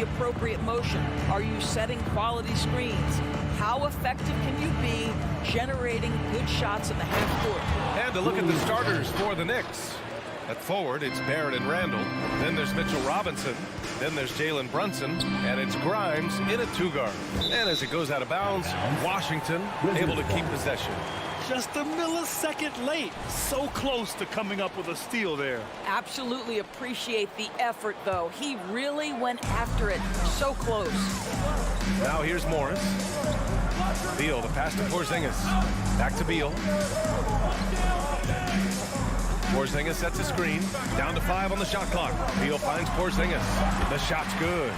the appropriate motion? Are you setting quality screens? How effective can you be generating good shots in the half court? And to look at the starters for the Knicks. At forward, it's Barrett and Randall. Then there's Mitchell Robinson. Then there's Jalen Brunson. And it's Grimes in a two-guard. And as it goes out of bounds, Washington able to keep possession. Just a millisecond late. So close to coming up with a steal there. Absolutely appreciate the effort, though. He really went after it. So close. Now here's Morris. Beal, the pass to Porzingis. Back to Beal. Porzingis sets a screen. Down to 5 on the shot clock. Beal finds Porzingis. The shot's good.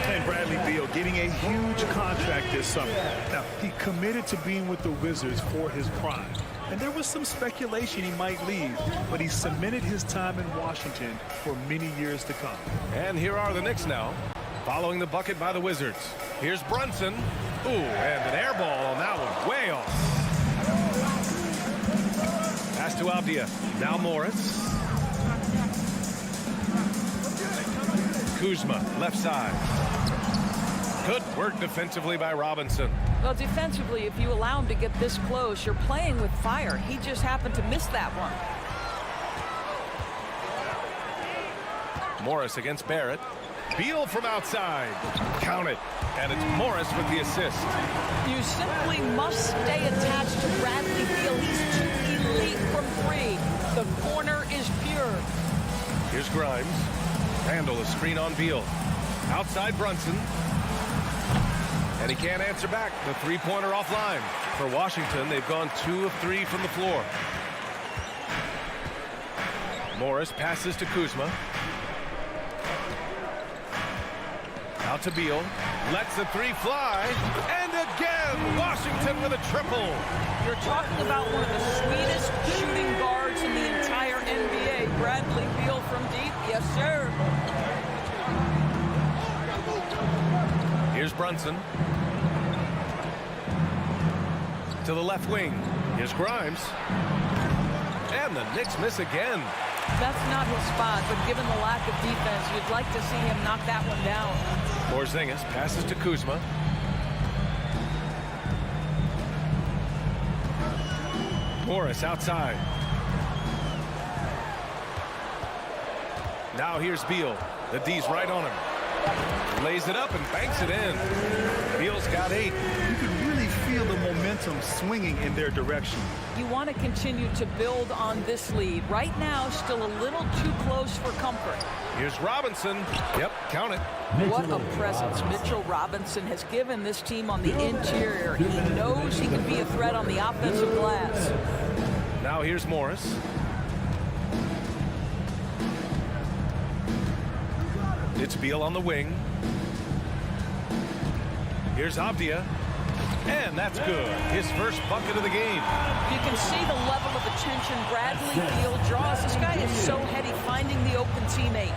And Bradley Beal getting a huge contract this summer. Now, he committed to being with the Wizards for his prime. And there was some speculation he might leave, but he cemented his time in Washington for many years to come. And here are the Knicks now, following the bucket by the Wizards. Here's Brunson. Ooh, and an air ball on that one. Way off. Pass to Avdia. Now Morris. Kuzma, left side. Good work defensively by Robinson. Well, defensively, if you allow him to get this close, you're playing with fire. He just happened to miss that one. Morris against Barrett. Beal from outside. Count it. And it's Morris with the assist. You simply must stay attached to Bradley Beal. He's too elite from 3. The corner is pure. Here's Grimes. Randall, a screen on Beal. Outside Brunson. And he can't answer back. The three-pointer offline. For Washington, they've gone 2 of 3 from the floor. Morris passes to Kuzma. Out to Beal. Lets the 3 fly. And again, Washington with a triple. You're talking about one of the sweetest shooting guards in the entire NBA. Bradley Beal from deep. Yes, sir. Here's Brunson. To the left wing. Here's Grimes. And the Knicks miss again. That's not his spot, but given the lack of defense, you'd like to see him knock that one down. Porzingis passes to Kuzma. Morris outside. Now here's Beal. The D's right on him. Lays it up and banks it in. Beal's got 8. You could really feel the momentum swinging in their direction. You want to continue to build on this lead. Right now, still a little too close for comfort. Here's Robinson. Yep, count it. What a presence Mitchell Robinson has given this team on the interior. He knows he can be a threat on the offensive glass. Now here's Morris. It's Beal on the wing. Here's Avdia. And that's good. His first bucket of the game. You can see the level of attention Bradley Beal draws. This guy is so heady, finding the open teammate.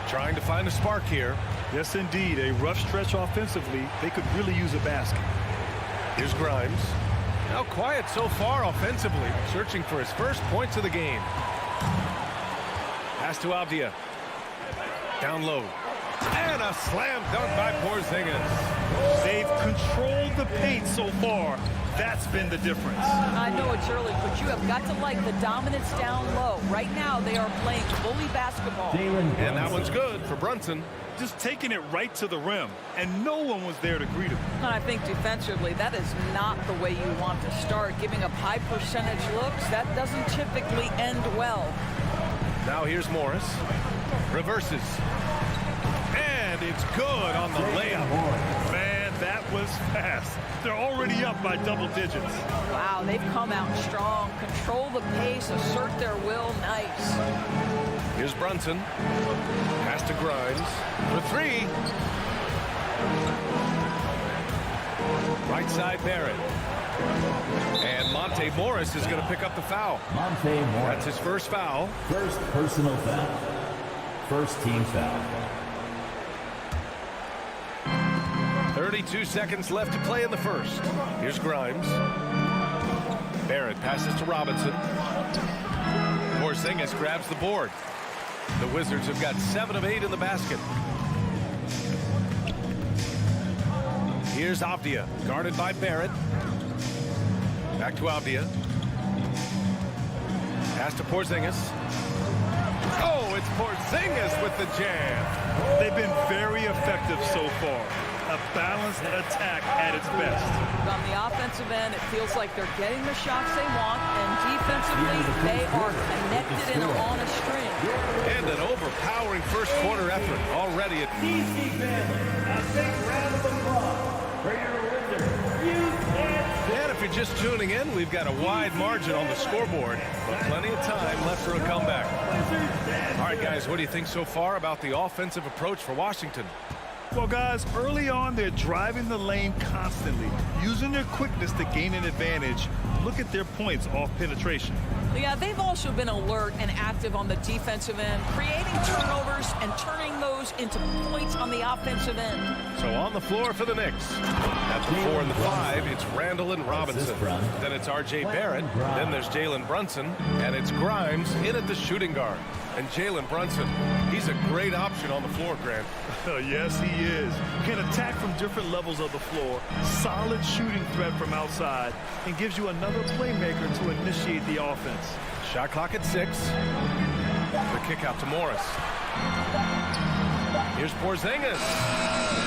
Trying to find a spark here. Yes, indeed. A rough stretch offensively. They could really use a basket. Here's Grimes. Now quiet so far offensively. Searching for his first points of the game. Pass to Avdia. Down low. And a slam dunk by Porzingis. They've controlled the paint so far. That's been the difference. I know it's early, but you have got to like the dominance down low. Right now, they are playing bully basketball. And that one's good for Brunson. Just taking it right to the rim, and no one was there to greet him. And I think defensively, that is not the way you want to start. Giving up high percentage looks, that doesn't typically end well. Now here's Morris. Reverses. And it's good on the layup. Man, that was fast. They're already up by double digits. Wow, they've come out strong. Control the pace, assert their will. Nice. Here's Brunson. Pass to Grimes. For 3. Right side Barrett. And Monte Morris is going to pick up the foul. Monte Morris. That's his first foul. First personal foul. First team foul. 32 seconds left to play in the first. Here's Grimes. Barrett passes to Robinson. Porzingis grabs the board. The Wizards have got 7 of 8 in the basket. Here's Avdia, guarded by Barrett. Back to Avdia. Pass to Porzingis. Oh, it's Porzingis with the jam. They've been very effective so far. A balanced attack at its best. On the offensive end, it feels like they're getting the shots they want, and defensively, they are connected and on a string. And an overpowering first quarter effort already at And if you're just tuning in, we've got a wide margin on the scoreboard, but plenty of time left for a comeback. All right, guys, what do you think so far about the offensive approach for Washington? Well, guys, early on, they're driving the lane constantly, using their quickness to gain an advantage. Look at their points off penetration. Yeah, they've also been alert and active on the defensive end, creating turnovers and turning those into points on the offensive end. So on the floor for the Knicks. At the 4 and the 5, it's Randall and Robinson. Then it's R.J. Barrett. Then there's Jalen Brunson. And it's Grimes in at the shooting guard. And Jalen Brunson, he's a great option on the floor, Grant. Yes, he is. Can attack from different levels of the floor. Solid shooting threat from outside. And gives you another playmaker to initiate the offense. Shot clock at 6. The kick out to Morris. Here's Porzingis.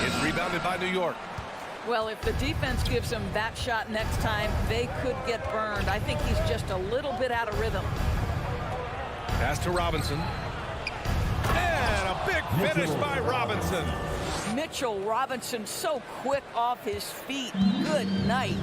It's rebounded by New York. Well, if the defense gives him that shot next time, they could get burned. I think he's just a little bit out of rhythm. Pass to Robinson. And a big finish by Robinson. Mitchell Robinson so quick off his feet. Good night.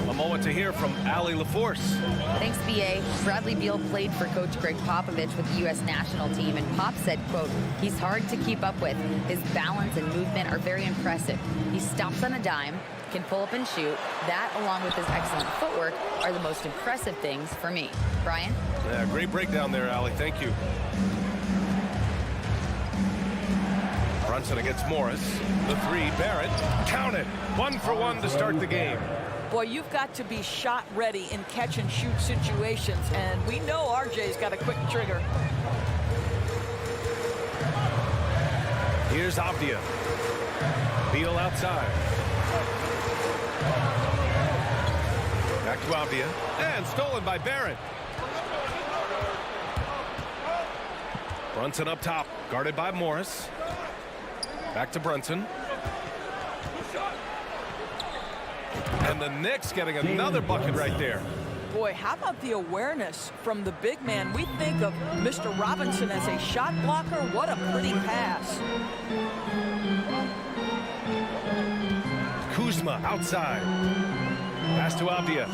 A moment to hear from Allie LaForce. Thanks, B.A. Bradley Beal played for Coach Greg Popovich with the U.S. national team, and Pop said, quote, he's hard to keep up with. His balance and movement are very impressive. He stops on a dime, can pull up and shoot. That, along with his excellent footwork, are the most impressive things for me. Brian? Yeah, great breakdown there, Allie. Thank you. Brunson against Morris. The 3, Barrett. Count it. 1 for 1 to start the game. Boy, you've got to be shot ready in catch and shoot situations, and we know RJ's got a quick trigger. Here's Avdia. Beal outside. Back to Avdia. And stolen by Barrett. Brunson up top, guarded by Morris. Back to Brunson. And the Knicks getting another bucket right there. Boy, how about the awareness from the big man? We think of Mr. Robinson as a shot blocker. What a pretty pass. Kuzma outside. Pass to Avdia.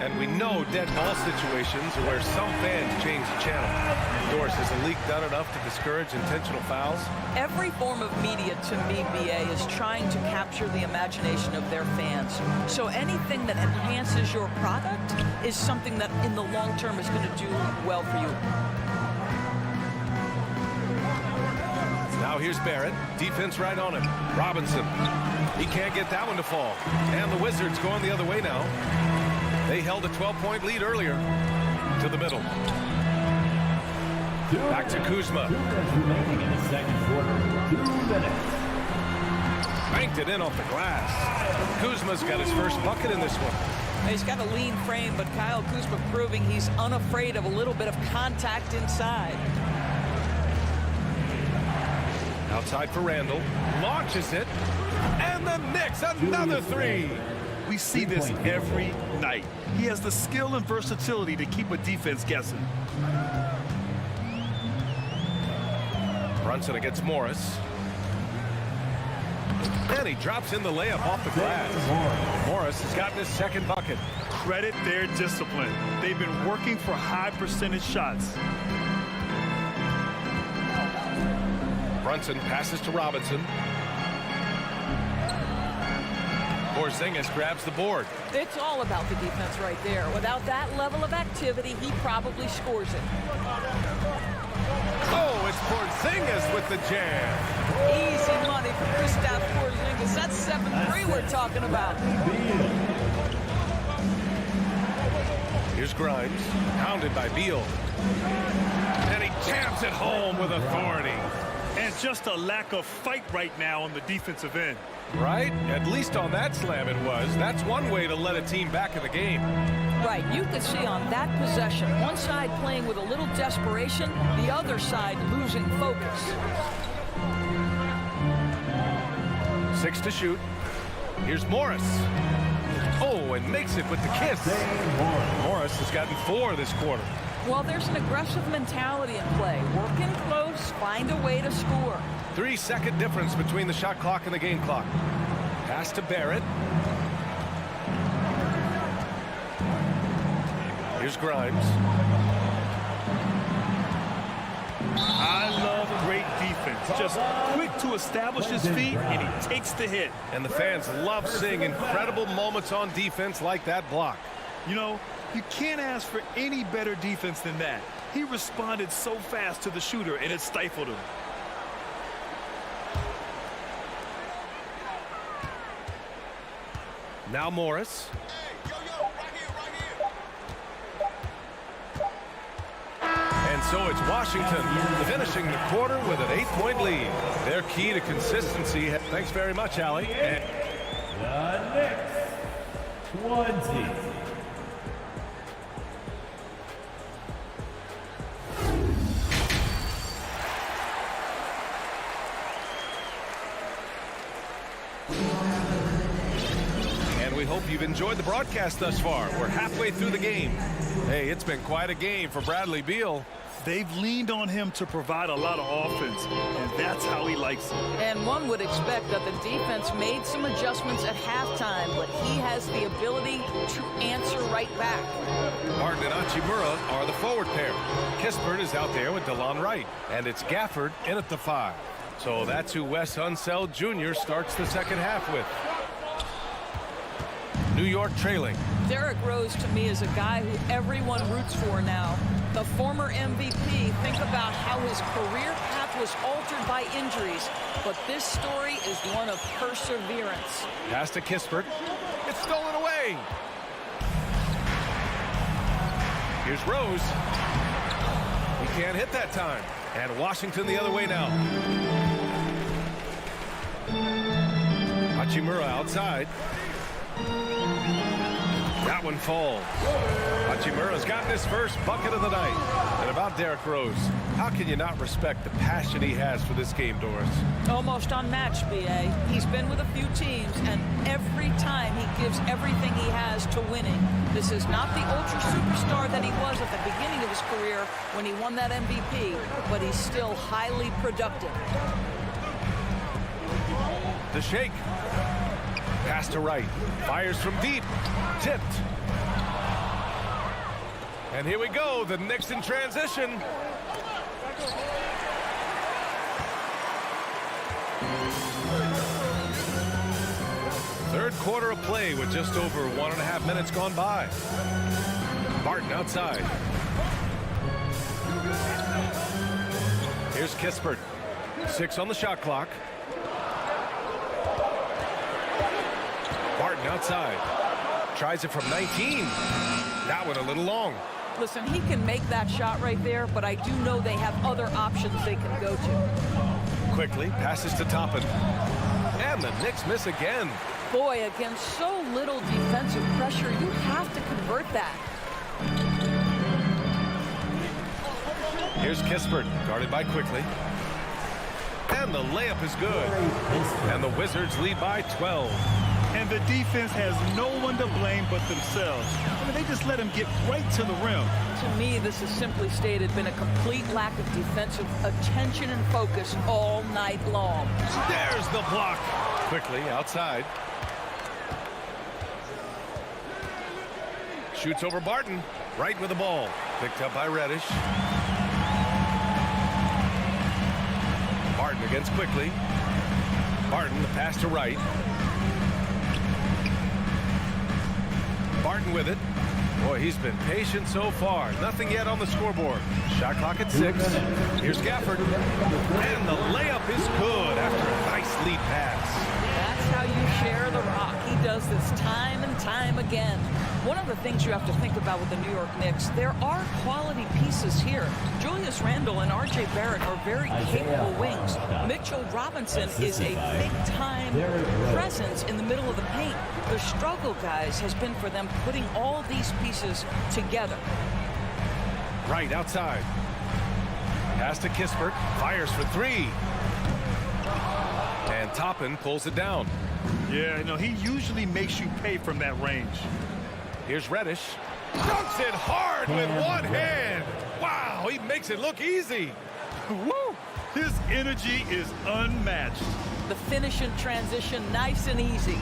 And we know dead ball situations are where some fans change the channel. Doris, is the league done enough to discourage intentional fouls? Every form of media, to me, BA, is trying to capture the imagination of their fans. So anything that enhances your product is something that in the long term is going to do well for you. Now here's Barrett. Defense right on him. Robinson. He can't get that one to fall. And the Wizards going the other way now. They held a 12-point lead earlier. To the middle. Back to Kuzma. 2 minutes remaining in the second quarter. 2 minutes. Banked it in off the glass. Kuzma's got his first bucket in this one. He's got a lean frame, but Kyle Kuzma proving he's unafraid of a little bit of contact inside. Outside for Randall. Launches it. And the Knicks, another 3. We see this every night. He has the skill and versatility to keep a defense guessing. Brunson against Morris. And he drops in the layup off the glass. Morris has gotten his second bucket. Credit their discipline. They've been working for high percentage shots. Brunson passes to Robinson. Porzingis grabs the board. It's all about the defense right there. Without that level of activity, he probably scores it. Oh, it's Porzingis with the jam. Easy money for Kristaps Porzingis. That's 7-3 we're talking about. Here's Grimes, pounded by Beal. And he jams it home with authority. And just a lack of fight right now on the defensive end. Right? At least on that slam it was. That's one way to let a team back in the game. Right, you could see on that possession, one side playing with a little desperation, the other side losing focus. 6 to shoot. Here's Morris. Oh, and makes it with the kiss. Morris has gotten 4 this quarter. Well, there's an aggressive mentality in play. Work in close, find a way to score. 3-second difference between the shot clock and the game clock. Pass to Barrett. Here's Grimes. I love great defense. Just quick to establish his feet, and he takes the hit. And the fans love seeing incredible moments on defense like that block. You know, you can't ask for any better defense than that. He responded so fast to the shooter, and it stifled him. Now Morris. And so it's Washington finishing the quarter with an 8-point lead. Their key to consistency. Thanks very much, Allie. The Knicks, 20. We hope you've enjoyed the broadcast thus far. We're halfway through the game. Hey, it's been quite a game for Bradley Beal. They've leaned on him to provide a lot of offense, and that's how he likes it. And one would expect that the defense made some adjustments at halftime, but he has the ability to answer right back. Martin and Hachimura are the forward pair. Kispert is out there with DeLon Wright, and it's Gafford in at the 5. So that's who Wes Unseld Jr. starts the second half with. New York trailing. Derrick Rose, to me, is a guy who everyone roots for now. The former MVP, think about how his career path was altered by injuries, but this story is one of perseverance. Pass to Kispert. It's stolen away. Here's Rose. He can't hit that time. And Washington the other way now. Hachimura outside. That one falls. Hachimura's gotten his first bucket of the night. And about Derrick Rose, how can you not respect the passion he has for this game, Doris? Almost unmatched, B.A. He's been with a few teams, and every time he gives everything he has to winning. This is not the ultra superstar that he was at the beginning of his career when he won that MVP, but he's still highly productive. The shake. Pass to Wright. Fires from deep. Tipped. And here we go. The Knicks in transition. Third quarter of play with just over 1.5 minutes gone by. Martin outside. Here's Kispert. 6 on the shot clock. Martin outside. Tries it from 19. That one a little long. Listen, he can make that shot right there, but I do know they have other options they can go to. Quickly passes to Toppin. And the Knicks miss again. Boy, against so little defensive pressure, you have to convert that. Here's Kispert, guarded by Quickly. And the layup is good. And the Wizards lead by 12. And the defense has no one to blame but themselves. I mean, they just let him get right to the rim. To me, this has simply stated been a complete lack of defensive attention and focus all night long. There's the block. Quickly outside. Shoots over Barton. Right with the ball. Picked up by Reddish. Barton against Quickly. Barton, the pass to Wright. Barton with it. Boy, he's been patient so far. Nothing yet on the scoreboard. Shot clock at 6. Here's Gafford. And the layup is good after a nice lead pass. That's how you share the rock. He does this time and time again. One of the things you have to think about with the New York Knicks, there are quality pieces here. Julius Randle and R.J. Barrett are very capable wings. Mitchell Robinson is a big-time presence in the middle of the paint. The struggle, guys, has been for them putting all these pieces together. Right outside. Pass to Kispert. Fires for three. And Toppin pulls it down. Yeah, you know, he usually makes you pay from that range. Here's Reddish. Dunks it hard with one hand. Wow, he makes it look easy. Woo! His energy is unmatched. The finish and transition, nice and easy.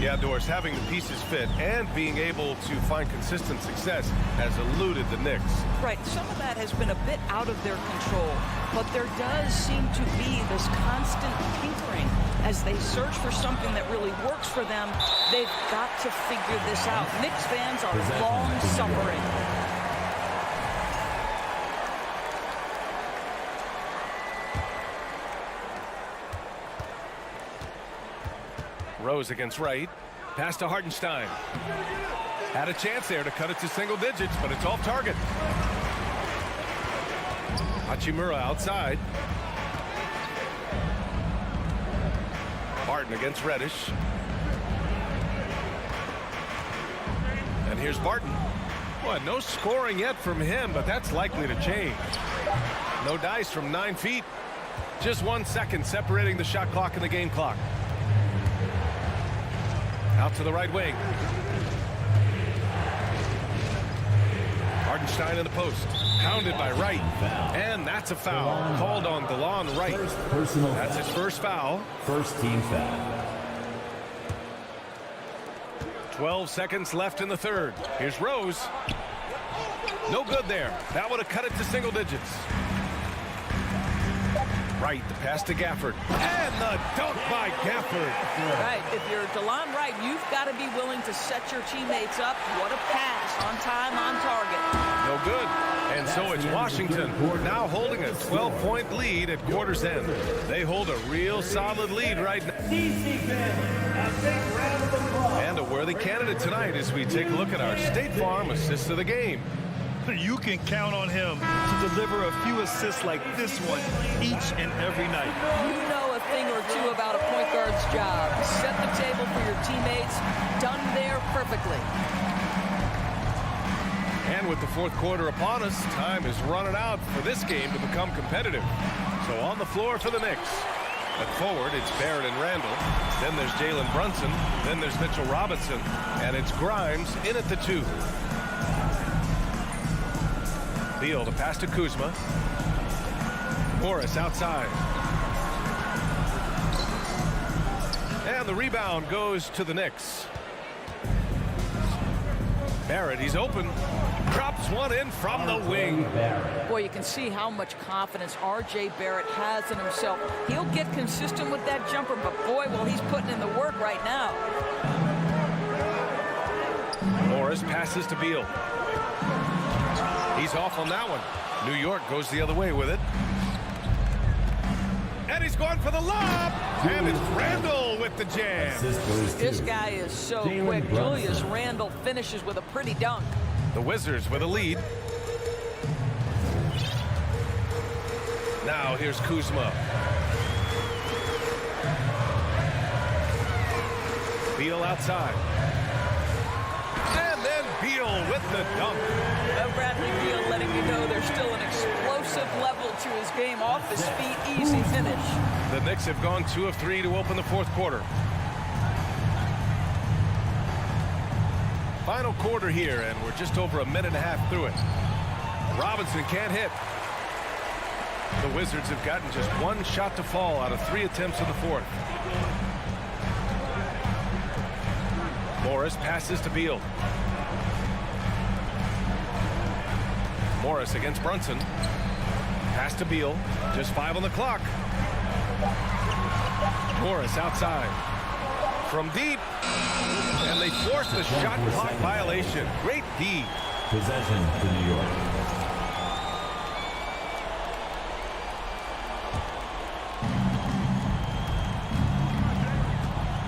Yeah, Doris, having the pieces fit and being able to find consistent success has eluded the Knicks. Right, some of that has been a bit out of their control, but there does seem to be this constant tinkering as they search for something that really works for them. They've got to figure this out. Knicks fans are long suffering. Rose against Wright. Pass to Hartenstein. Had a chance there to cut it to single digits, but it's off target. Hachimura outside. Barton against Reddish. And here's Barton. Well, no scoring yet from him, but that's likely to change. No dice from 9 feet. Just 1 second separating the shot clock and the game clock. Out to the right wing. Hartenstein in the post. Pounded by Wright. And that's a foul. Called on DeLon Wright. That's his first foul. First team foul. 12 seconds left in the third. Here's Rose. No good there. That would have cut it to single digits. Wright, the pass to Gafford. And the dunk by Gafford. Right, if you're DeLon Wright, you've got to be willing to set your teammates up. What a pass, on time, on target. No good. And so it's Washington now holding a 12-point lead at quarter's end. They hold a real solid lead right now. And a worthy candidate tonight as we take a look at our State Farm assist of the game. You can count on him to deliver a few assists like this one each and every night. You know a thing or two about a point guard's job. Set the table for your teammates. Done there perfectly. And with the fourth quarter upon us, time is running out for this game to become competitive. So on the floor for the Knicks. At forward, it's Barrett and Randall. Then there's Jalen Brunson. Then there's Mitchell Robinson. And it's Grimes in at the 2. Beal to pass to Kuzma. Morris outside. And the rebound goes to the Knicks. Barrett, he's open. Drops one in from the wing. Boy, you can see how much confidence R.J. Barrett has in himself. He'll get consistent with that jumper, but boy, well, he's putting in the work right now. Morris passes to Beal. He's off on that one. New York goes the other way with it. And he's going for the lob. And it's Randall with the jam. This guy is so quick. Julius Randle finishes with a pretty dunk. The Wizards with a lead. Now here's Kuzma. Beal outside. And then Beal with the dunk. Bradley Beal letting you know there's still an explosive level to his game. Off his feet, easy finish. The Knicks have gone 2 of 3 to open the fourth quarter. Final quarter here, and we're just over a minute and a half through it. Robinson can't hit. The Wizards have gotten just 1 shot to fall out of 3 attempts in the fourth. Morris passes to Beal. Morris against Brunson. Pass to Beal. Just 5 on the clock. Morris outside. From deep. And they force the shot clock violation. Great D. Possession to New York.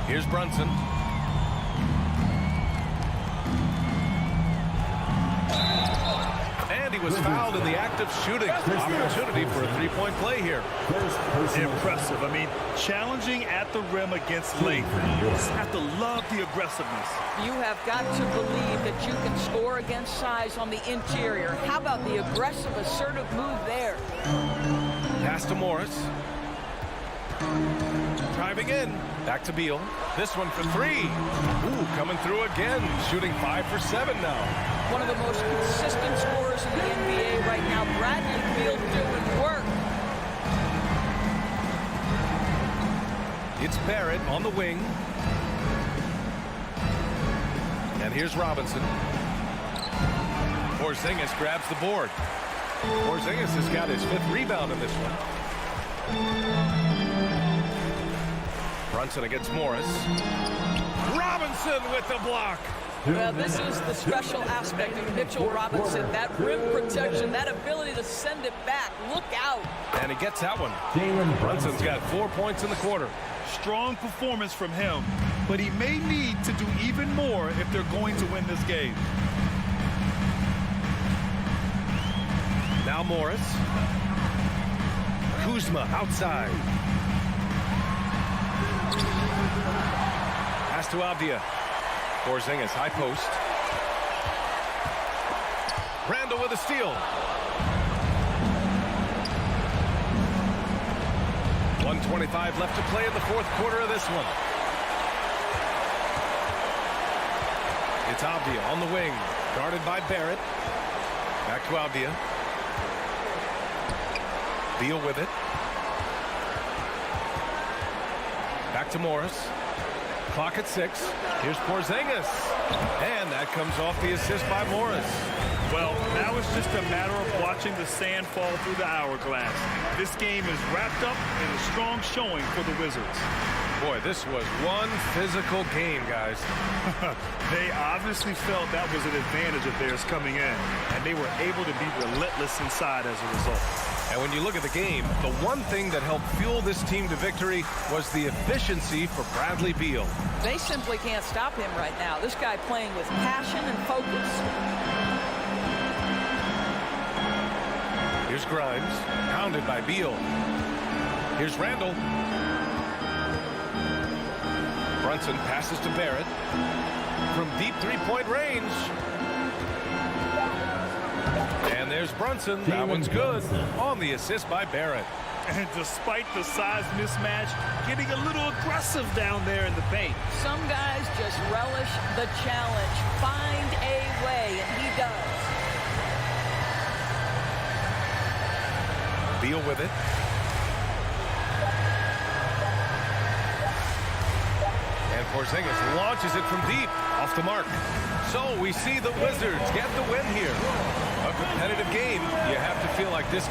Here's Brunson. he was fouled in the act of shooting. Opportunity for a three-point play here. Impressive. I mean, challenging at the rim against length. You just have to love the aggressiveness. You have got to believe that you can score against size on the interior. How about the aggressive, assertive move there? Pass to Morris. Driving in. Back to Beal. This one for three. Ooh, coming through again. Shooting 5 for 7 now. One of the most consistent scorers in the NBA right now. Bradley Beal doing work. It's Barrett on the wing. And here's Robinson. Porzingis grabs the board. Porzingis has got his 5th rebound in this one. Brunson against Morris. Robinson with the block. Well, this is the special aspect of Mitchell Robinson. That rim protection, that ability to send it back. Look out. And he gets that one. Brunson's got 4 points in the quarter. Strong performance from him, but he may need to do even more if they're going to win this game. Now Morris. Kuzma outside. Pass to Avdia. Porzingis, high post. Randall with a steal. 1:25 left to play in the 4th quarter of this one. It's Avdia on the wing, guarded by Barrett. Back to Avdia. Beal with it. Back to Morris. Clock at 6. Here's Porzingis. And that comes off the assist by Morris. Well, now it's just a matter of watching the sand fall through the hourglass. This game is wrapped up in a strong showing for the Wizards. Boy, this was one physical game, guys. They obviously felt that was an advantage of theirs coming in, and they were able to be relentless inside as a result. And when you look at the game, the one thing that helped fuel this team to victory was the efficiency for Bradley Beal. They simply can't stop him right now. This guy playing with passion and focus. Here's Grimes, pounded by Beal. Here's Randall. Brunson passes to Barrett. From deep three-point range. And there's Brunson. That one's good. On the assist by Barrett. And despite the size mismatch, getting a little aggressive down there in the paint. Some guys just relish the challenge. Find a way, and he does. Beal with it. And Porzingis launches it from deep, off the mark. So we see the Wizards get the win here. A competitive game. You have to feel like this.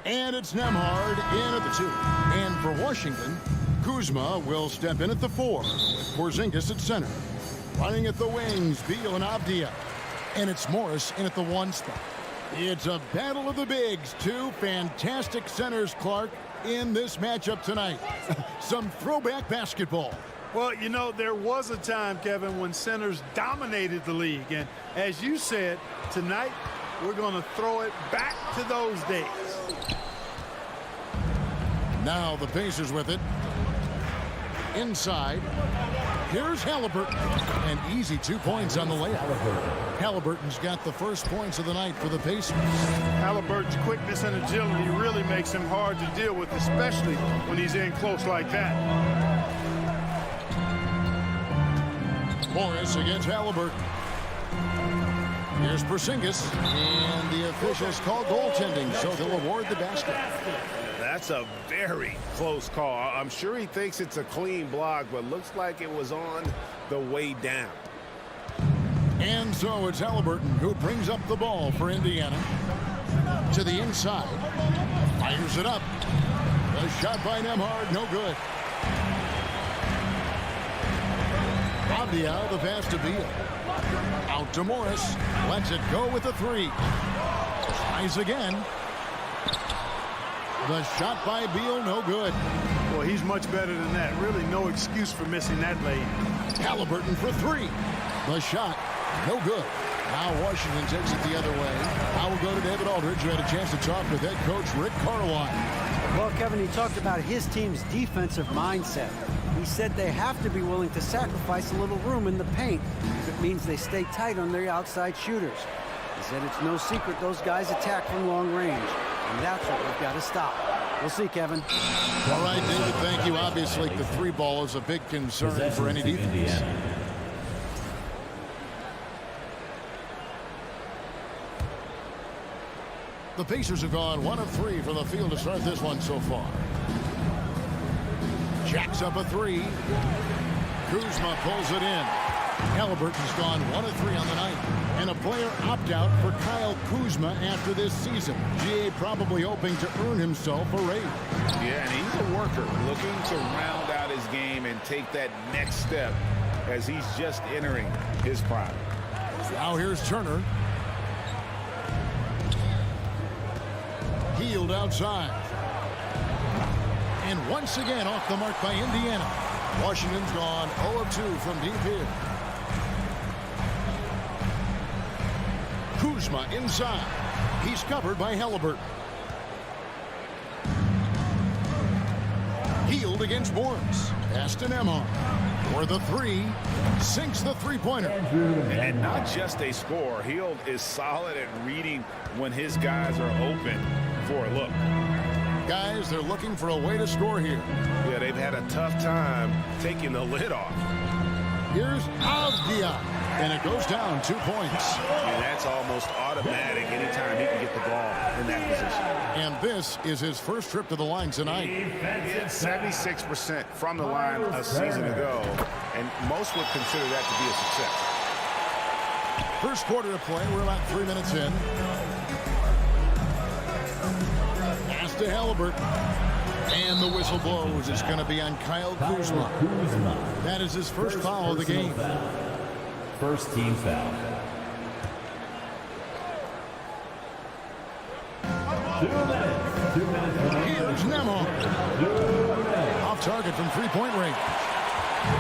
And it's Nemhard in at the 2. And for Washington, Kuzma will step in at the 4 with Porzingis at center. Running at the wings, Beal and Avdia. And it's Morris in at the 1 spot. It's a battle of the bigs. 2 fantastic centers, Clark, in this matchup tonight. Some throwback basketball. Well, you know, there was a time, Kevin, when centers dominated the league. And as you said, tonight we're going to throw it back to those days. Now the Pacers with it. Inside. Here's Halliburton. An easy 2 points on the layup. Halliburton's got the first points of the night for the Pacers. Halliburton's quickness and agility really makes him hard to deal with, especially when he's in close like that. Morris against Halliburton. Here's Porzingis, and the officials call goaltending, so they'll award the basket. That's a very close call. I'm sure he thinks it's a clean block, but looks like it was on the way down. And so it's Halliburton who brings up the ball for Indiana. To the inside. Fires it up. A shot by Nemhard, no good. Avdia, the pass to Beal. Out to Morris. Lets it go with a 3. Tries again. The shot by Beal, no good. Well, he's much better than that. Really no excuse for missing that lane. Halliburton for 3. The shot, no good. Now Washington takes it the other way. I will go to David Aldridge, who had a chance to talk with head coach Rick Carlisle. Well, Kevin, he talked about his team's defensive mindset. He said they have to be willing to sacrifice a little room in the paint if it means they stay tight on their outside shooters. He said it's no secret those guys attack from long range, and that's what we've got to stop. We'll see, Kevin. All right, David, thank you. Obviously, the 3 ball is a big concern for any defense. The Pacers have gone 1 of 3 from the field to start this one so far. Jacks up a 3. Kuzma pulls it in. Halliburton's gone 1 of 3 on the night. And a player opt-out for Kyle Kuzma after this season. GA probably hoping to earn himself a raise. Yeah, and he's a worker looking to round out his game and take that next step as he's just entering his prime. Now here's Turner. Healed outside. And once again off the mark by Indiana. Washington's gone 0 of 2 from deep here. Kuzma inside. He's covered by Halliburton. Healed against Morris. Pass to Nemhard. For the 3. Sinks the 3-pointer. And not just a score. Hield is solid at reading when his guys are open for a look. Guys, they're looking for a way to score here. Yeah, they've had a tough time taking the lid off. Here's Avdia. And it goes down 2 points. And that's almost automatic anytime he can get the ball in that position. And this is his first trip to the line tonight. 76% from the line a season ago, and most would consider that to be a success. First quarter of play, we're about 3 minutes in. Pass to Halliburton. And the whistle blows. It's going to be on Kyle Kuzma. That is his first foul of the game. First team foul. 2 minutes. 2 minutes. Here's Nemhard. Off target from 3-point range.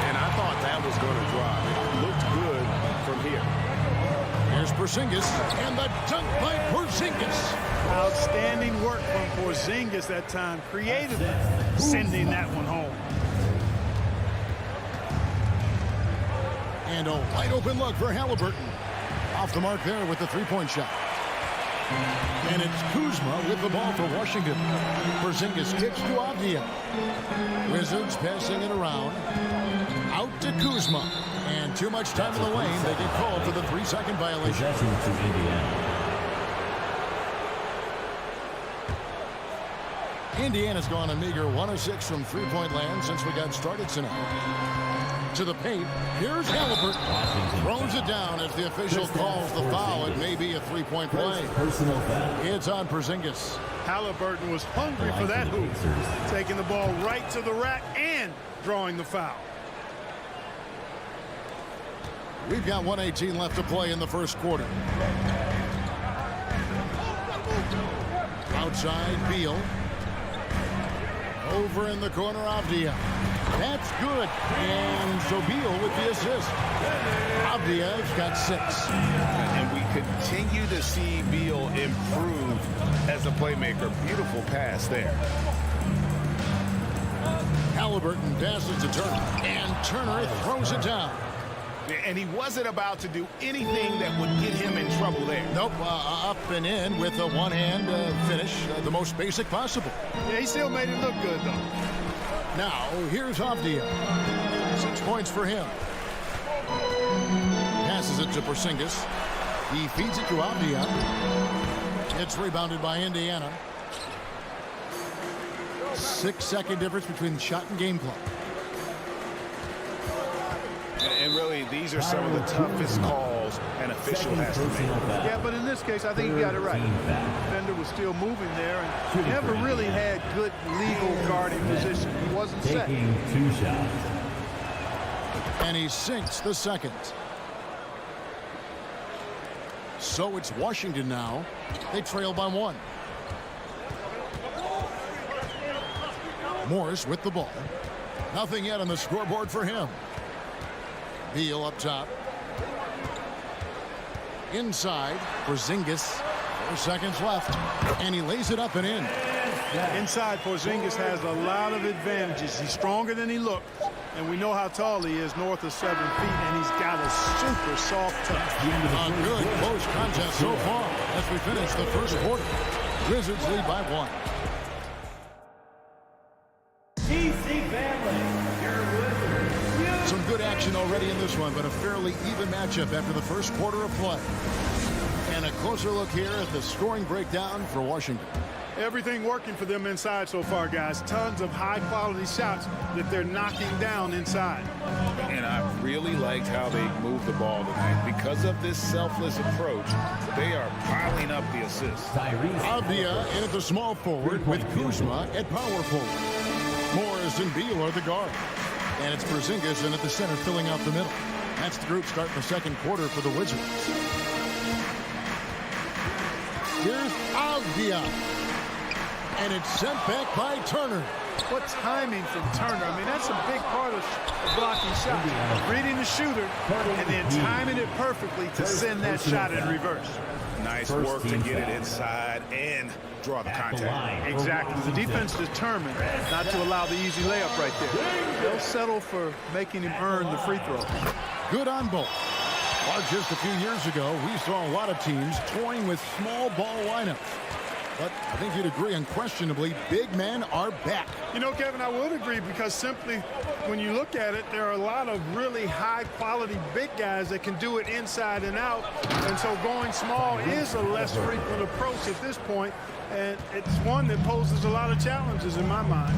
And I thought that was going to drive. It looked good from here. Here's Porzingis. And the dunk by Porzingis. Outstanding work from Porzingis that time. Creative. sending that one home. And a wide open look for Halliburton. Off the mark there with the three-point shot. And it's Kuzma with the ball for Washington. Porzingis kicks to Avdia. Wizards passing it around. Out to Kuzma. And too much time in the lane. They get called for the 3-second violation. Possession to Indiana. Indiana's gone a meager 1 of 6 from three-point land since we got started tonight. To the paint. Here's Halliburton. Throws it down as the official calls the foul. It may be a three-point play. Personal foul. It's on Porzingis. Halliburton was hungry for that hoop. Taking the ball right to the rack and drawing the foul. We've got 1:18 left to play in the first quarter. Outside, Beal. Over in the corner, Avdia. That's good. And so Beal with the assist. Avdia's got 6. And we continue to see Beal improve as a playmaker. Beautiful pass there. Halliburton passes to Turner. And Turner throws it down. And he wasn't about to do anything that would get him in trouble there. Nope, up and in with a one-hand finish, the most basic possible. Yeah, he still made it look good, though. Now, here's Avdia. 6 points for him. Passes it to Porzingis. He feeds it to Avdia. It's rebounded by Indiana. 6-second difference between shot and game clock. And really, these are some of the toughest calls an official has to make. Yeah, but in this case, I think he got it right. The defender was still moving there and never really had good legal guarding position. He wasn't set. Taking 2 shots. And he sinks the second. So it's Washington now. They trail by 1. Morris with the ball. Nothing yet on the scoreboard for him. Beal up top. Inside, Porzingis. 4 seconds left. And he lays it up and in. Inside, Porzingis has a lot of advantages. He's stronger than he looks. And we know how tall he is, north of 7 feet. And he's got a super soft touch. A good close contest so far as we finish the first quarter. Wizards lead by 1. Some good action already in this one, but a fairly even matchup after the first quarter of play. And a closer look here at the scoring breakdown for Washington. Everything working for them inside so far, guys. Tons of high-quality shots that they're knocking down inside. And I really liked how they moved the ball tonight. Because of this selfless approach, they are piling up the assists. Avdia in at the small forward with Kuzma at power forward. Morris and Beal are the guard. And it's Porzingis in at the center filling out the middle. That's the group starting the second quarter for the Wizards. Here's Avdia. And it's sent back by Turner. What timing from Turner. I mean, that's a big part of blocking shots. Reading the shooter and then timing it perfectly to send that shot in reverse. Nice work to get it inside and draw the contact. Exactly. The defense determined not to allow the easy layup right there. They'll settle for making him earn the free throw. Good on both. Well, just a few years ago, we saw a lot of teams toying with small ball lineups. But I think you'd agree unquestionably, big men are back. You know, Kevin, I would agree because simply when you look at it, there are a lot of really high-quality big guys that can do it inside and out. And so going small is a less frequent approach at this point. And it's one that poses a lot of challenges in my mind.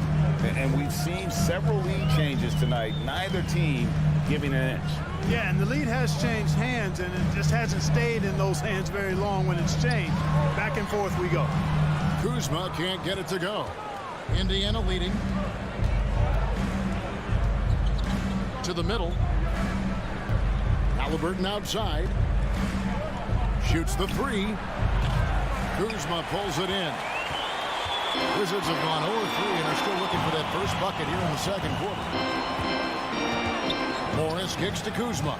And we've seen several lead changes tonight. Neither team giving an inch. Yeah, and the lead has changed hands, and it just hasn't stayed in those hands very long when it's changed. Back and forth we go. Kuzma can't get it to go. Indiana leading. To the middle. Halliburton outside. Shoots the 3. Kuzma pulls it in. Wizards have gone 0-3 and are still looking for that first bucket here in the second quarter. Morris kicks to Kuzma.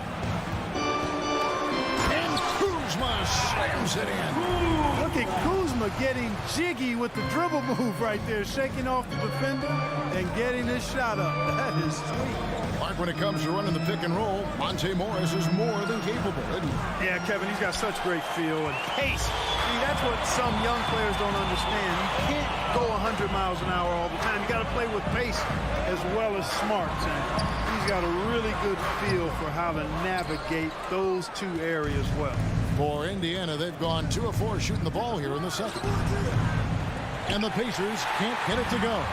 And Kuzma Kuzma slams it in. Look at Kuzma getting jiggy with the dribble move right there, shaking off the defender and getting his shot up. That is sweet. Mark, when it comes to running the pick and roll, Monte Morris is more than capable, isn't he? Yeah, Kevin, he's got such great feel and pace. See, that's what some young players don't understand. You can't go 100 miles an hour all the time. You got to play with pace as well as smarts. And he's got a really good feel for how to navigate those two areas well. For Indiana, they've gone 2 of 4 shooting the ball here in the second. And the Pacers can't get it to go.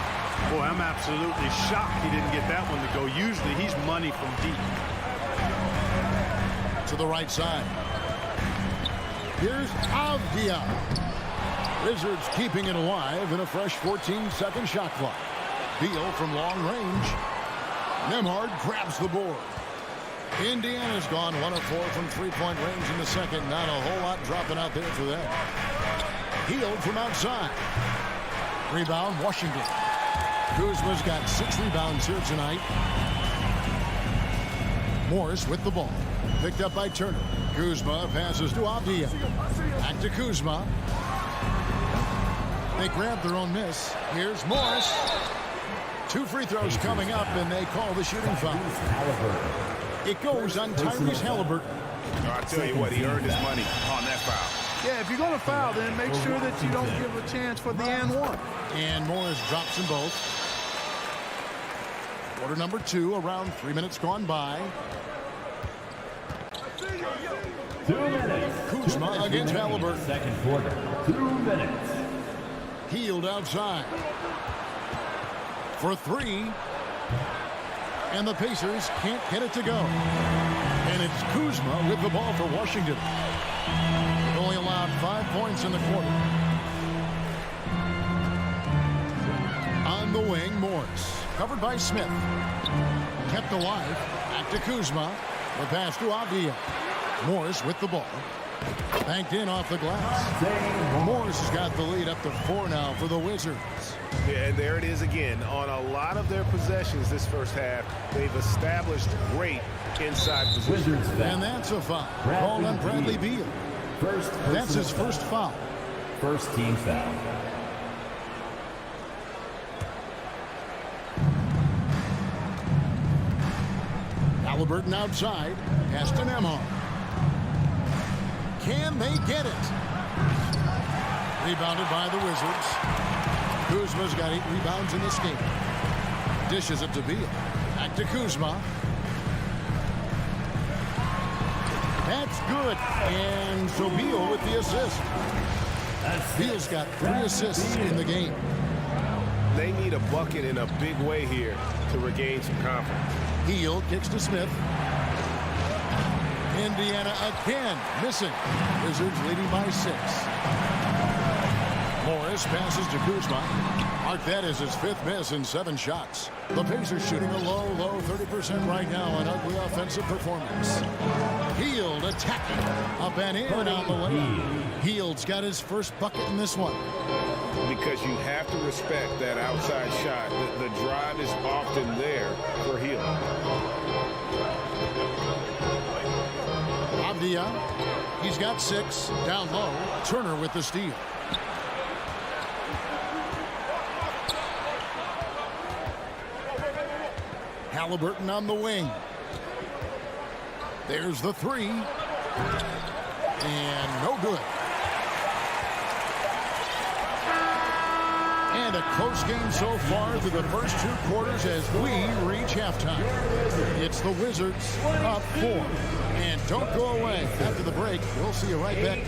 Boy, I'm absolutely shocked he didn't get that one to go. Usually he's money from deep. To the right side. Here's Avdia. Wizards keeping it alive in a fresh 14-second shot clock. Beal from long range. Nembhard grabs the board. Indiana's gone 1 of 4 from three-point range in the second. Not a whole lot dropping out there for them. Hield from outside. Rebound, Washington. Kuzma's got 6 rebounds here tonight. Morris with the ball. Picked up by Turner. Kuzma passes to Avdia. Back to Kuzma. They grab their own miss. Here's Morris. 2 free throws coming up, and they call the shooting foul. It goes on Tyrese Halliburton. I'll tell you what, he earned his money on that foul. Yeah, if you're going to foul, then make sure that you don't give a chance for the and one. And Morris drops them both. Quarter number 2, around 3 minutes gone by. 2 minutes. Kuzma against Halliburton. Second quarter. 2 minutes. Hield outside. For 3. And the Pacers can't get it to go. And it's Kuzma with the ball for Washington. Only allowed 5 points in the quarter. On the wing, Morris. Covered by Smith. Kept alive. Back to Kuzma. The pass to Avdia. Morris with the ball. Banked in off the glass. Morris has got the lead up to 4 now for the Wizards. Yeah, and there it is again. On a lot of their possessions this first half, they've established great inside position. And that's a foul. Called on Bradley Beal. That's his first foul. First team foul. Halliburton outside. Pass to Nembhard. Can they get it? Rebounded by the Wizards. Kuzma's got 8 rebounds in this game. Dishes it to Beal. Back to Kuzma. That's good. And so Beal with the assist. Beal's got 3 assists in the game. They need a bucket in a big way here to regain some confidence. Hield kicks to Smith. Indiana again missing. Wizards leading by 6. Morris passes to Kuzma. Mark that as his 5th miss in 7 shots. The Pacers shooting a low 30% right now. An ugly offensive performance. Hield attacking. Up and in on the way. Hield's got his first bucket in this one. Because you have to respect that outside shot. The drive is often there for Hield. Avdia, he's got 6. Down low. Turner with the steal. Halliburton on the wing. There's the 3. And no good. And a close game so far through the first 2 quarters as we reach halftime. It's the Wizards up 4. And don't go away. After the break, we'll see you right back.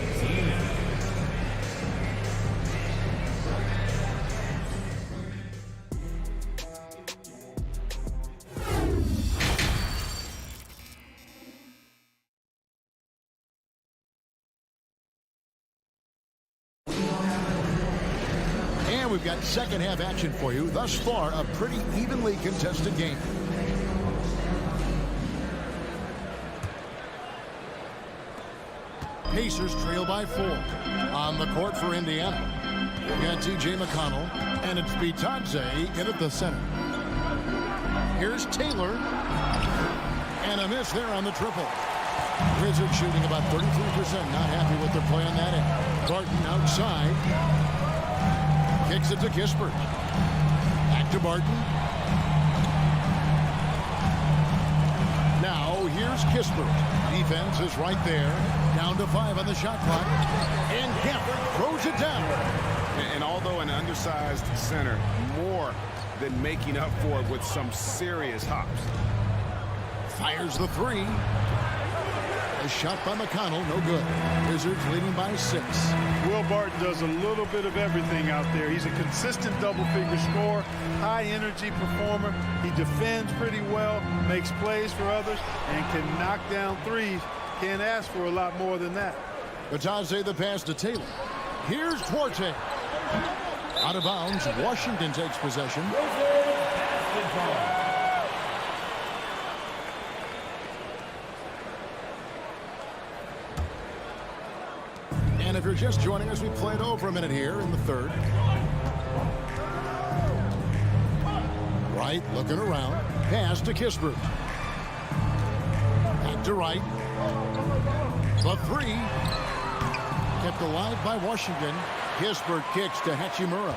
And we've got second half action for you. Thus far, a pretty evenly contested game. Pacers trail by 4. On the court for Indiana. We've got T.J. McConnell, and it's Bitadze in at the center. Here's Taylor. And a miss there on the triple. Wizards shooting about 33%. Not happy with their play on that end. Barton outside. Kicks it to Kispert. Back to Barton. Now here's Kispert. Defense is right there. Down to 5 on the shot clock. And Gafford throws it down. And although an undersized center, more than making up for it with some serious hops. Fires the 3. A shot by McConnell, no good. Wizards leading by 6. Will Barton does a little bit of everything out there. He's a consistent double-figure scorer, high-energy performer. He defends pretty well, makes plays for others, and can knock down threes. Can't ask for a lot more than that. Batadze the pass to Taylor. Here's Duarte. Out of bounds, Washington takes possession. And if you're just joining us, we played over a minute here in the third. Wright looking around. Pass to Kispert. Back to Wright. The 3. Kept alive by Washington. Kispert kicks to Hachimura.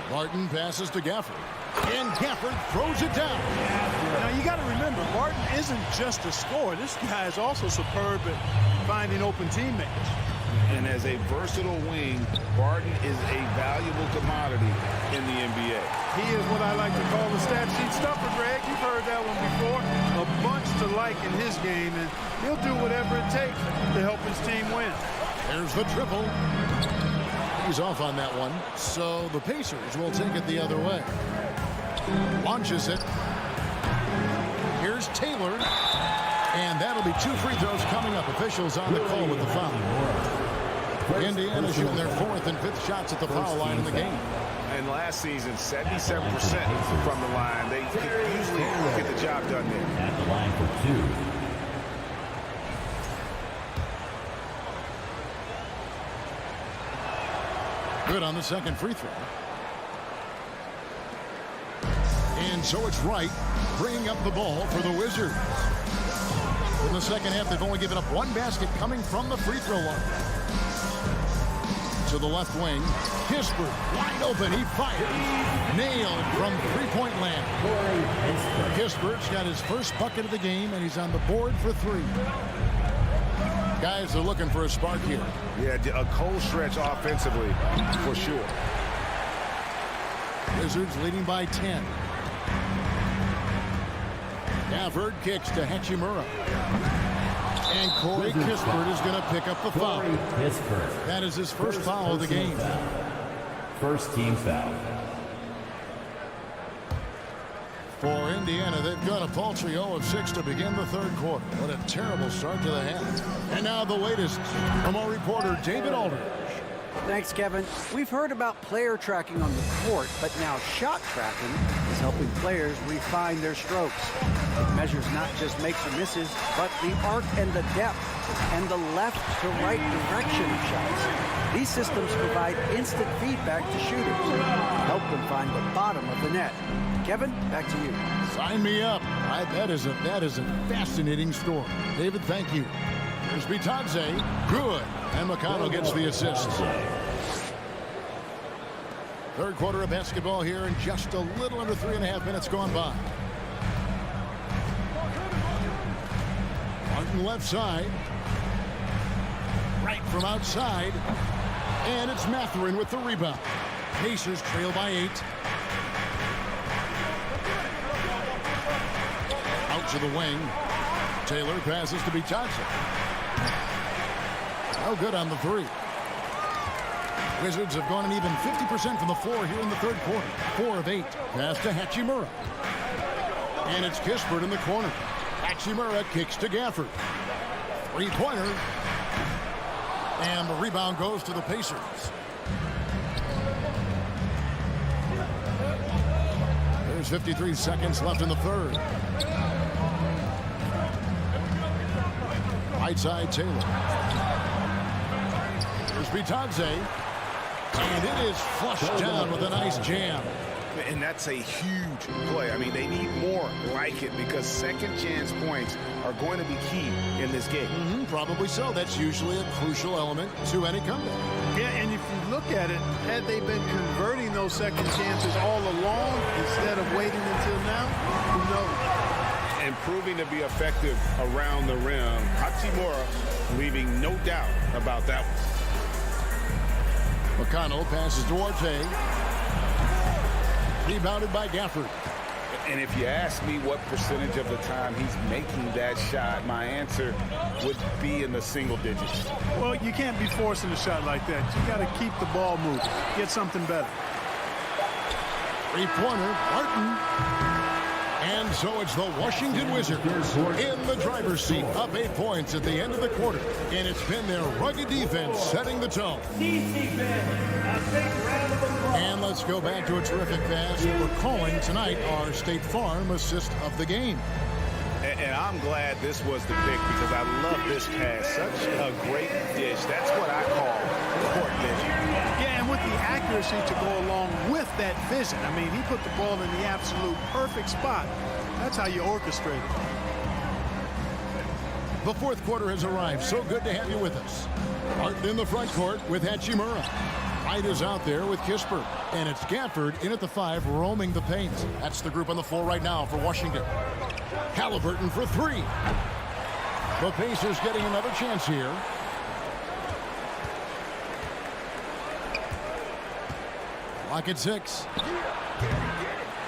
Barton passes to Gafford. And Gafford throws it down. Now, you got to remember, Barton isn't just a scorer. This guy is also superb at finding open teammates. And as a versatile wing, Barton is a valuable commodity in the NBA. He is what I like to call the stat sheet stuffer, Greg. You've heard that one before. A bunch to like in his game, and he'll do whatever it takes to help his team win. There's the triple. He's off on that one, so the Pacers will take it the other way. Launches it. Here's Taylor. And that'll be 2 free throws coming up. Officials on the call with the foul. Indiana shooting their 4th and 5th shots at the foul line in the game. And last season, 77% from the line. They usually get the job done there. At the line for 2. Good on the second free throw. And so it's Wright bringing up the ball for the Wizards. In the second half, they've only given up 1 basket coming from the free throw line. To the left wing, Kispert wide open. He fires. Nailed from three-point land. Kispert's got his first bucket of the game, and he's on the board for 3. Guys are looking for a spark here. Yeah, a cold stretch offensively, for sure. Wizards leading by 10. Gafford kicks to Hachimura. And Corey Kispert is going to pick up the foul. That is his first foul of the game. First team foul. For Indiana, they've got a paltry 0 of 6 to begin the third quarter. What a terrible start to the half. And now the latest from our reporter, David Aldridge. Thanks, Kevin. We've heard about player tracking on the court, but now shot tracking is helping players refine their strokes. It measures not just makes or misses, but the arc and the depth and the left to right direction of shots. These systems provide instant feedback to shooters to help them find the bottom of the net. Kevin, back to you. Sign me up. That is a fascinating story. David, thank you. Here's Batadze. Good. And McConnell gets the assist. Third quarter of basketball here, and just a little under 3.5 minutes gone by. Martin left side. Right from outside. And it's Mathurin with the rebound. Pacers trail by 8. Out to the wing. Taylor passes to Batadze. No good on the 3. Wizards have gone an even 50% from the floor here in the third quarter. 4 of 8. Pass to Hachimura. And it's Kispert in the corner. Hachimura kicks to Gafford. 3-pointer. And the rebound goes to the Pacers. There's 53 seconds left in the third. Right side, Taylor. Here's Batadze. And it is flushed down with a nice jam. And that's a huge play. I mean, they need more like it because second chance points are going to be key in this game. Probably so. That's usually a crucial element to any comeback. Yeah, and if you look at it, had they been converting those second chances all along instead of waiting until now, who knows? And proving to be effective around the rim. Hachimura leaving no doubt about that one. McConnell passes to Orte. Rebounded by Gafford. And if you ask me what percentage of the time he's making that shot, my answer would be in the single digits. Well, you can't be forcing a shot like that. You got to keep the ball moving. Get something better. Three-pointer, Barton. And so it's the Washington Wizards in the driver's seat, up 8 points at the end of the quarter. And it's been their rugged defense setting the tone. And let's go back to a terrific pass. We're calling tonight our State Farm assist of the game. And I'm glad this was the pick because I love this pass. Such a great dish. That's what I call court vision. Yeah, and with the accuracy to go along with that vision. I mean, he put the ball in the absolute perfect spot. That's how you orchestrate it. The fourth quarter has arrived. So good to have you with us. Martin in the front court with Hachimura. White is out there with Kispert. And it's Gafford in at the 5, roaming the paint. That's the group on the floor right now for Washington. Halliburton for 3. The Pacers getting another chance here. Lock at 6.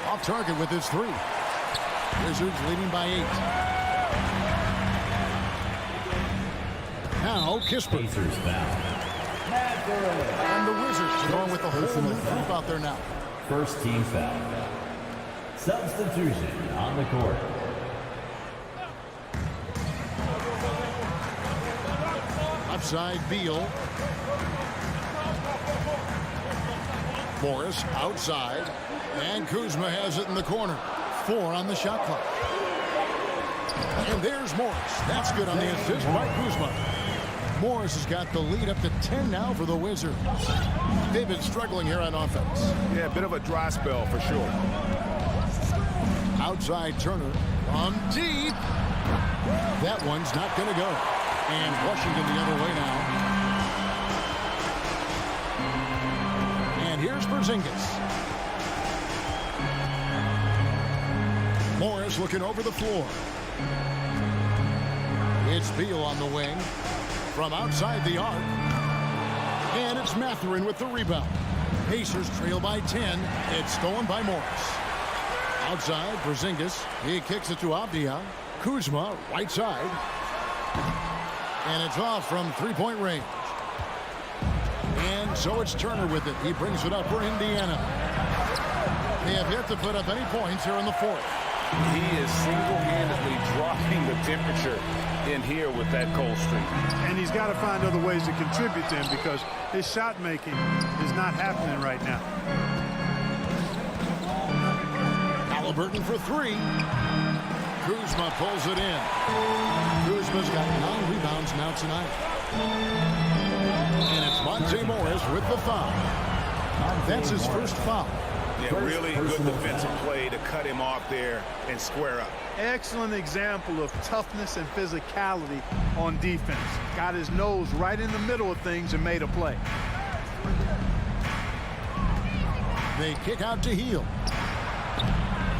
Off target with his 3. Wizards leading by 8. Now Kispert. Pacers foul. And the Wizards going with the whole new group out there now. First team foul. Substitution on the court. Upside Beal. Morris outside. And Kuzma has it in the corner. 4 on the shot clock. And there's Morris. That's good on the assist by Kuzma. Morris has got the lead up to 10 now for the Wizards. They've been struggling here on offense. Yeah, a bit of a dry spell for sure. Outside Turner on deep. That one's not going to go. And Washington the other way now. And here's Porzingis. Morris looking over the floor. It's Beal on the wing. From outside the arc. And it's Mathurin with the rebound. Pacers trail by 10. It's stolen by Morris. Outside, Porzingis. He kicks it to Avdia. Kuzma, right side. And it's off from three-point range. And so it's Turner with it. He brings it up for Indiana. They have yet to put up any points here in the fourth. He is single-handedly dropping the temperature in here with that cold streak. And he's got to find other ways to contribute to him because his shot making is not happening right now. Halliburton for 3. Kuzma pulls it in. Kuzma's got 9 rebounds now tonight. And it's Monte Morris with the foul. That's his first foul. Yeah, really good defensive play to cut him off there and square up. Excellent example of toughness and physicality on defense. Got his nose right in the middle of things and made a play. They kick out to Hield.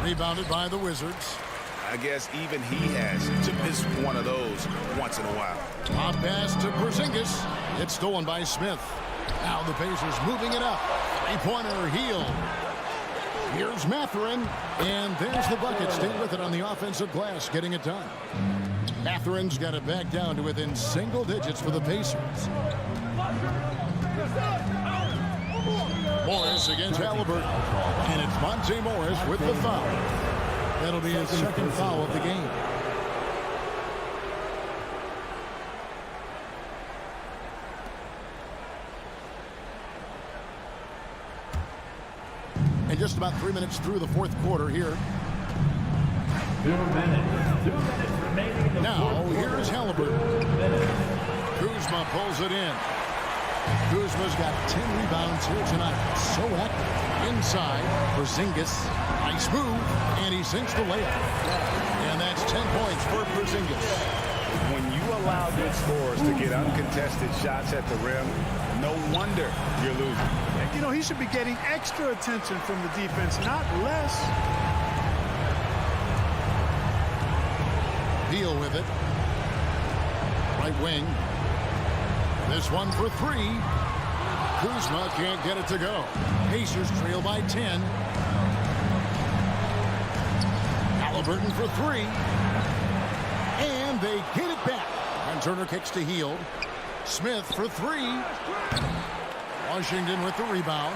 Rebounded by the Wizards. I guess even he has to miss one of those once in a while. Top pass to Porzingis. It's stolen by Smith. Now the Pacers moving it up. Three-pointer, Hield. Here's Mathurin, and there's the bucket. Stay with it on the offensive glass, getting it done. Mathurin's got it back down to within single digits for the Pacers. Morris against Halliburton, and it's Monte Morris with the foul. That'll be his second foul of the game. And just about 3 minutes through the fourth quarter here. 2 minutes. 2 minutes remaining in the Now, fourth here's Halliburton. Kuzma pulls it in. Kuzma's got 10 rebounds here tonight. So active. Inside, Porzingis. Nice move, and he sinks the layup. And that's 10 points for Porzingis. When you allow good scorers to get uncontested shots at the rim, no wonder you're losing. You know, he should be getting extra attention from the defense, not less. Deal with it. Right wing. This one for three. Kuzma can't get it to go. Pacers trail by 10. Halliburton for three. And they get it back. And Turner kicks to Hield. Smith for three. Washington with the rebound.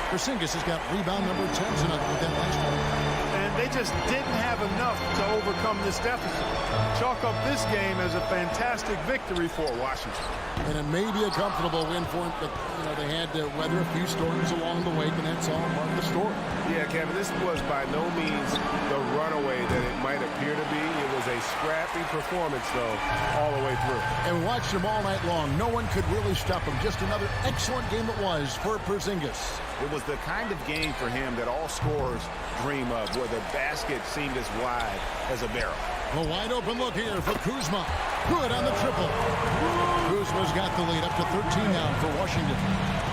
Porzingis has got rebound number 10 tonight with that last one. And they just didn't have enough to overcome this deficit. Chalk up this game as a fantastic victory for Washington. And it may be a comfortable win for them, but they had to weather a few storms along the way, and that's all part of the story. Yeah, Kevin, this was by no means the runaway that it might appear to be. It was a scrappy performance, though, all the way through. And watched them all night long. No one could really stop him. Just another excellent game it was for Porzingis. It was the kind of game for him that all scorers dream of, where the basket seemed as wide as a barrel. A wide open look here for Kuzma. Good on the triple. Kuzma's got the lead up to 13 now for Washington.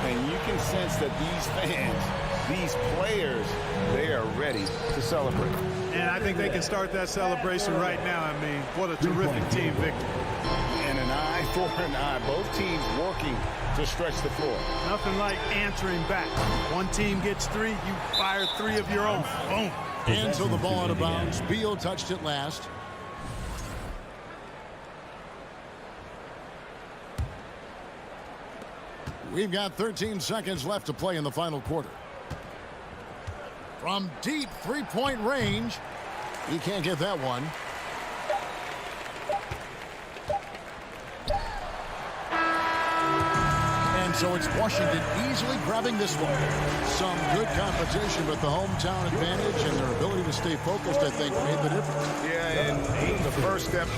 And you can sense that these fans, these players, they are ready to celebrate. And I think they can start that celebration right now. I mean, what a terrific team victory. And an eye for an eye. Both teams working to stretch the floor. Nothing like answering back. One team gets three, you fire three of your own. Boom. And so the ball out of bounds. Beal touched it last. We've got 13 seconds left to play in the final quarter. From deep three-point range, he can't get that one. And so it's Washington easily grabbing this one. Some good competition, but the hometown advantage and their ability to stay focused, I think, made the difference. Yeah, and the first step.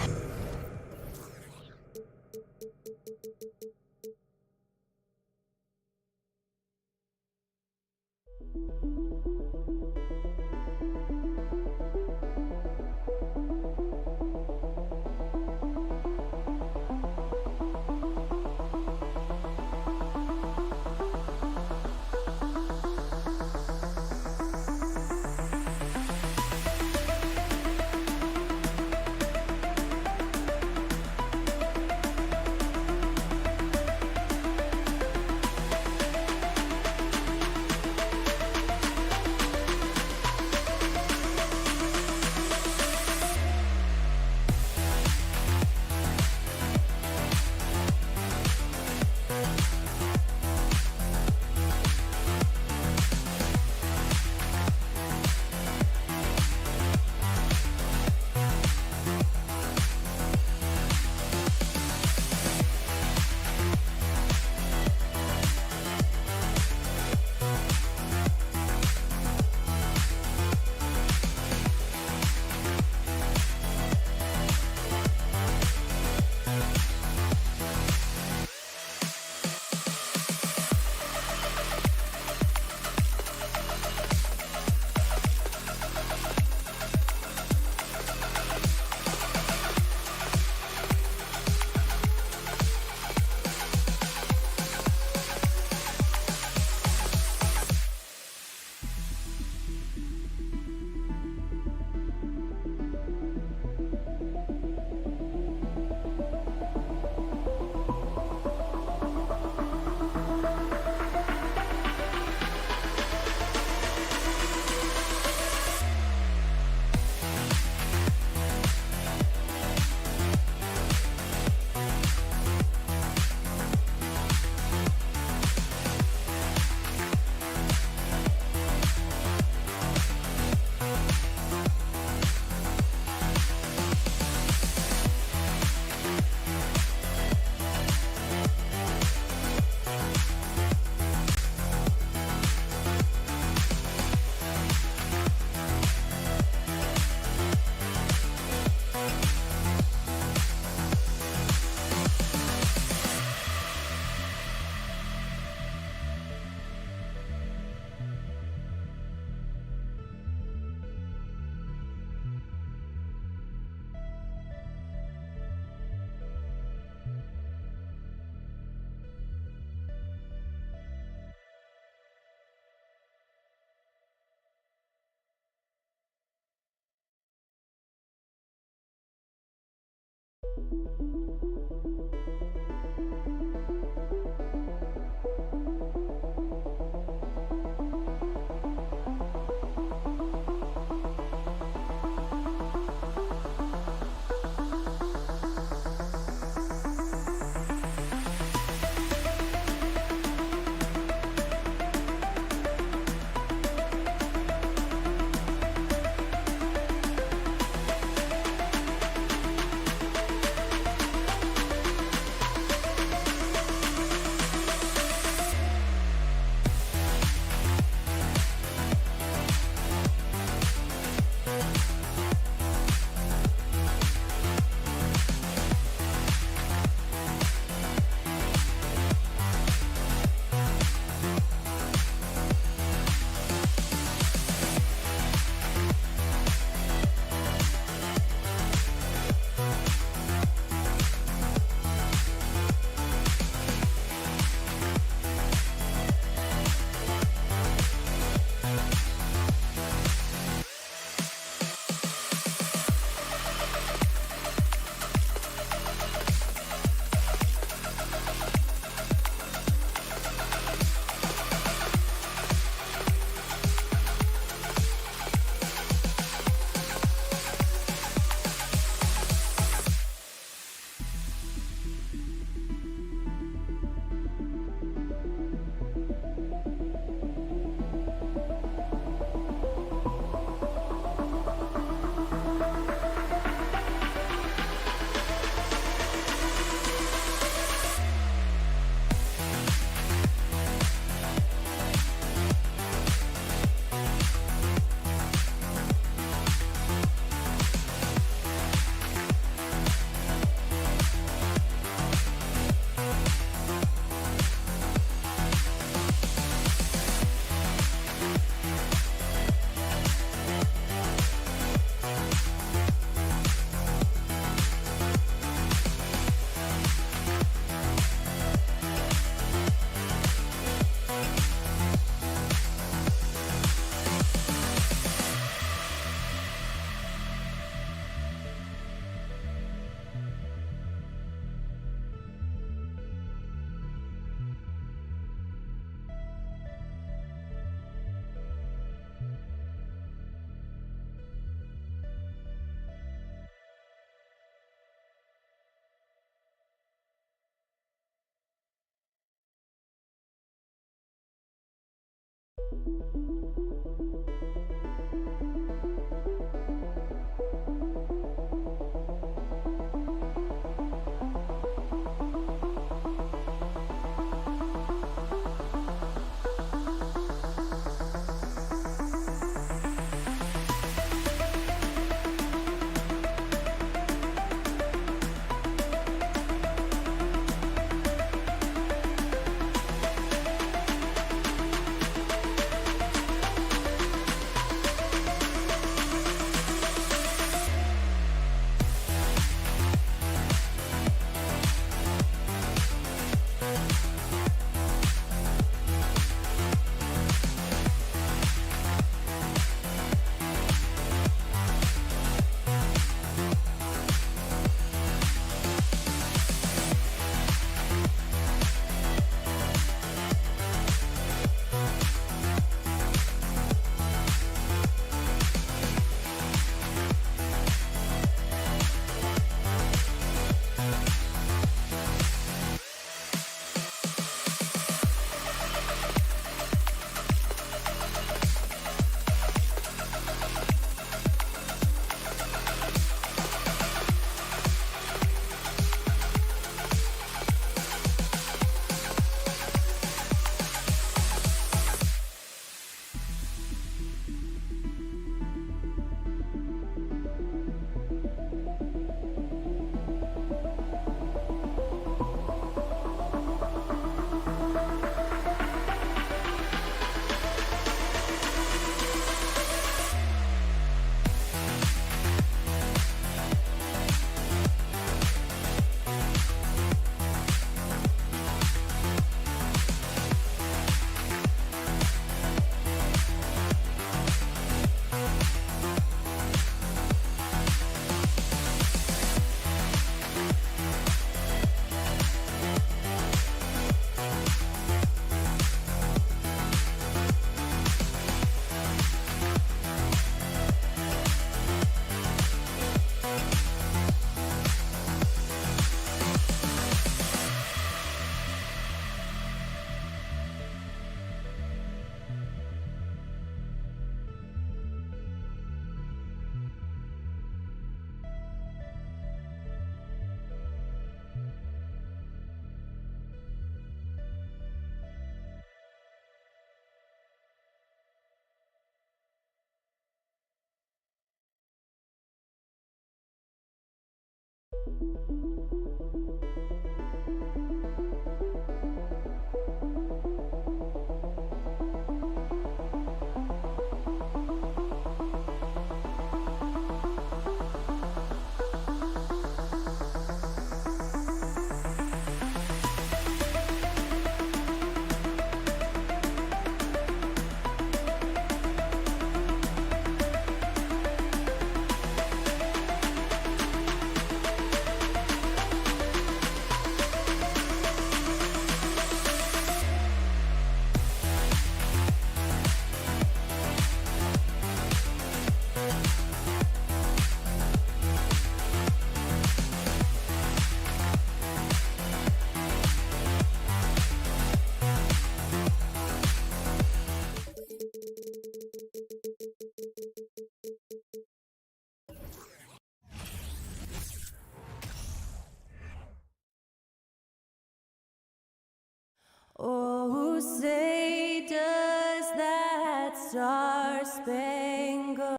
Oh, say does that star-spangled...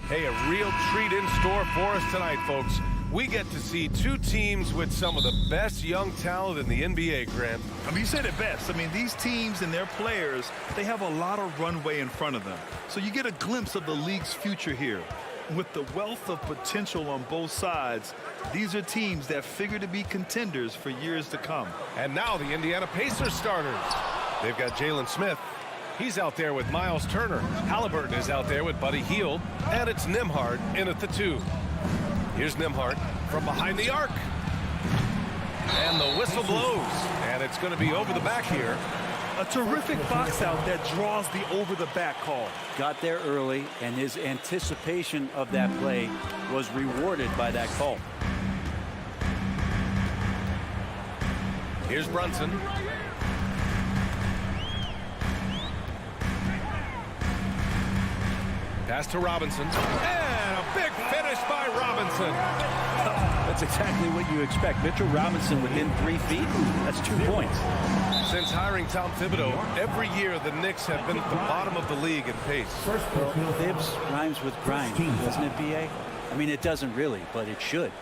Hey, a real treat in store for us tonight, folks. We get to see two teams with some of the best young talent in the NBA, Grant. I mean, you said it best. I mean, these teams and their players, they have a lot of runway in front of them. So you get a glimpse of the league's future here. With the wealth of potential on both sides, these are teams that figure to be contenders for years to come. And now the Indiana Pacers starters. They've got Jalen Smith. He's out there with Miles Turner. Halliburton is out there with Buddy Hield. And it's Nembhard in at the 2. Here's Nembhard from behind the arc. And the whistle blows. And it's going to be over the back here. A terrific box out that draws the over-the-back call. Got there early, and his anticipation of that play was rewarded by that call. Here's Brunson. Pass to Robinson. And a big finish by Robinson. That's exactly what you expect. Mitchell Robinson within 3 feet. That's 2 points. Since hiring Tom Thibodeau, every year the Knicks have been at the bottom of the league in pace. Well, Thibs rhymes with grind, doesn't it, B.A.? I mean, it doesn't really, but it should.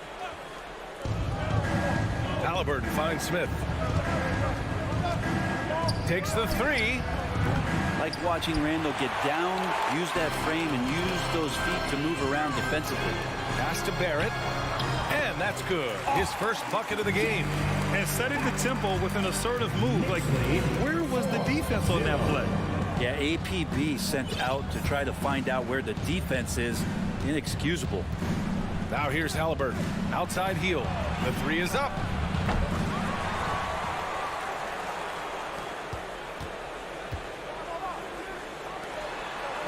Halliburton finds Smith. Takes the 3. Like watching Randall get down, use that frame, and use those feet to move around defensively. Pass to Barrett. And that's good. His first bucket of the game. And setting the tempo with an assertive move. Like, where was the defense on that play? Yeah, APB sent out to try to find out where the defense is. Inexcusable. Now here's Halliburton. Outside heel. The 3 is up.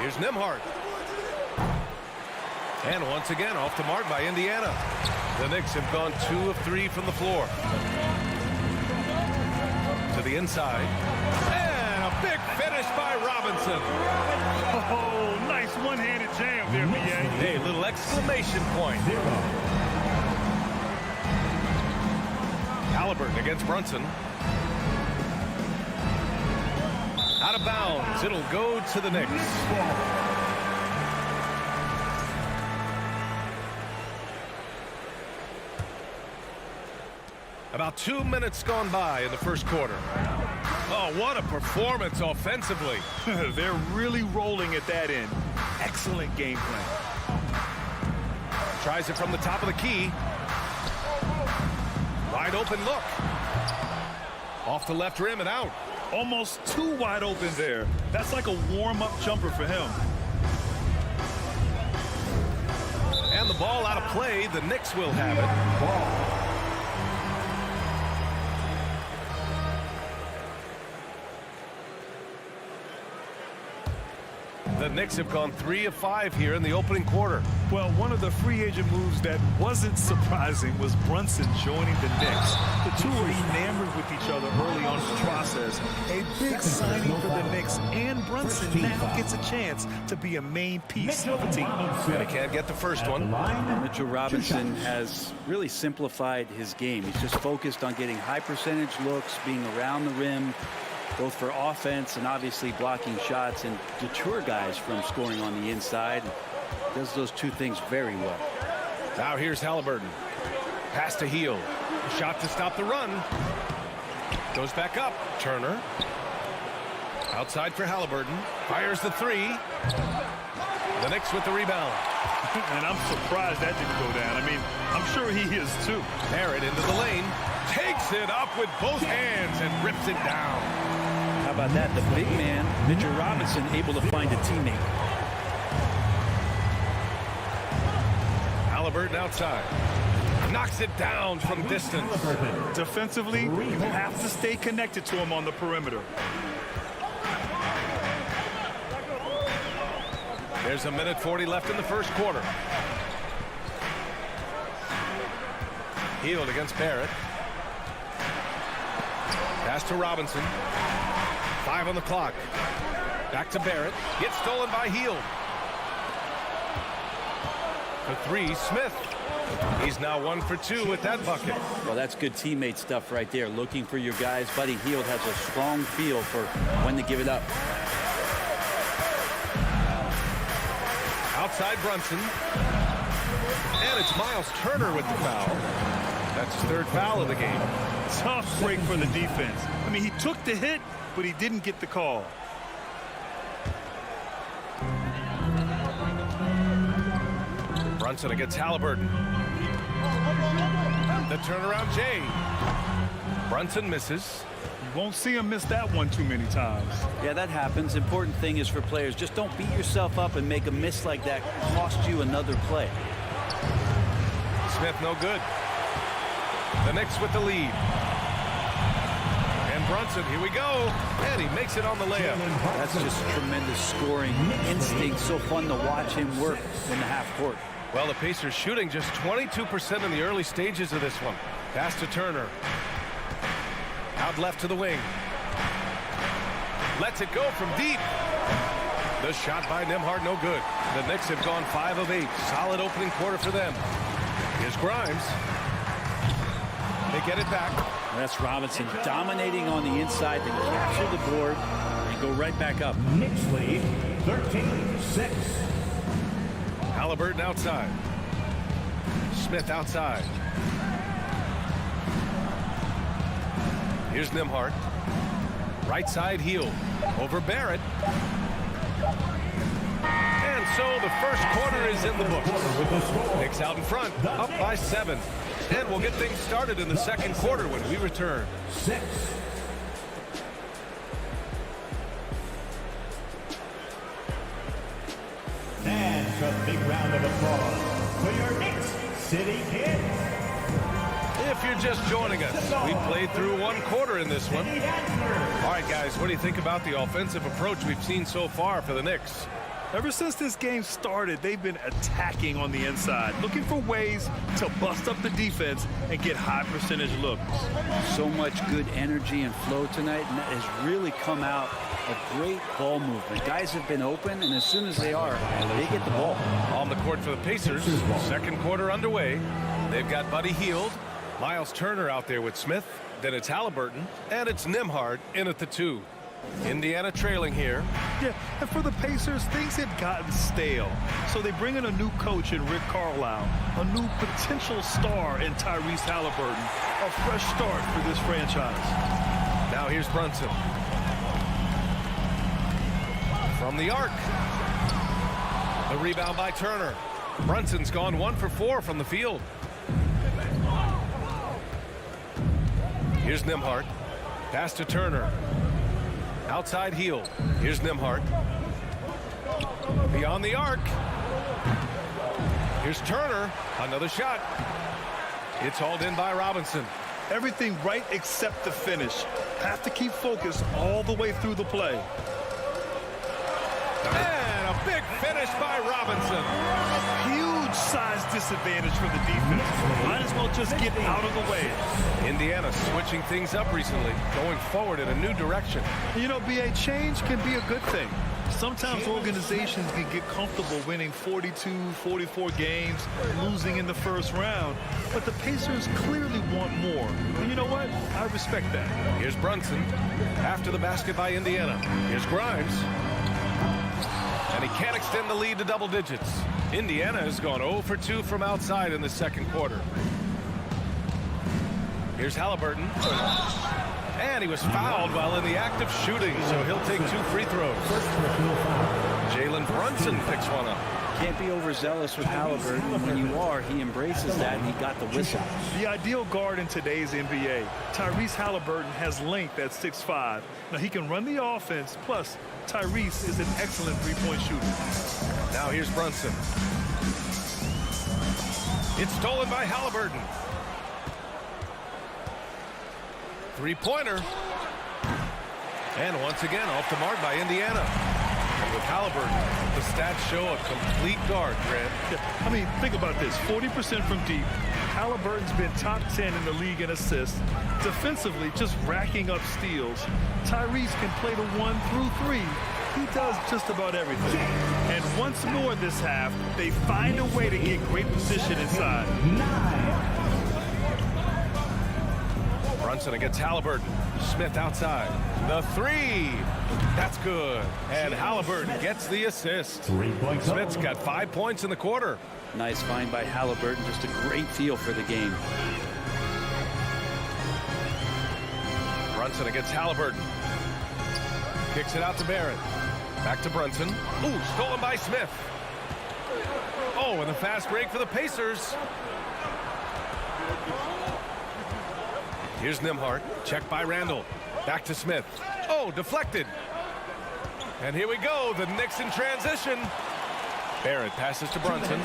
Here's Nembhard. And once again, off the mark by Indiana. The Knicks have gone 2 of 3 from the floor. To the inside. And a big finish by Robinson. Oh, nice one-handed jam there, B.A. Hey, little exclamation point. Halliburton against Brunson. Out of bounds. It'll go to the Knicks. About 2 minutes gone by in the first quarter. Oh, what a performance offensively. They're really rolling at that end. Excellent game plan. Tries it from the top of the key. Wide open look. Off the left rim and out. Almost 2 wide open there. That's like a warm-up jumper for him. And the ball out of play. The Knicks will have it. The Knicks have gone 3 of 5 here in the opening quarter. Well, one of the free agent moves that wasn't surprising was Brunson joining the Knicks. The two were enamored with each other early on in the process. A big signing for the Knicks, and Brunson now gets a chance to be a main piece of the team. They can't get the first one. Mitchell Robinson has really simplified his game. He's just focused on getting high percentage looks, being around the rim, both for offense and obviously blocking shots, and deter guys from scoring on the inside. Does those 2 things very well. Now here's Halliburton. Pass to Hield. Shot to stop the run. Goes back up. Turner. Outside for Halliburton. Fires the 3. The Knicks with the rebound. And I'm surprised that didn't go down. I mean, I'm sure he is too. Barrett into the lane. Takes it up with both hands and rips it down. How about that? The big man, Mitchell Robinson, able to find a teammate. Halliburton outside. Knocks it down from distance. Defensively, you have to stay connected to him on the perimeter. There's a minute 40 left in the first quarter. Hield against Barrett. Pass to Robinson. 5 on the clock. Back to Barrett. Gets stolen by Hield. For three, Smith. He's now 1 for 2 with that bucket. Well, that's good teammate stuff right there. Looking for your guys. Buddy Hield has a strong feel for when to give it up. Outside Brunson. And it's Miles Turner with the foul. That's his 3rd foul of the game. Tough break for the defense. I mean, he took the hit, but he didn't get the call. Brunson against Halliburton. The turnaround Jay. Brunson misses. You won't see him miss that one too many times. Yeah, that happens. Important thing is for players, just don't beat yourself up and make a miss like that cost you another play. Smith no good. The Knicks with the lead. And Brunson, here we go. And he makes it on the layup. That's just tremendous scoring instinct. So fun to watch him work in the half court. Well, the Pacers shooting just 22% in the early stages of this one. Pass to Turner. Out left to the wing. Lets it go from deep. The shot by Nembhard, no good. The Knicks have gone 5 of 8. Solid opening quarter for them. Here's Grimes. They get it back. That's Robinson dominating on the inside to capture the board and go right back up. Knicks lead 13-6. Halliburton outside. Smith outside. Here's Nembhard. Right side Hield. Over Barrett. And so the first quarter is in the books. Knicks out in front, up by 7. And we'll get things started in the second quarter when we return. 6. And a big round of applause for your Knicks City Kids. If you're just joining us, we played through 1 quarter in this one. All right, guys, what do you think about the offensive approach we've seen so far for the Knicks? Ever since this game started, they've been attacking on the inside, looking for ways to bust up the defense and get high percentage looks. So much good energy and flow tonight, and that has really come out of great ball movement. Guys have been open, and as soon as they are, they get the ball. On the court for the Pacers, second quarter underway. They've got Buddy Hield, Miles Turner out there with Smith, then it's Halliburton, and it's Nembhard in at the 2. Indiana trailing here. Yeah, and for the Pacers, things had gotten stale. So they bring in a new coach in Rick Carlisle, a new potential star in Tyrese Halliburton, a fresh start for this franchise. Now here's Brunson. From the arc. The rebound by Turner. Brunson's gone 1 for 4 from the field. Here's Nembhard. Pass to Turner. Outside Hield. Here's Nembhard. Beyond the arc. Here's Turner. Another shot. It's hauled in by Robinson. Everything right except the finish. Have to keep focused all the way through the play. And a big finish by Robinson. Huge size disadvantage for the defense. Might as well just get out of the way. Indiana switching things up recently, going forward in a new direction. You know, BA, change can be a good thing. Sometimes organizations can get comfortable winning 42, 44 games, losing in the first round. But the Pacers clearly want more. And you know what? I respect that. Here's Brunson. After the basket by Indiana. Here's Grimes. And he can't extend the lead to double digits. Indiana has gone 0 for 2 from outside in the second quarter. Here's Halliburton. And he was fouled while in the act of shooting, so he'll take 2 free throws. Jalen Brunson picks one up. Can't be overzealous with Halliburton. When you are, he embraces that, and he got the whistle. The ideal guard in today's NBA. Tyrese Halliburton has length at 6'5". Now, he can run the offense, plus Tyrese is an excellent three-point shooter. Now here's Brunson. It's stolen by Halliburton. Three-pointer. And once again, off the mark by Indiana. And with Halliburton, the stats show a complete guard, Grant. Yeah, I mean, think about this. 40% from deep. Halliburton's been top 10 in the league in assists. Defensively, just racking up steals. Tyrese can play the 1 through 3. He does just about everything. And once more this half, they find a way to get great position inside. Brunson against Halliburton. Smith outside. The three. That's good. And Halliburton gets the assist. 3 points. Smith's got 5 points in the quarter. Nice find by Halliburton. Just a great feel for the game. Brunson against Halliburton. Kicks it out to Barrett. Back to Brunson. Ooh, stolen by Smith. Oh, and the fast break for the Pacers. Here's Nembhard. Checked by Randall. Back to Smith. Oh, deflected. And here we go. The Knicks in transition. Barrett passes to Brunson.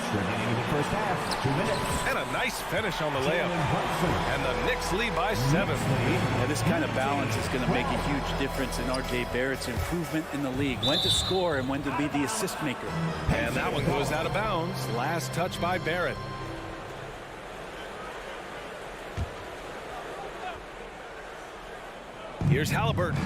And a nice finish on the layup. And the Knicks lead by 7. Yeah, this kind of balance is going to make a huge difference in R.J. Barrett's improvement in the league. When to score and when to be the assist maker. And that one goes out of bounds. Last touch by Barrett. Here's Halliburton.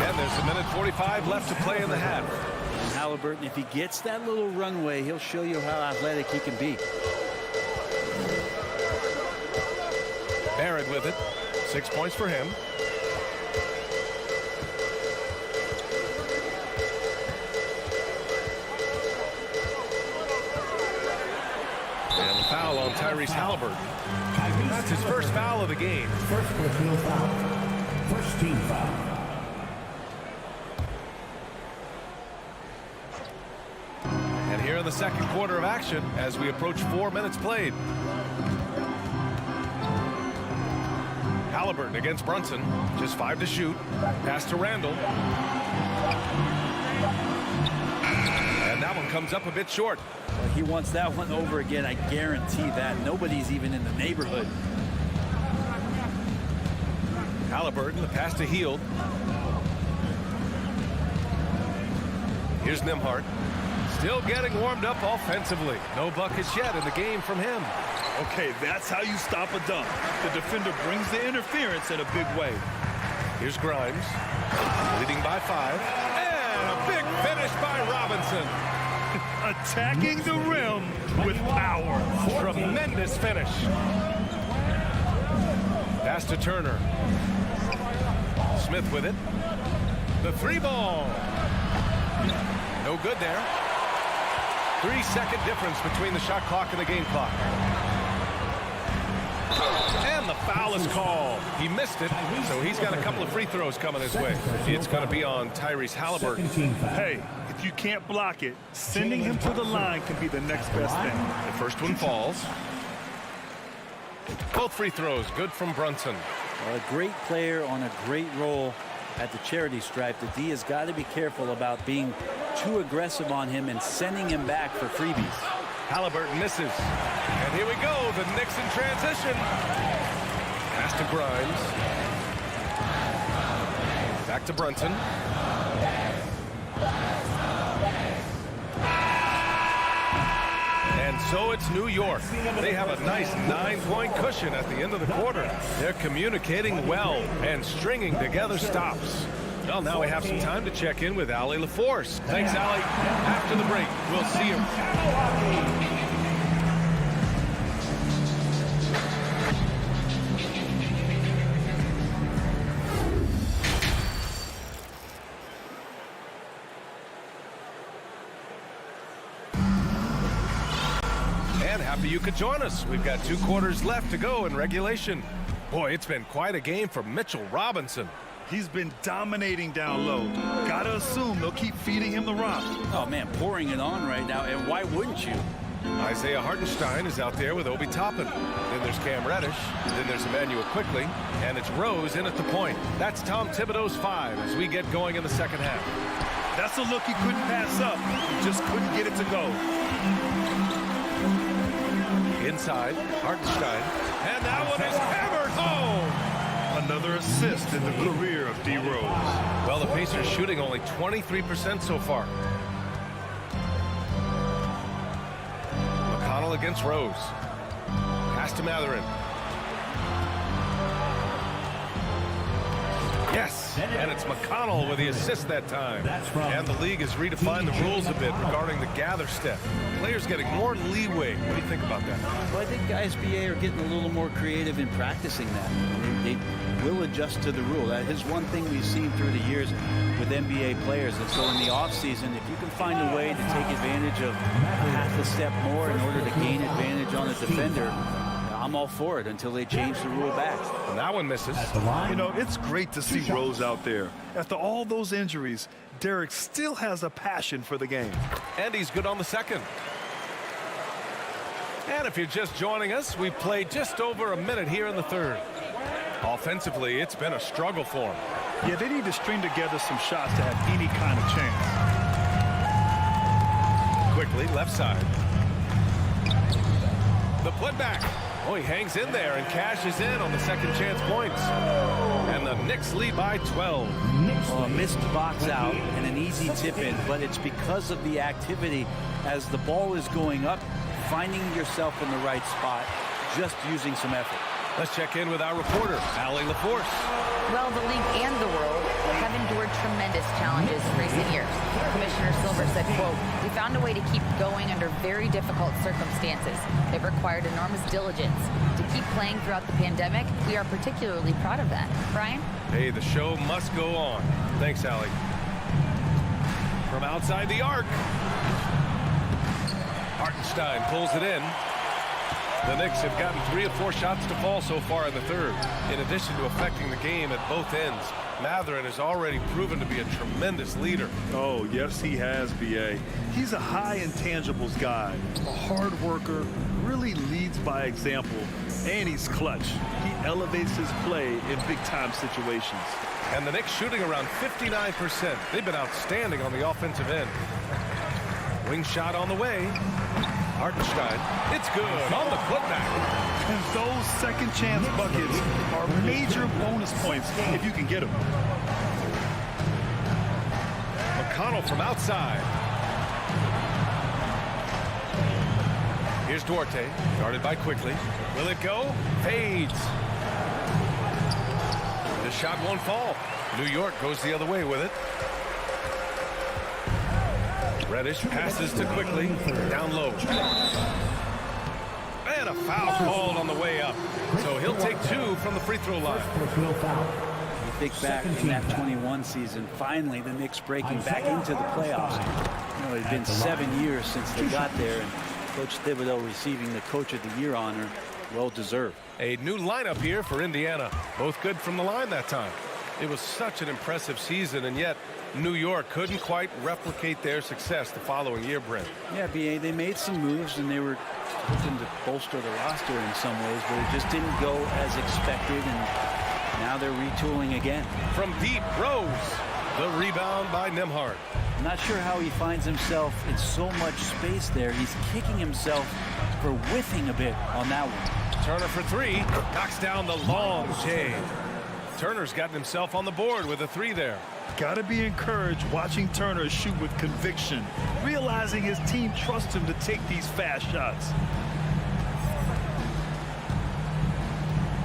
And there's a minute 45 left to play in the half. And Halliburton, if he gets that little runway, he'll show you how athletic he can be. Barrett with it. 6 points for him. And the foul on Tyrese Halliburton. That's his first foul of the game. First personal foul. First team foul. And here in the second quarter of action as we approach 4 minutes played. Halliburton against Brunson. Just 5 to shoot. Pass to Randall. And that one comes up a bit short. Well, he wants that one over again. I guarantee that. Nobody's even in the neighborhood. Halliburton, the pass to Hield. Here's Nembhard. Still getting warmed up offensively. No buckets yet in the game from him. Okay, that's how you stop a dunk. The defender brings the interference in a big way. Here's Grimes. Leading by 5. And a big finish by Robinson. Attacking the rim with power. Tremendous finish. Pass to Turner. Smith with it. The 3 ball. No good there. 3-second difference between the shot clock and the game clock. And the foul is called. He missed it, so he's got a couple of free throws coming his way. It's going to be on Tyrese Halliburton. Hey, if you can't block it, sending him to the line can be the next best thing. The first one falls. Both free throws good from Brunson. Well, a great player on a great role at the charity stripe. The D has got to be careful about being too aggressive on him and sending him back for freebies. Halliburton misses. And here we go. The Knicks in transition. Pass to Grimes. Back to Brunson. And so it's New York. They have a nice 9-point cushion at the end of the quarter. They're communicating well and stringing together stops. Well, now we have some time to check in with Allie LaForce. Thanks, Allie. After the break, we'll see you. And happy you could join us. We've got 2 quarters left to go in regulation. Boy, it's been quite a game for Mitchell Robinson. He's been dominating down low. Gotta assume they'll keep feeding him the rock. Oh, man, pouring it on right now, and why wouldn't you? Isaiah Hartenstein is out there with Obi Toppin. Then there's Cam Reddish. Then there's Emmanuel Quickly. And it's Rose in at the point. That's Tom Thibodeau's 5 as we get going in the second half. That's a look he couldn't pass up. He just couldn't get it to go. Inside, Hartenstein. And that one is hammered home. Another assist in the career of D. Rose. Well, the Pacers shooting only 23% so far. McConnell against Rose. Pass to Matherin. And it's McConnell with the assist that time. And the league has redefined the rules a bit regarding the gather step. Players getting more leeway. What do you think about that? Well, I think guys, BA, are getting a little more creative in practicing that. They will adjust to the rule. That is one thing we've seen through the years with NBA players. And so in the offseason, if you can find a way to take advantage of half a step more in order to gain advantage on a defender, I'm all for it until they change the rule back. And that one misses. You know, it's great to see Rose out there. After all those injuries, Derek still has a passion for the game. And he's good on the second. And if you're just joining us, we've played just over a minute here in the third. Offensively, it's been a struggle for him. Yeah, they need to string together some shots to have any kind of chance. Quickly, left side. The putback. Oh, he hangs in there and cashes in on the second chance points. And the Knicks lead by 12. Well, a missed box out and an easy tip in, but it's because of the activity as the ball is going up, finding yourself in the right spot, just using some effort. Let's check in with our reporter, Allie LaForce. Well, the league and the world have endured tremendous challenges in recent years. Commissioner Silver said, quote, "We found a way to keep going under very difficult circumstances. It required enormous diligence. To keep playing throughout the pandemic, we are particularly proud of that." Brian? Hey, the show must go on. Thanks, Allie. From outside the arc. Hartenstein pulls it in. The Knicks have gotten 3 of 4 shots to fall so far in the third. In addition to affecting the game at both ends, Mathurin has already proven to be a tremendous leader. Oh, yes, he has, B.A. He's a high intangibles guy, a hard worker, really leads by example, and he's clutch. He elevates his play in big-time situations. And the Knicks shooting around 59%. They've been outstanding on the offensive end. Wing shot on the way. Hartenstein, it's good on the putback. And those second chance buckets are major bonus points if you can get them. McConnell from outside. Here's Duarte, guarded by Quickly. Will it go? Fades. The shot won't fall. New York goes the other way with it. Reddish passes to Quickly, down low. And a foul called on the way up. So he'll take 2 from the free throw line. You think back in that 21 season, finally the Knicks breaking back into the playoffs. You know, it had been 7 years since they got there, and Coach Thibodeau receiving the Coach of the Year honor, well deserved. A new lineup here for Indiana. Both good from the line that time. It was such an impressive season, and yet New York couldn't quite replicate their success the following year, Brent. Yeah, BA, they made some moves, and they were looking to bolster the roster in some ways, but it just didn't go as expected, and now they're retooling again. From deep, Rose. The rebound by Nembhard. I'm not sure how he finds himself in so much space there. He's kicking himself for whiffing a bit on that one. Turner for 3. Knocks down the long J. Turner's gotten himself on the board with a 3 there. Got to be encouraged watching Turner shoot with conviction, realizing his team trusts him to take these fast shots.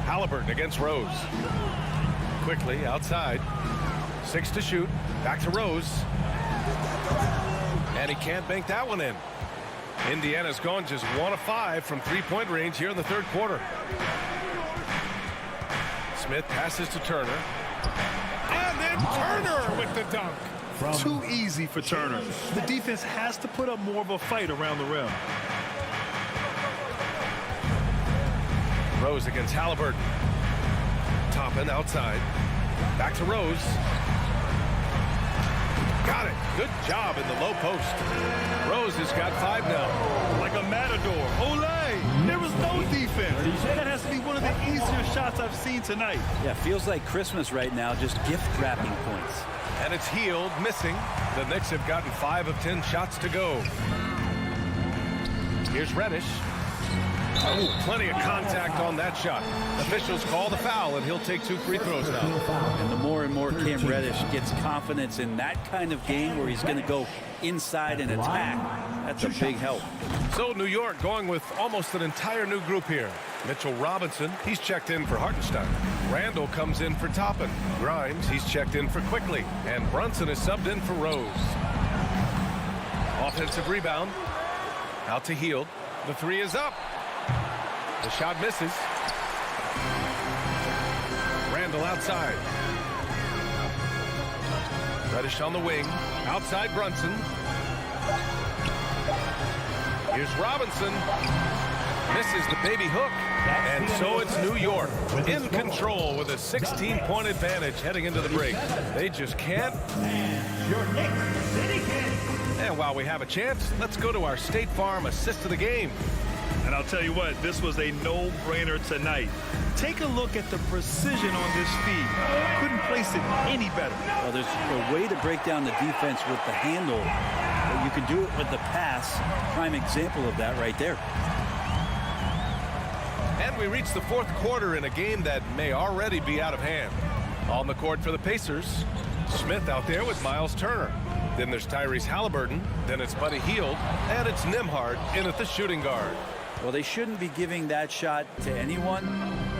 Halliburton against Rose. Quickly outside. 6 to shoot. Back to Rose. And he can't bank that one in. Indiana's gone just 1 of 5 from 3-point range here in the third quarter. Smith passes to Turner. And then Turner with the dunk. Too easy for Turner. The defense has to put up more of a fight around the rim. Rose against Halliburton. Toppin outside. Back to Rose. Got it. Good job in the low post. Rose has got 5 now. Like a matador. Olay! There was no defense. That has to be one of the easier shots I've seen tonight. Yeah, feels like Christmas right now, just gift wrapping points. And it's Healed, missing. The Knicks have gotten 5 of 10 shots to go. Here's Reddish. Oh, plenty of contact on that shot. Officials call the foul, and he'll take 2 free throws now. And the more and more Cam Reddish gets confidence in that kind of game where he's going to go inside and attack, that's a big help. So New York going with almost an entire new group here. Mitchell Robinson, he's checked in for Hartenstein. Randall comes in for Toppin. Grimes, he's checked in for Quickly. And Brunson is subbed in for Rose. Offensive rebound. Out to Hield. The three is up. The shot misses. Randall outside. Reddish on the wing. Outside Brunson. Here's Robinson. Misses the baby hook. And so it's New York in control with a 16-point advantage heading into the break. They just can't. Your Knicks City Kid. And while we have a chance, let's go to our State Farm assist of the game. And I'll tell you what, this was a no-brainer tonight. Take a look at the precision on this feed. Couldn't place it any better. Well, there's a way to break down the defense with the handle, but you can do it with the pass. Prime example of that right there. And we reach the fourth quarter in a game that may already be out of hand. On the court for the Pacers, Smith out there with Miles Turner. Then there's Tyrese Halliburton. Then it's Buddy Hield. And it's Nembhard in at the shooting guard. Well, they shouldn't be giving that shot to anyone,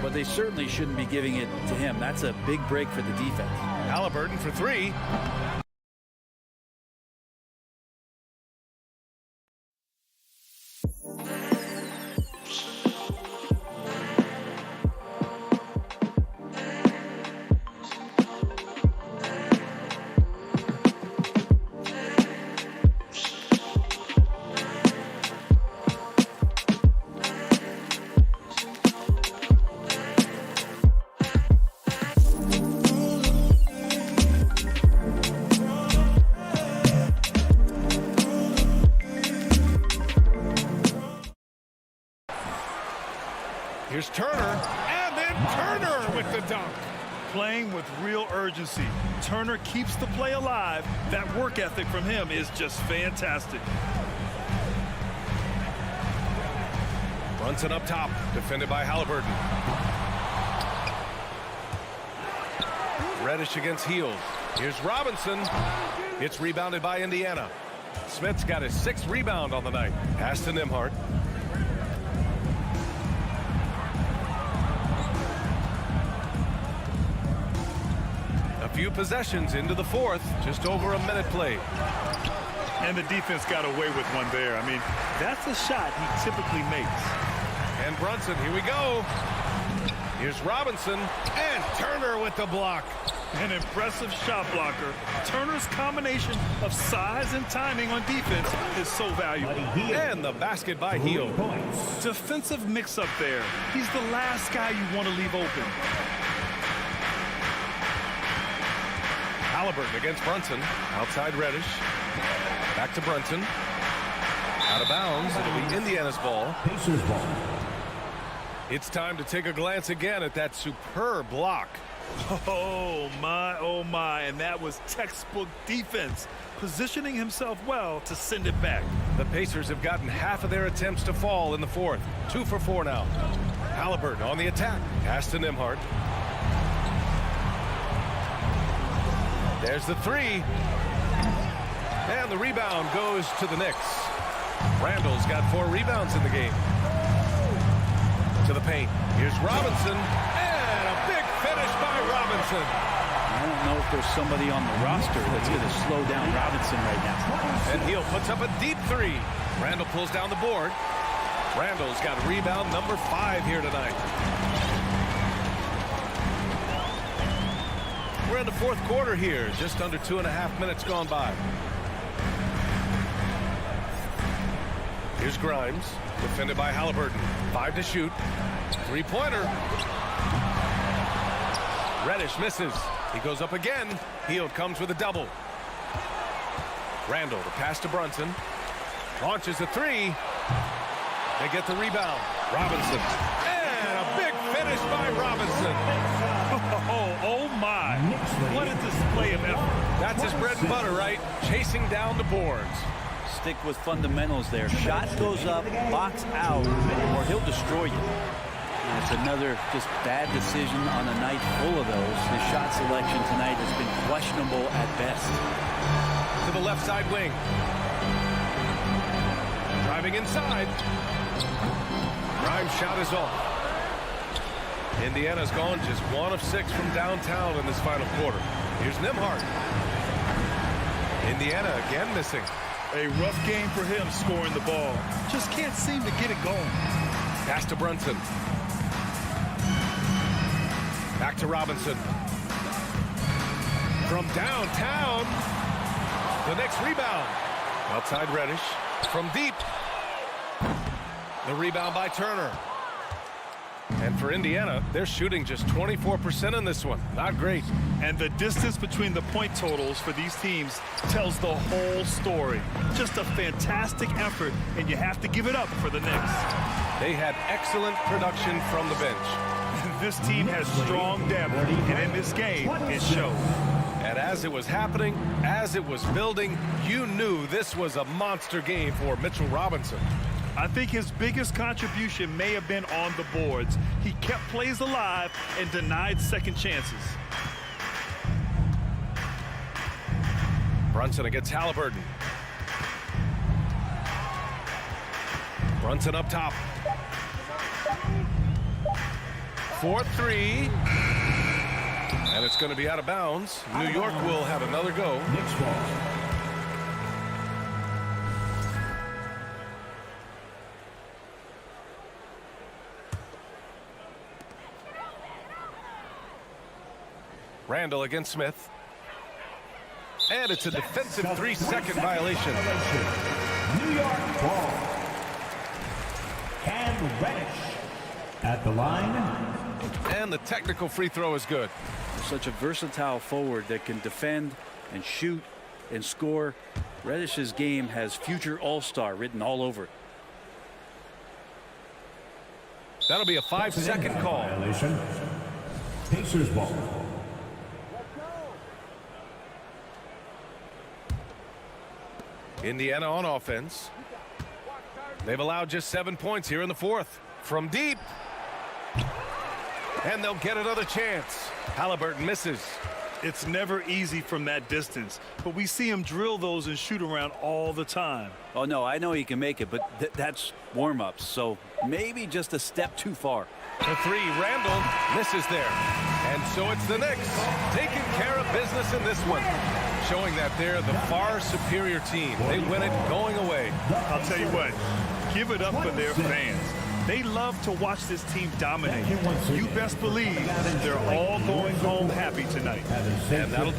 but they certainly shouldn't be giving it to him. That's a big break for the defense. Halliburton for three. Here's Turner, and then Turner with the dunk. Playing with real urgency. Turner keeps the play alive. That work ethic from him is just fantastic. Brunson up top, defended by Halliburton. Reddish against Hield. Here's Robinson. It's rebounded by Indiana. Smith's got his 6th rebound on the night. Pass to Nembhard. A few possessions into the fourth, just over a minute played. And the defense got away with one there. I mean, that's a shot he typically makes. And Brunson, here we go. Here's Robinson, and Turner with the block. An impressive shot blocker. Turner's combination of size and timing on defense is so valuable. And the basket by Hield. Defensive mix-up there. He's the last guy you want to leave open. Halliburton against Brunson. Outside Reddish. Back to Brunson. Out of bounds. It'll be Indiana's ball. Pacers ball. It's time to take a glance again at that superb block. Oh my, and that was textbook defense, positioning himself well to send it back. The Pacers have gotten half of their attempts to fall in the fourth. 2 for 4 now. Halliburton on the attack. Pass to Nembhard. There's the three. And the rebound goes to the Knicks. Randall's got 4 rebounds in the game. To the paint. Here's Robinson. And a big finish by Robinson. I don't know if there's somebody on the roster that's going to slow down Robinson right now. And Hield puts up a deep 3. Randall pulls down the board. Randall's got rebound number 5 here tonight. We're in the fourth quarter here. Just under 2.5 minutes gone by. Here's Grimes. Defended by Halliburton. 5 to shoot. 3-pointer. Reddish misses. He goes up again. Hield comes with a double. Randall, the pass to Brunson. Launches a 3. They get the rebound. Robinson. And a big finish by Robinson. Oh my. What a display of effort. That's his bread and butter, right? Chasing down the boards. Stick with fundamentals there. Shot goes up, box out, or he'll destroy you. And it's another just bad decision on a night full of those. His shot selection tonight has been questionable at best. To the left side wing. Driving inside. Grimes' shot is off. Indiana's gone just 1 of 6 from downtown in this final quarter. Here's Nembhard. Indiana again missing. A rough game for him scoring the ball. Just can't seem to get it going. Pass to Brunson. Back to Robinson. From downtown. The Knicks rebound. Outside Reddish. From deep. The rebound by Turner. And for Indiana, they're shooting just 24% in this one. Not great. And the distance between the point totals for these teams tells the whole story. Just a fantastic effort, and you have to give it up for the Knicks. They had excellent production from the bench. This team has strong depth, and in this game, it showed. And as it was happening, as it was building, you knew this was a monster game for Mitchell Robinson. I think his biggest contribution may have been on the boards. He kept plays alive and denied second chances. Brunson against Halliburton. Brunson up top. 4-3. And it's going to be out of bounds. New York will have another go. Knicks ball. Randall against Smith. And it's a defensive 3-second violation. New York ball. And Reddish at the line. And the technical free throw is good. Such a versatile forward that can defend and shoot and score. Reddish's game has future all-star written all over it. That'll be a 5-second call. Violation. Pacers ball. Indiana on offense. They've allowed just 7 points here in the fourth. From deep. And they'll get another chance. Halliburton misses. It's never easy from that distance, but we see him drill those and shoot around all the time. Oh, no, I know he can make it, but that's warm-ups, so maybe just a step too far. The three, Randall misses there. And so it's the Knicks taking care of business in this one, showing that they're the far superior team. They win it going away. I'll tell you what, give it up for their fans. They love to watch this team dominate. You best believe they're all going home happy tonight. And that'll...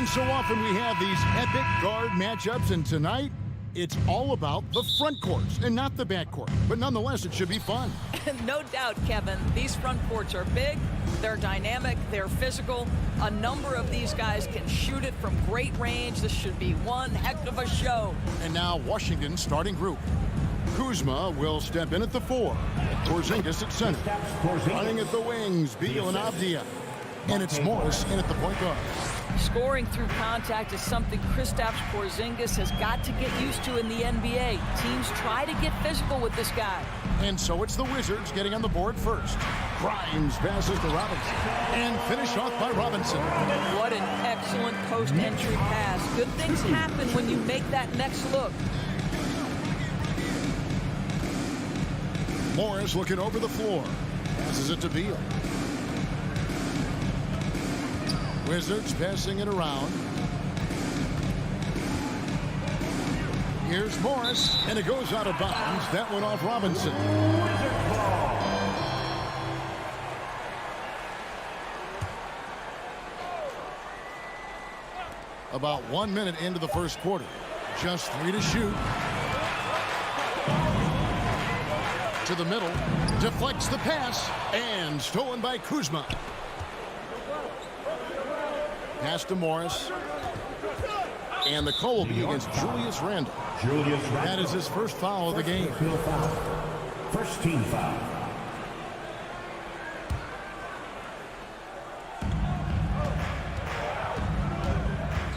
And so often we have these epic guard matchups, and tonight, it's all about the front courts and not the back court. But nonetheless, it should be fun. No doubt, Kevin. These front courts are big, they're dynamic, they're physical. A number of these guys can shoot it from great range. This should be one heck of a show. And now Washington's starting group. Kuzma will step in at the 4. Porzingis at center. Running at the wings, Beal and Avdia. And it's Morris in at the point guard. Scoring through contact is something Kristaps Porzingis has got to get used to in the NBA. Teams try to get physical with this guy. And so it's the Wizards getting on the board first. Grimes passes to Robinson. And finished off by Robinson. What an excellent post-entry pass. Good things happen when you make that next look. Morris looking over the floor. Passes it to Beal. Wizards passing it around. Here's Morris, and it goes out of bounds. That one off Robinson. About 1 minute into the first quarter. Just 3 to shoot. To the middle. Deflects the pass. And stolen by Kuzma. Pass to Morris. And the call will be against Julius Randle. That is his first foul of the game. First team foul.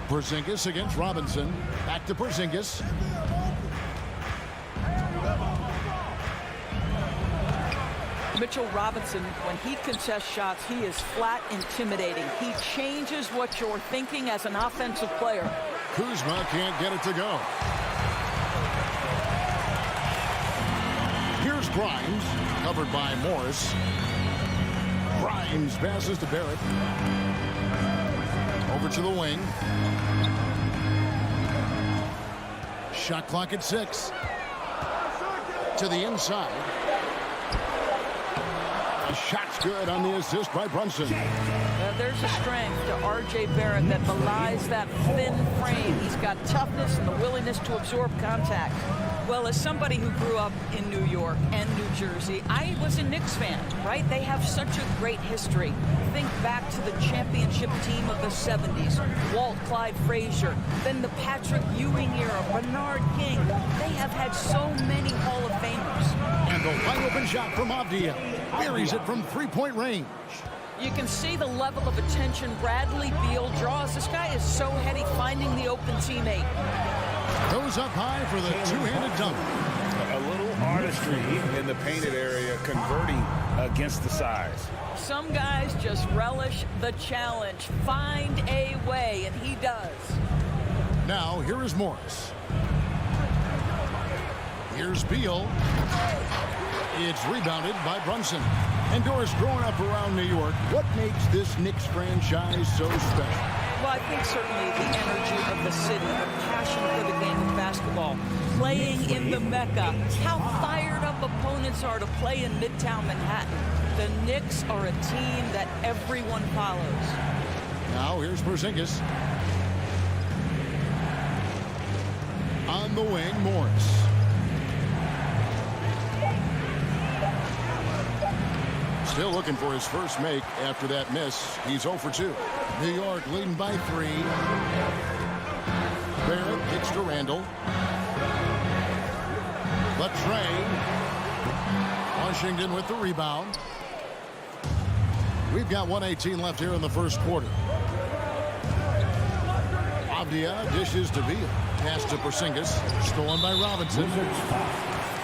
Porzingis against Robinson. Back to Porzingis. Mitchell Robinson, when he contests shots, he is flat intimidating. He changes what you're thinking as an offensive player. Kuzma can't get it to go. Here's Grimes, covered by Morris. Grimes passes to Barrett. Over to the wing. Shot clock at 6. To the inside. The shot's good on the assist by Brunson. There's a strength to R.J. Barrett that belies that thin frame. He's got toughness and the willingness to absorb contact. Well, as somebody who grew up in New York and New Jersey, I was a Knicks fan, right? They have such a great history. Think back to the championship team of the 70s. Walt Clyde Frazier, then the Patrick Ewing era, Bernard King. They have had so many Hall of Famers. And the wide open shot from Avdia. Buries it from three-point range. You can see the level of attention Bradley Beal draws. This guy is so heady finding the open teammate. Goes up high for the two-handed dunk. A little artistry in the painted area, converting against the size. Some guys just relish the challenge. Find a way, and he does. Now, here is Morris. Here's Beal. It's rebounded by Brunson. And Doris, growing up around New York, what makes this Knicks franchise so special? Well, I think certainly the energy of the city, the passion for the game of basketball, playing in the Mecca, how fired up opponents are to play in Midtown Manhattan. The Knicks are a team that everyone follows. Now here's Porzingis. On the wing, Morris. Still looking for his first make after that miss. He's 0 for 2. New York leading by 3. Barrett kicks to Randle. Latrey. Washington with the rebound. We've got 1:18 left here in the first quarter. Avdia dishes to Beal. Pass to Porzingis. Stolen by Robinson.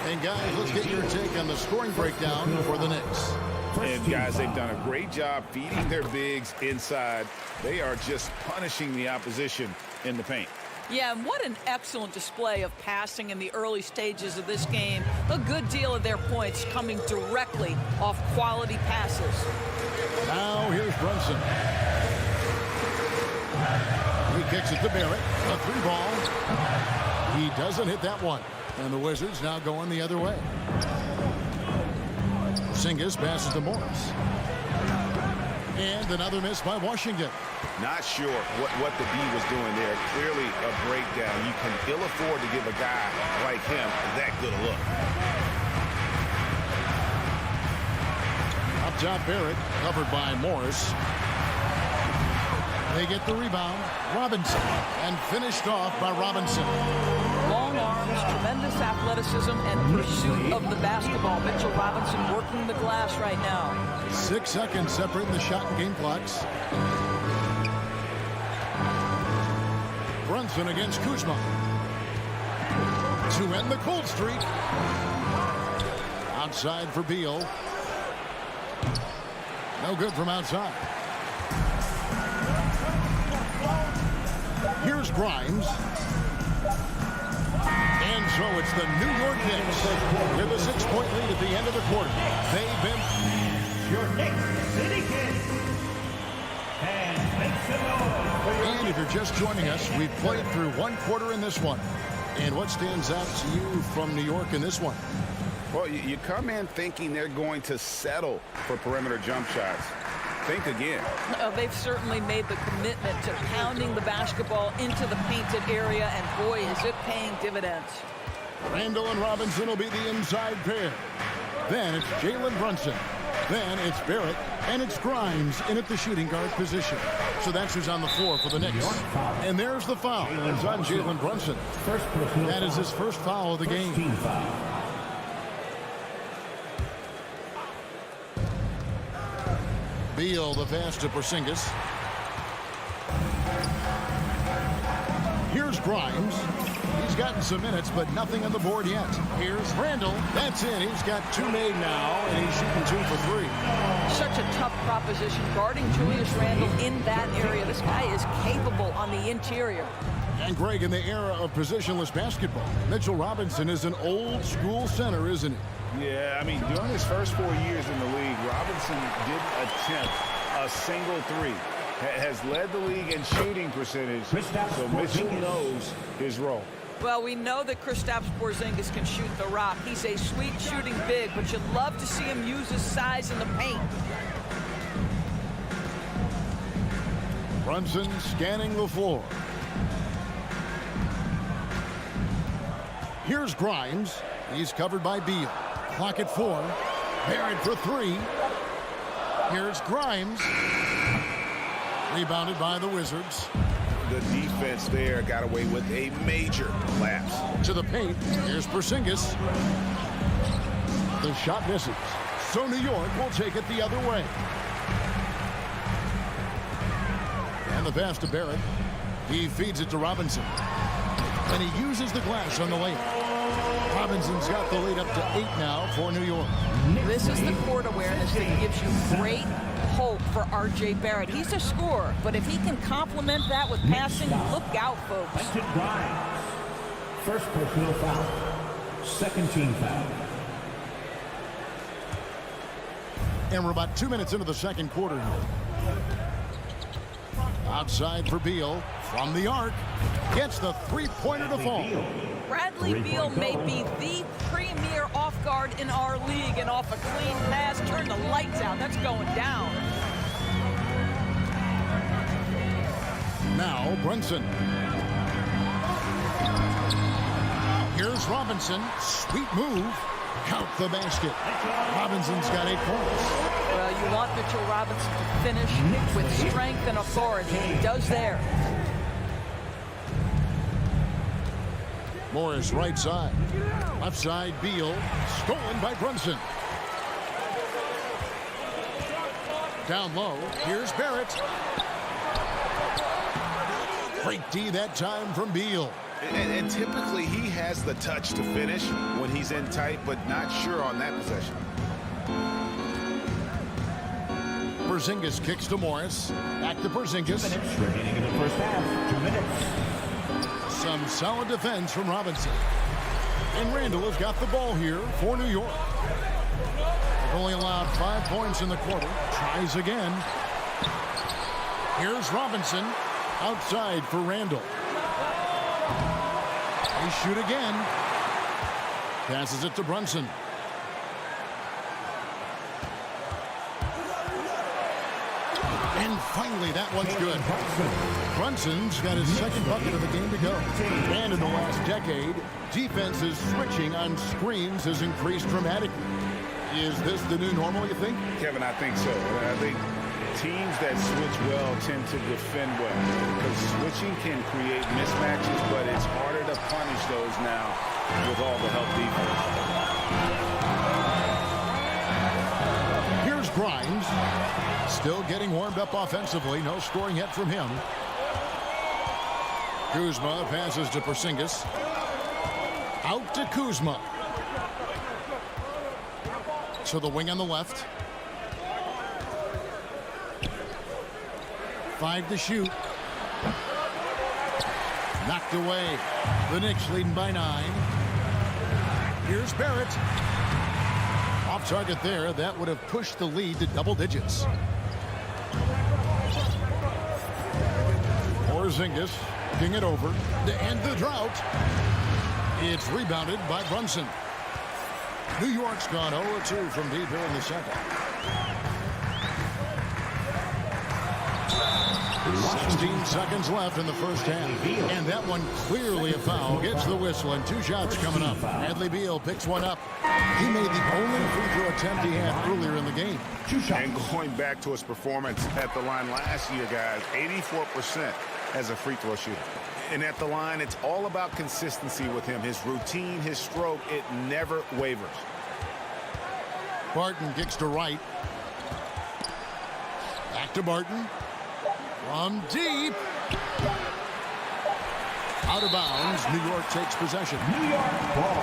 And guys, let's get your take on the scoring breakdown for the Knicks. And guys, they've done a great job feeding their bigs inside. They are just punishing the opposition in the paint. Yeah, and what an excellent display of passing in the early stages of this game. A good deal of their points coming directly off quality passes. Now here's Brunson. He kicks it to Barrett. A 3-ball. He doesn't hit that one. And the Wizards now going the other way. Porzingis passes to Morris. And another miss by Washington. Not sure what the D was doing there. Clearly a breakdown. You can ill afford to give a guy like him that good a look. Up top, Barrett, covered by Morris. They get the rebound. Robinson. And finished off by Robinson. Long arms, tremendous athleticism, and pursuit of the basketball. Mitchell Robinson working the glass right now. 6 seconds separating the shot and game clocks. Brunson against Kuzma. To end the cold streak. Outside for Beal. No good from outside. Here's Grimes. And so it's the New York Knicks with a 6-point lead at the end of the quarter. They've been... Your Knicks City Kid. And make some noise for your... And if you're just joining us, we've played through one quarter in this one. And what stands out to you from New York in this one? Well, you come in thinking they're going to settle for perimeter jump shots. Think again. They've certainly made the commitment to pounding the basketball into the painted area, and boy, is it paying dividends. Randall and Robinson will be the inside pair. Then it's Jalen Brunson. Then it's Barrett, and it's Grimes in at the shooting guard position. So that's who's on the floor for the Knicks. And there's the foul. It's on Jalen Brunson. That is his first foul of the game. Beal the pass to Porzingis. Here's Grimes. He's gotten some minutes, but nothing on the board yet. Here's Randall. That's in. He's got 2 made now, and he's shooting 2 for 3. Such a tough proposition guarding Julius Randle in that area. This guy is capable on the interior. And Greg, in the era of positionless basketball, Mitchell Robinson is an old school center, isn't he? Yeah, I mean, during his first 4 years in the league, Robinson didn't attempt a single three. Has led the league in shooting percentage, so Mitchell knows his role. Well, we know that Kristaps Porzingis can shoot the rock. He's a sweet shooting big, but you'd love to see him use his size in the paint. Brunson scanning the floor. Here's Grimes. He's covered by Beal. Clock at 4. Barrett for 3. Here's Grimes. Rebounded by the Wizards. The defense there got away with a major lapse. To the paint. Here's Porzingis. The shot misses. So New York will take it the other way. And the pass to Barrett. He feeds it to Robinson. And he uses the glass on the layup. Robinson's got the lead up to 8 now for New York. This is the court awareness that gives you great hope for R.J. Barrett. He's a scorer, but if he can complement that with passing, look out, folks. First personal foul. Second team foul. And we're about 2 minutes into the second quarter here. Outside for Beal from the arc. Gets the three-pointer to fall. Bradley Beal may be the premier off guard in our league, and off a clean pass, turn the lights out. That's going down. Now Brunson. Here's Robinson. Sweet move. Count the basket. Robinson's got 8 points. Well, you want Mitchell Robinson to finish with strength and authority. He does there. Morris right side. Left side, Beal. Stolen by Brunson. Down low. Here's Barrett. Great D that time from Beal. And typically he has the touch to finish when he's in tight, but not sure on that possession. Porzingis kicks to Morris. Back to Porzingis. 2 minutes remaining in the first half. 2 minutes. Some solid defense from Robinson. And Randall has got the ball here for New York. They've only allowed 5 points in the quarter. Tries again. Here's Robinson. Outside for Randall. They shoot again. Passes it to Brunson. And finally, that one's good. Brunson's got his second bucket of the game to go. And in the last decade, defenses switching on screens has increased dramatically. Is this the new normal, you think? Kevin, I think so. I think teams that switch well tend to defend well. Because switching can create mismatches, but it's harder to punish those now with all the help defense. Here's Grimes. Still getting warmed up offensively. No scoring yet from him. Kuzma passes to Porzingis. Out to Kuzma. To the wing on the left. 5 to shoot. Knocked away. The Knicks leading by 9. Here's Barrett. Off target there. That would have pushed the lead to double digits. Porzingis looking it over to end the drought. It's rebounded by Brunson. New York's gone 0-2 from deep here in the second. 16 seconds left in the first half. And that one clearly a foul. Gets the whistle and 2 shots coming up. Bradley Beal picks one up. He made the only free throw attempt he had earlier in the game. And going back to his performance at the line last year, guys, 84% as a free throw shooter. And at the line, it's all about consistency with him. His routine, his stroke, it never wavers. Barton kicks to right. Back to Barton. From deep. Out of bounds. New York takes possession. New York ball.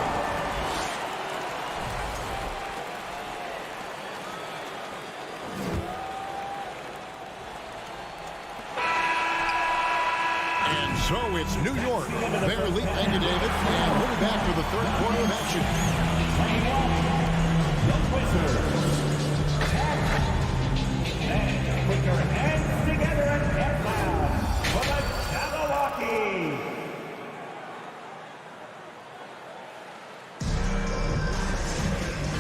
And so it's New York. Their lead. Thank you, David. And we'll be back for the third quarter of action. The Wizards. And put your hands together and get loud for the Xellark.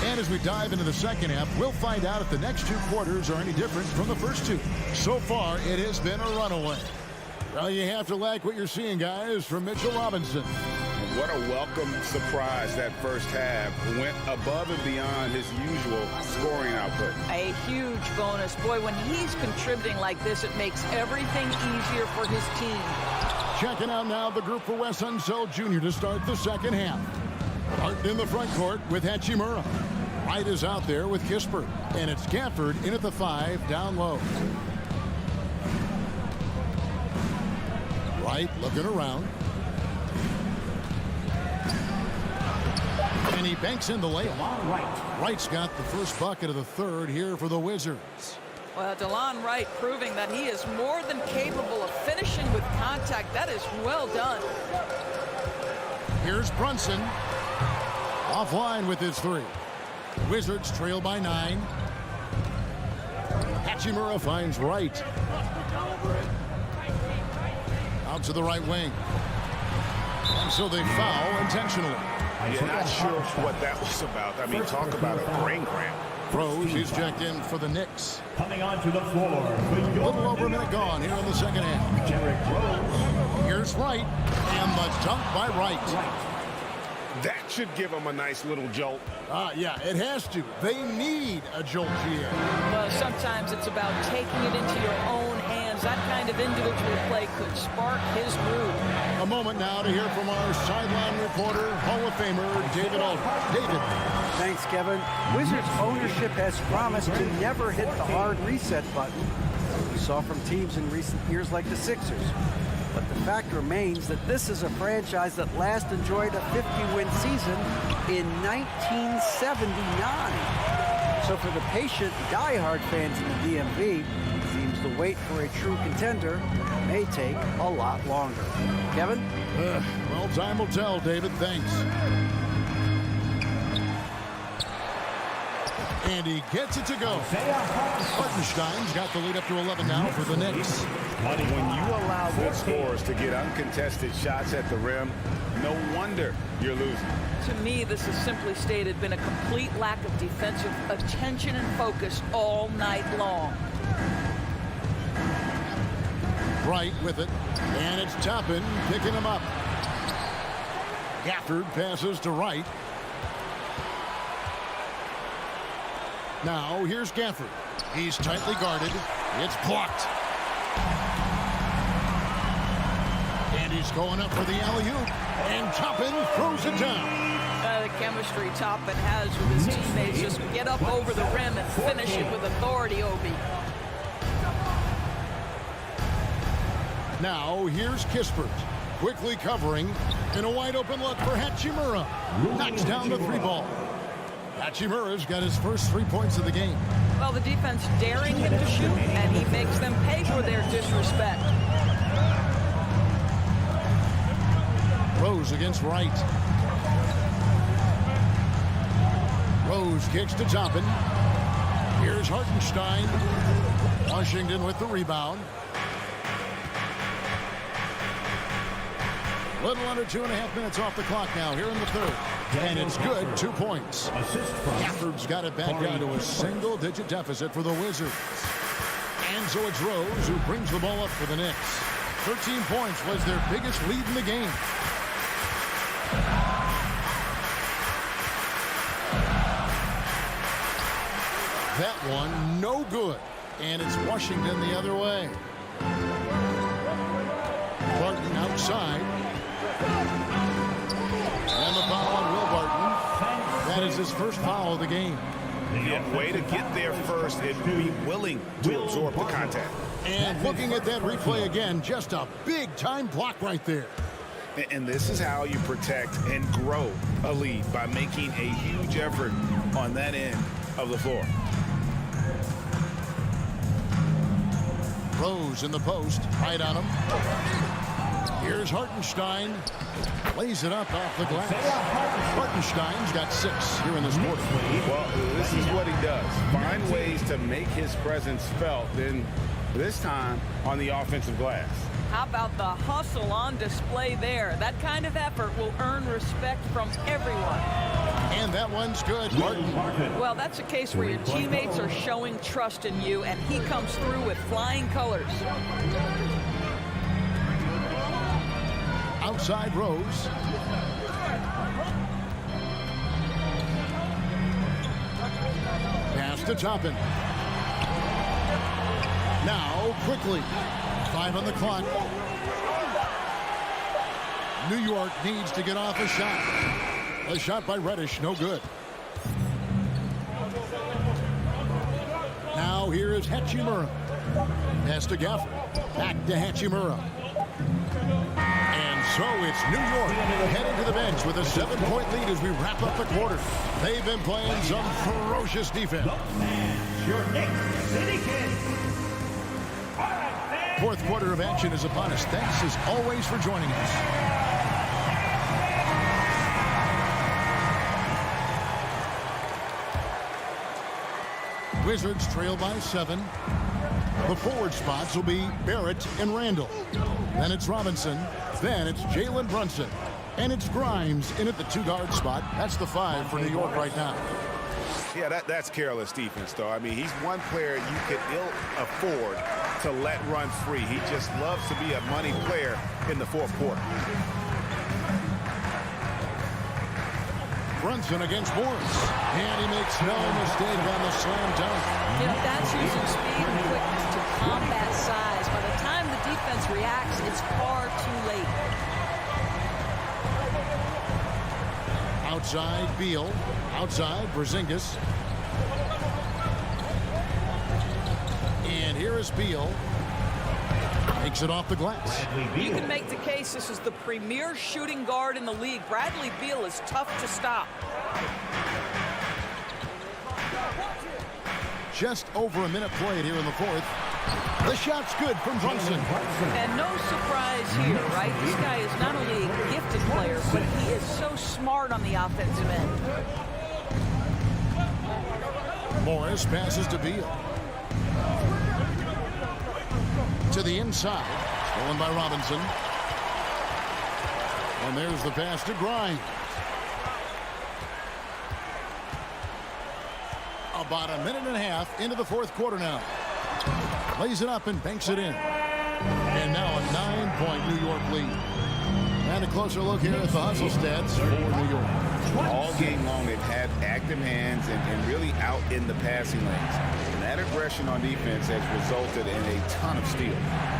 And as we dive into the second half, we'll find out if the next 2 quarters are any different from the first 2. So far, it has been a runaway. Well, you have to like what you're seeing, guys, from Mitchell Robinson. What a welcome surprise that first half. Went above and beyond his usual scoring output. A huge bonus. Boy, when he's contributing like this, it makes everything easier for his team. Checking out now the group for Wes Unseld Jr. to start the second half. Martin in the front court with Hachimura. Wright is out there with Kispert. And it's Gafford in at the 5, down low. Wright looking around. And he banks in the layup. Wright's got the first bucket of the third here for the Wizards. Well, DeLon Wright proving that he is more than capable of finishing with contact. That is well done. Here's Brunson. Offline with his 3. Wizards trail by 9. Hachimura finds Wright. Out to the right wing. And so they foul intentionally. Yeah, not sure what that was about. I mean, talk about a brain cramp. Rose, he's checked in for the Knicks. Coming onto the floor. A little over a minute gone here in the second half. Here's Wright. And the dunk by Wright. That should give him a nice little jolt. Yeah, it has to. They need a jolt here. Well, sometimes it's about taking it into your own hands. That kind of individual play could spark his move. A moment now to hear from our sideline reporter, Hall of Famer David Aldridge. David. Thanks, Kevin. Wizards ownership has promised to never hit the hard reset button. We saw from teams in recent years like the Sixers. But the fact remains that this is a franchise that last enjoyed a 50-win season in 1979. So for the patient, diehard fans in the DMV, it seems the wait for a true contender may take a lot longer. Kevin? Well, time will tell, David. Thanks. And he gets it to go. Hartenstein's got the lead up to 11 now for the Knicks. When you allow good scorers to get uncontested shots at the rim, no wonder you're losing. To me, this has simply stated been a complete lack of defensive attention and focus all night long. Wright with it. And it's Toppin picking him up. Gafford passes to Wright. Now here's Gafford. He's tightly guarded. It's blocked. And he's going up for the alley-oop. And Toppin throws it down. The chemistry Toppin has with his teammates. Just get up over the rim and finish it with authority, Obi. Now here's Kispert. Quickly covering. And a wide open look for Hachimura. Knocks down the 3-ball. Hachimura's got his first 3 points of the game. Well, the defense daring him to shoot, and he makes them pay for their disrespect. Rose against Wright. Rose kicks to Toppin. Here's Hartenstein. Washington with the rebound. Little under 2.5 minutes off the clock now here in the third. And it's good, 2 points. Gafford's got it back down to a single-digit deficit for the Wizards. And so it's Rose who brings the ball up for the Knicks. 13 points was their biggest lead in the game. That one, no good. And it's Washington the other way. Barton outside. And the foul on Will Barton. That is his first foul of the game. Yeah, way to get there first and be willing to absorb the contact. And looking at that replay again, just a big-time block right there. And this is how you protect and grow a lead, by making a huge effort on that end of the floor. Rose in the post, right on him. Here's Hartenstein. Lays it up off the glass. Hartenstein's got 6 here in this quarter. Well, this is what he does. Find ways to make his presence felt, then this time on the offensive glass. How about the hustle on display there? That kind of effort will earn respect from everyone. And that one's good, Martin. Well, that's a case where your teammates are showing trust in you, and he comes through with flying colors. Outside Rose. Pass to Toppin. Now, quickly. 5 on the clock. New York needs to get off a shot. A shot by Reddish, no good. Now here is Hachimura. Pass to Gafford. Back to Hachimura. And so it's New York heading to the bench with a 7-point lead as we wrap up the quarter. They've been playing some ferocious defense. Your Knicks City Kid. Fourth quarter of action is upon us. Thanks as always for joining us. Wizards trail by 7. The forward spots will be Barrett and Randall. Then it's Robinson. Then it's Jalen Brunson. And it's Grimes in at the 2-guard spot. That's the 5 for New York right now. Yeah, that's careless defense, though. I mean, he's one player you could ill afford to let run free. He just loves to be a money player in the fourth quarter. Brunson against Morris. And he makes no mistake on the slam dunk. You know, that's using speed and quickness to combat size. By the time the defense reacts, it's far too late. Outside Beal. Outside Porzingis. And here is Beal. Takes it off the glass. You can make the case this is the premier shooting guard in the league. Bradley Beal is tough to stop. Just over a minute played here in the fourth. The shot's good from Brunson. And no surprise here, right? This guy is not only a gifted player, but he is so smart on the offensive end. Morris passes to Beal. To the inside. Stolen by Robinson. And there's the pass to Grimes. About a minute and a half into the fourth quarter now. Lays it up and banks it in. And now 9-point New York lead. And a closer look here at the hustle stats for New York. All game long, they've had active hands and really out in the passing lanes. And that aggression on defense has resulted in a ton of steals.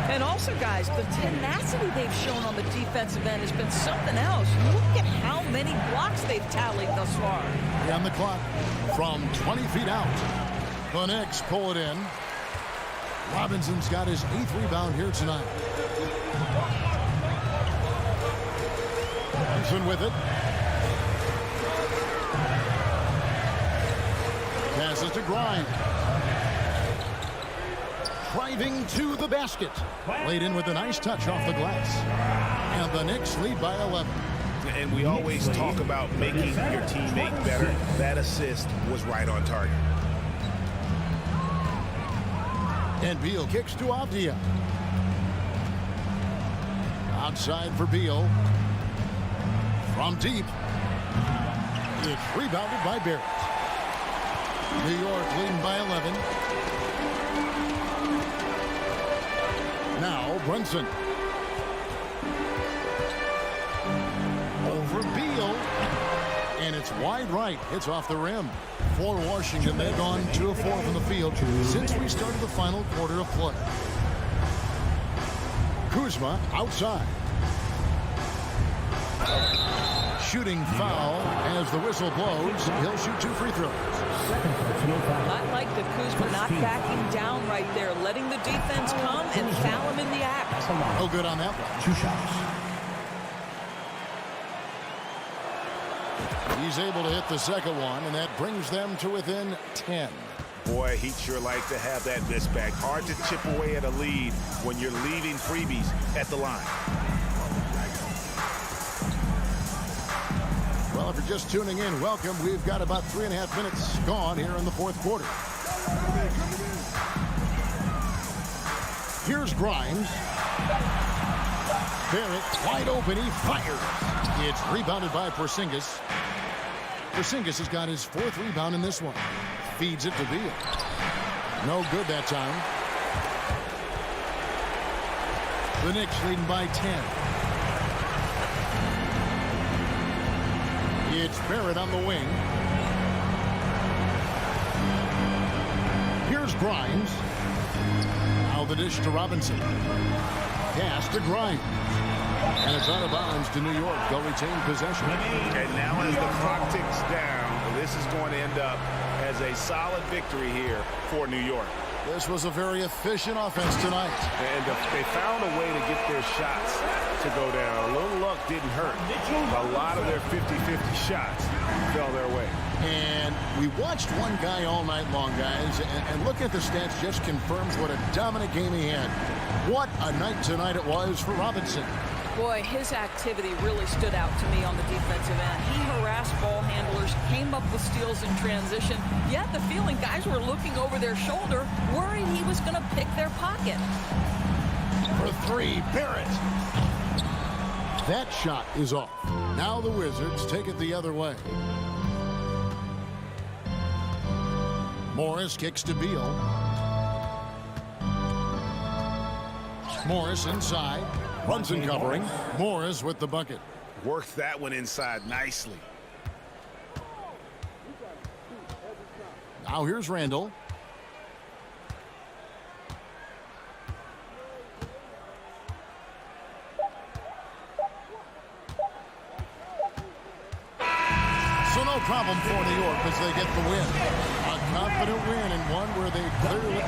And also, guys, the tenacity they've shown on the defensive end has been something else. Look at how many blocks they've tallied thus far. And the clock from 20 feet out. The Knicks pull it in. Robinson's got his 8th rebound here tonight. Brunson with it. Passes to Grimes. Driving to the basket. Laid in with a nice touch off the glass. And the Knicks lead by 11. And we always talk about making your teammate better. That assist was right on target. And Beal kicks to Avdia. Outside for Beal. From deep. It's rebounded by Barrett. New York leading by 11. Now Brunson. Over Beal. And it's wide right. Hits off the rim. For Washington, they've gone 2 of 4 from the field since we started the final quarter of play. Kuzma outside. Shooting foul as the whistle blows. He'll shoot 2 free throws. I like the Kuzma not backing down right there, letting the defense come and foul him in the act. No good on that one. 2 shots. He's able to hit the second one, and that brings them to within 10. Boy, he'd sure like to have that misback. Hard to chip away at a lead when you're leaving freebies at the line. Well, if you're just tuning in, welcome. We've got about 3.5 minutes gone here in the 4th quarter. Here's Grimes. Barrett wide open. He fires. It's rebounded by Porzingis. Porzingis has got his 4th rebound in this one. Feeds it to Beal. No good that time. The Knicks leading by 10. It's Barrett on the wing. Here's Grimes. Now the dish to Robinson. Pass to Grimes. And it's out of bounds to New York. They'll retain possession. And now as the clock ticks down, this is going to end up as a solid victory here for New York. This was a very efficient offense tonight. And they found a way to get their shots to go down. A little luck didn't hurt. A lot of their 50-50 shots fell their way. And we watched one guy all night long, guys, and look at the stats just confirms what a dominant game he had. What a night tonight it was for Robinson. Boy, his activity really stood out to me on the defensive end. He harassed ball handlers, came up with steals in transition. You had the feeling guys were looking over their shoulder, worried he was going to pick their pocket. For 3, Barrett. That shot is off. Now the Wizards take it the other way. Morris kicks to Beal. Morris inside. Brunson covering. Morris with the bucket. Worked that one inside nicely. Now here's Randall. So no problem for New York as they get the win. A confident win and one where they clearly...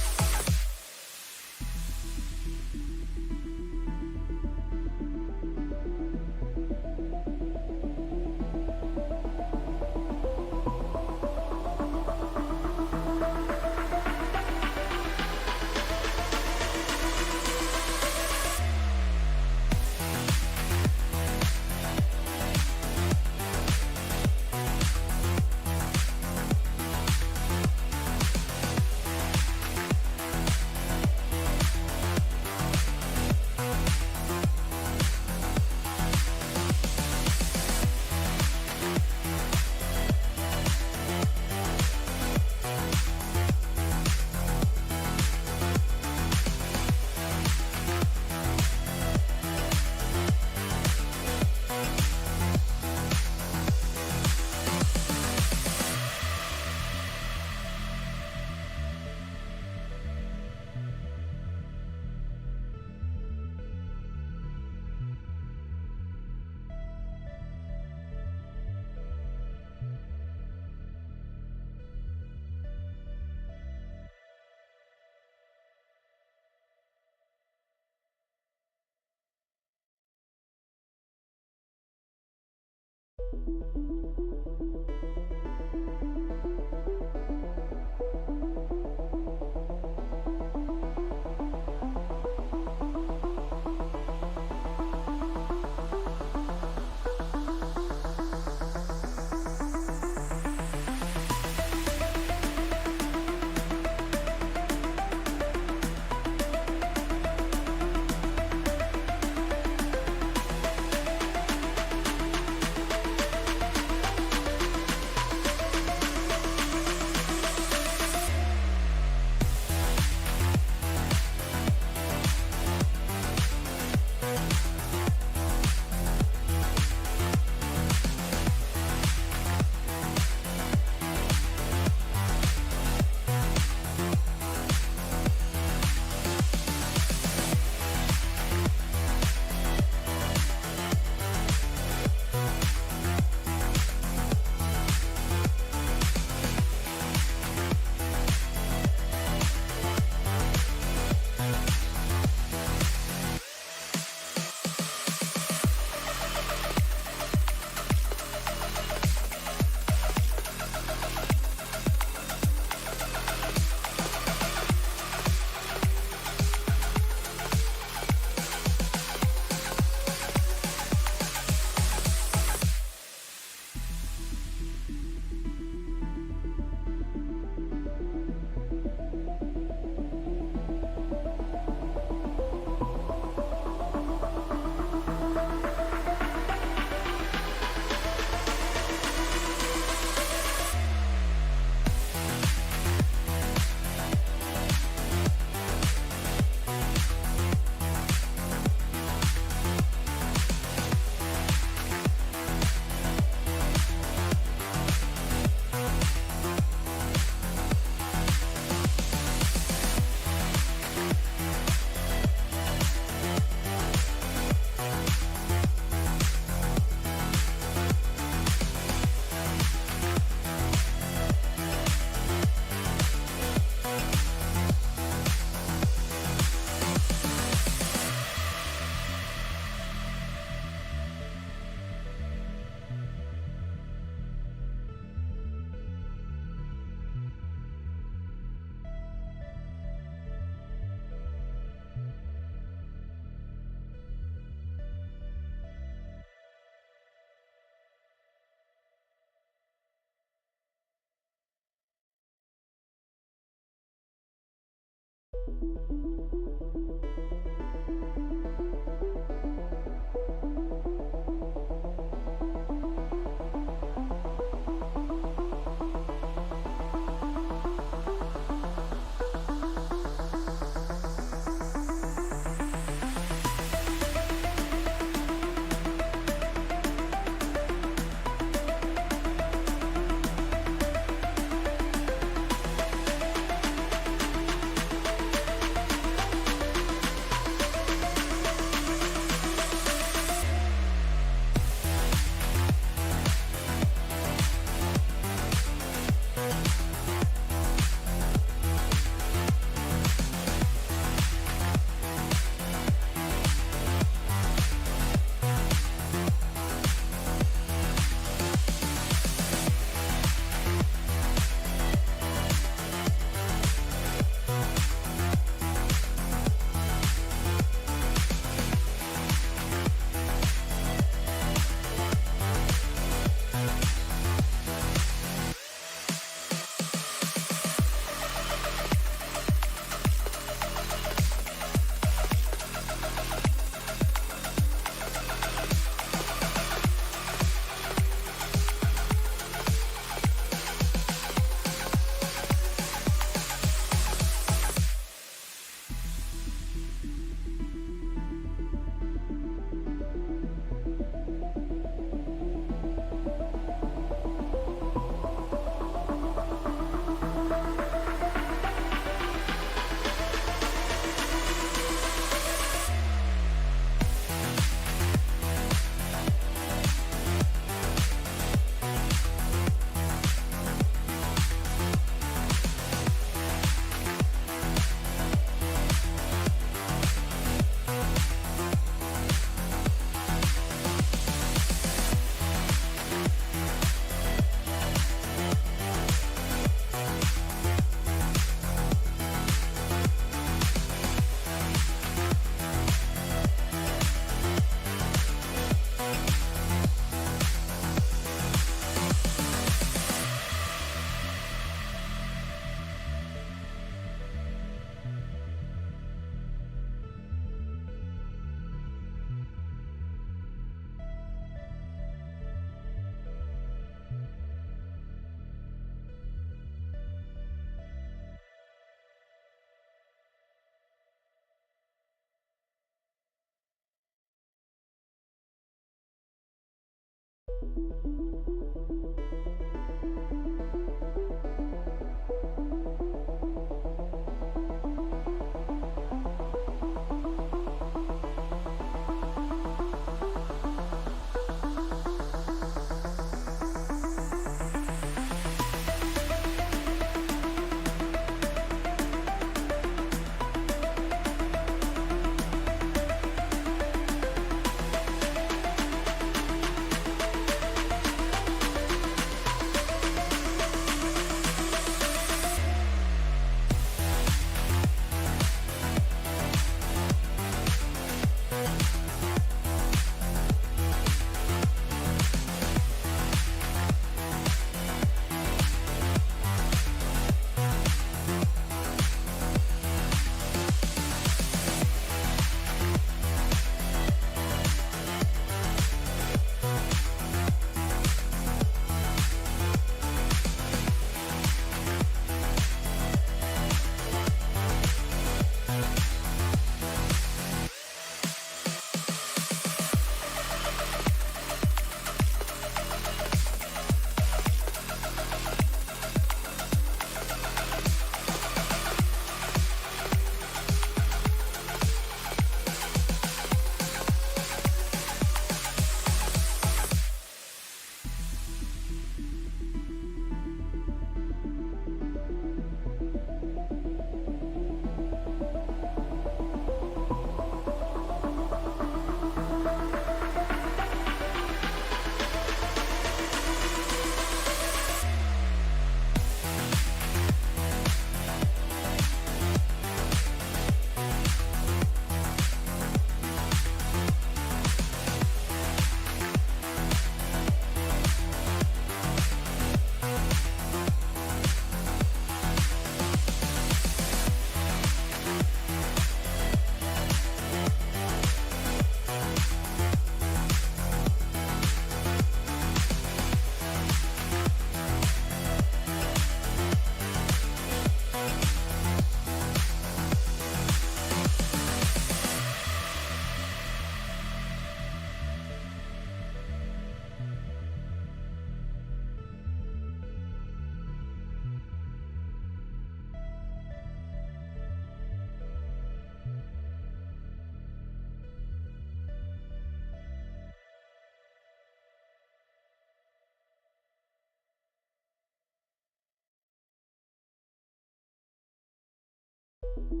And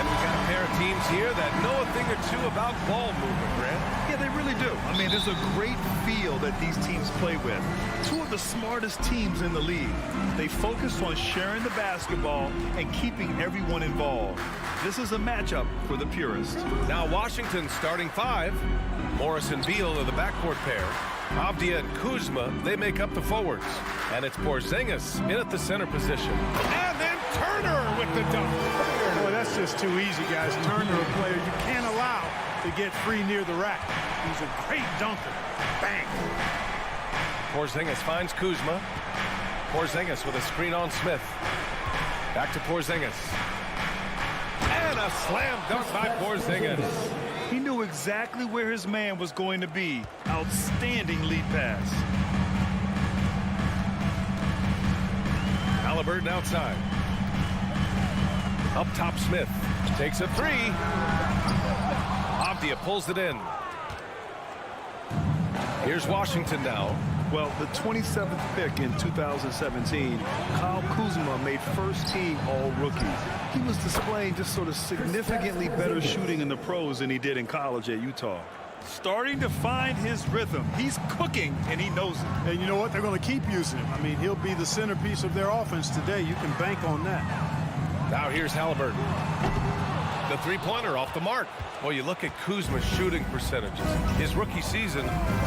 we got a pair of teams here that know a thing or two about ball movement, Grant. Yeah, they really do. I mean, there's a great feel that these teams play with. Two of the smartest teams in the league. They focus on sharing the basketball and keeping everyone involved. This is a matchup for the purists. Now Washington starting five. Morris and Beal are the backcourt pair. Avdia and Kuzma, they make up the forwards. And it's Porzingis in at the center position. And then Turner with the dunk. Boy, that's just too easy, guys. Turner, a player you can't allow to get free near the rack. He's a great dunker. Bang. Porzingis finds Kuzma. Porzingis with a screen on Smith. Back to Porzingis. And a slam dunk by Porzingis. He knew exactly where his man was going to be. Outstanding lead pass. Halliburton outside. Up top, Smith takes a three. Avdia pulls it in. Here's Washington now. Well, the 27th pick in 2017, Kyle Kuzma made first team all-rookie. He was displaying just sort of significantly better shooting in the pros than he did in college at Utah. Starting to find his rhythm. He's cooking, and he knows it. And you know what? They're going to keep using him. I mean, he'll be the centerpiece of their offense today. You can bank on that. Now here's Halliburton. The three-pointer off the mark. Well, you look at Kuzma's shooting percentages. His rookie season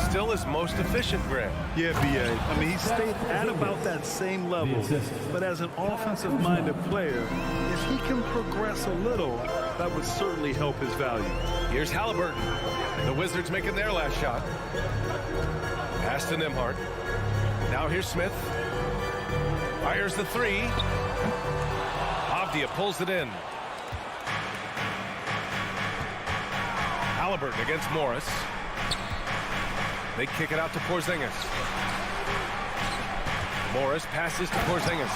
still his most efficient, Grant. Yeah, B.A. I mean, he stayed at about that same level. But as an offensive-minded player, if he can progress a little, that would certainly help his value. Here's Halliburton. The Wizards making their last shot. Pass to Nembhard. Now here's Smith. Fires the three. Avdia pulls it in. Halliburton against Morris. They kick it out to Porzingis. Morris passes to Porzingis.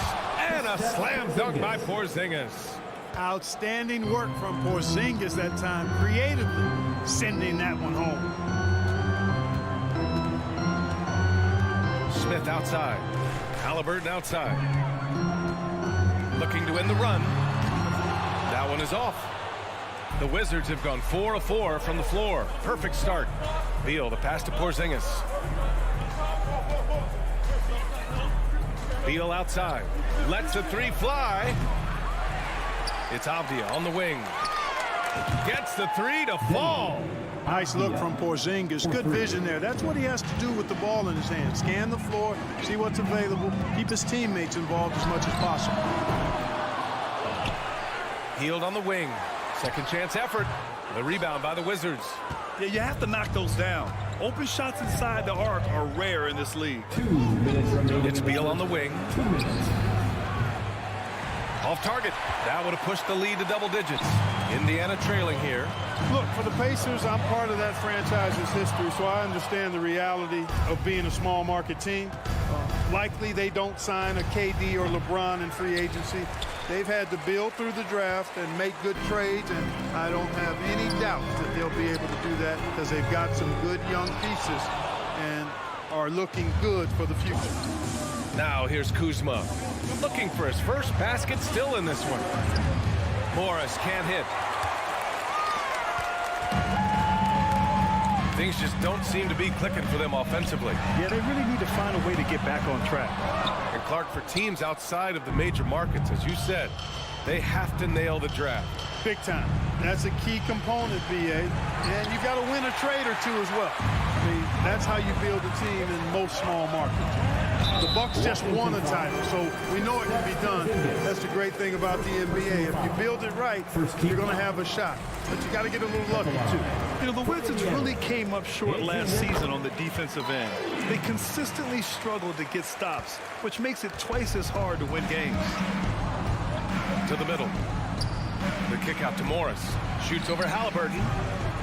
And a slam dunk by Porzingis. Outstanding work from Porzingis that time, creatively sending that one home. Smith outside. Halliburton outside. Looking to end the run. That one is off. The Wizards have gone 4 of 4 from the floor. Perfect start. Beal, the pass to Porzingis. Beal outside. Lets the three fly. It's Avdia on the wing. Gets the three to fall. Nice look from Porzingis. Good vision there. That's what he has to do with the ball in his hand. Scan the floor, see what's available, keep his teammates involved as much as possible. Hield on the wing. Second chance effort. The rebound by the Wizards. Yeah, you have to knock those down. Open shots inside the arc are rare in this league. It's Beal on the wing. Off target. That would have pushed the lead to double digits. Indiana trailing here. Look, for the Pacers, I'm part of that franchise's history, so I understand the reality of being a small market team. Likely they don't sign a KD or LeBron in free agency. They've had to build through the draft and make good trades, and I don't have any doubt that they'll be able to do that because they've got some good young pieces and are looking good for the future. Now here's Kuzma. Looking for his first basket, still in this one. Morris can't hit. Things just don't seem to be clicking for them offensively. Yeah, they really need to find a way to get back on track. And Clark, for teams outside of the major markets, as you said, they have to nail the draft. Big time. That's a key component, B.A. And you've got to win a trade or two as well. I mean, that's how you build a team in most small markets. The Bucks just won a title, so we know it can be done. That's the great thing about the NBA. If you build it right, you're going to have a shot. But you got to get a little lucky, too. You know, the Wizards really came up short last season on the defensive end. They consistently struggled to get stops, which makes it twice as hard to win games. To the middle. The kick out to Morris. Shoots over Halliburton.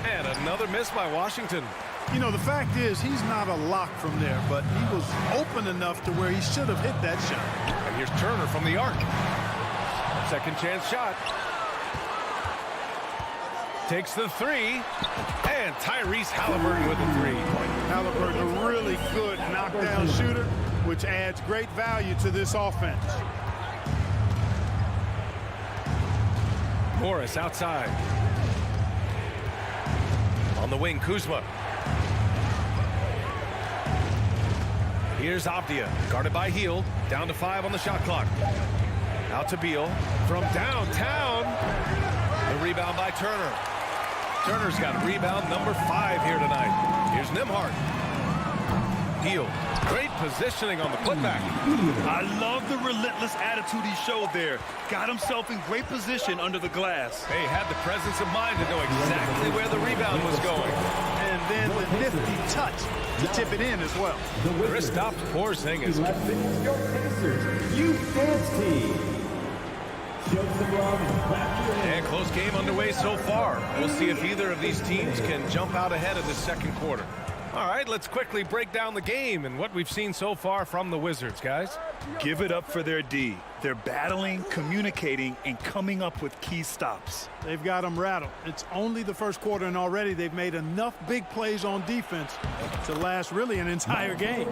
And another miss by Washington. You know, the fact is, he's not a lock from there, but he was open enough to where he should have hit that shot. And here's Turner from the arc. Second chance shot. takes the three, and Tyrese Halliburton with the three. Halliburton, a really good knockdown shooter, which adds great value to this offense. Morris outside. On the wing, Kuzma. Here's Abdia, guarded by Hield. Down to 5 on the shot clock. Out to Beal from downtown. The rebound by Turner. Turner's got rebound number 5 here tonight. Here's Nembhard. Hield, great positioning on the putback. I love the relentless attitude he showed there. Got himself in great position under the glass. Hey, had the presence of mind to know exactly where the rebound was going. And then the nifty touch to tip it in as well. Kristaps Porzingis. Your Pacers youth dance team. Shows the love and clap your hands. And close game underway so far. We'll see if either of these teams can jump out ahead of the second quarter. All right, let's quickly break down the game and what we've seen so far from the Wizards, guys. Give it up for their D. They're battling, communicating, and coming up with key stops. They've got them rattled. It's only the first quarter, and already they've made enough big plays on defense to last really an entire game.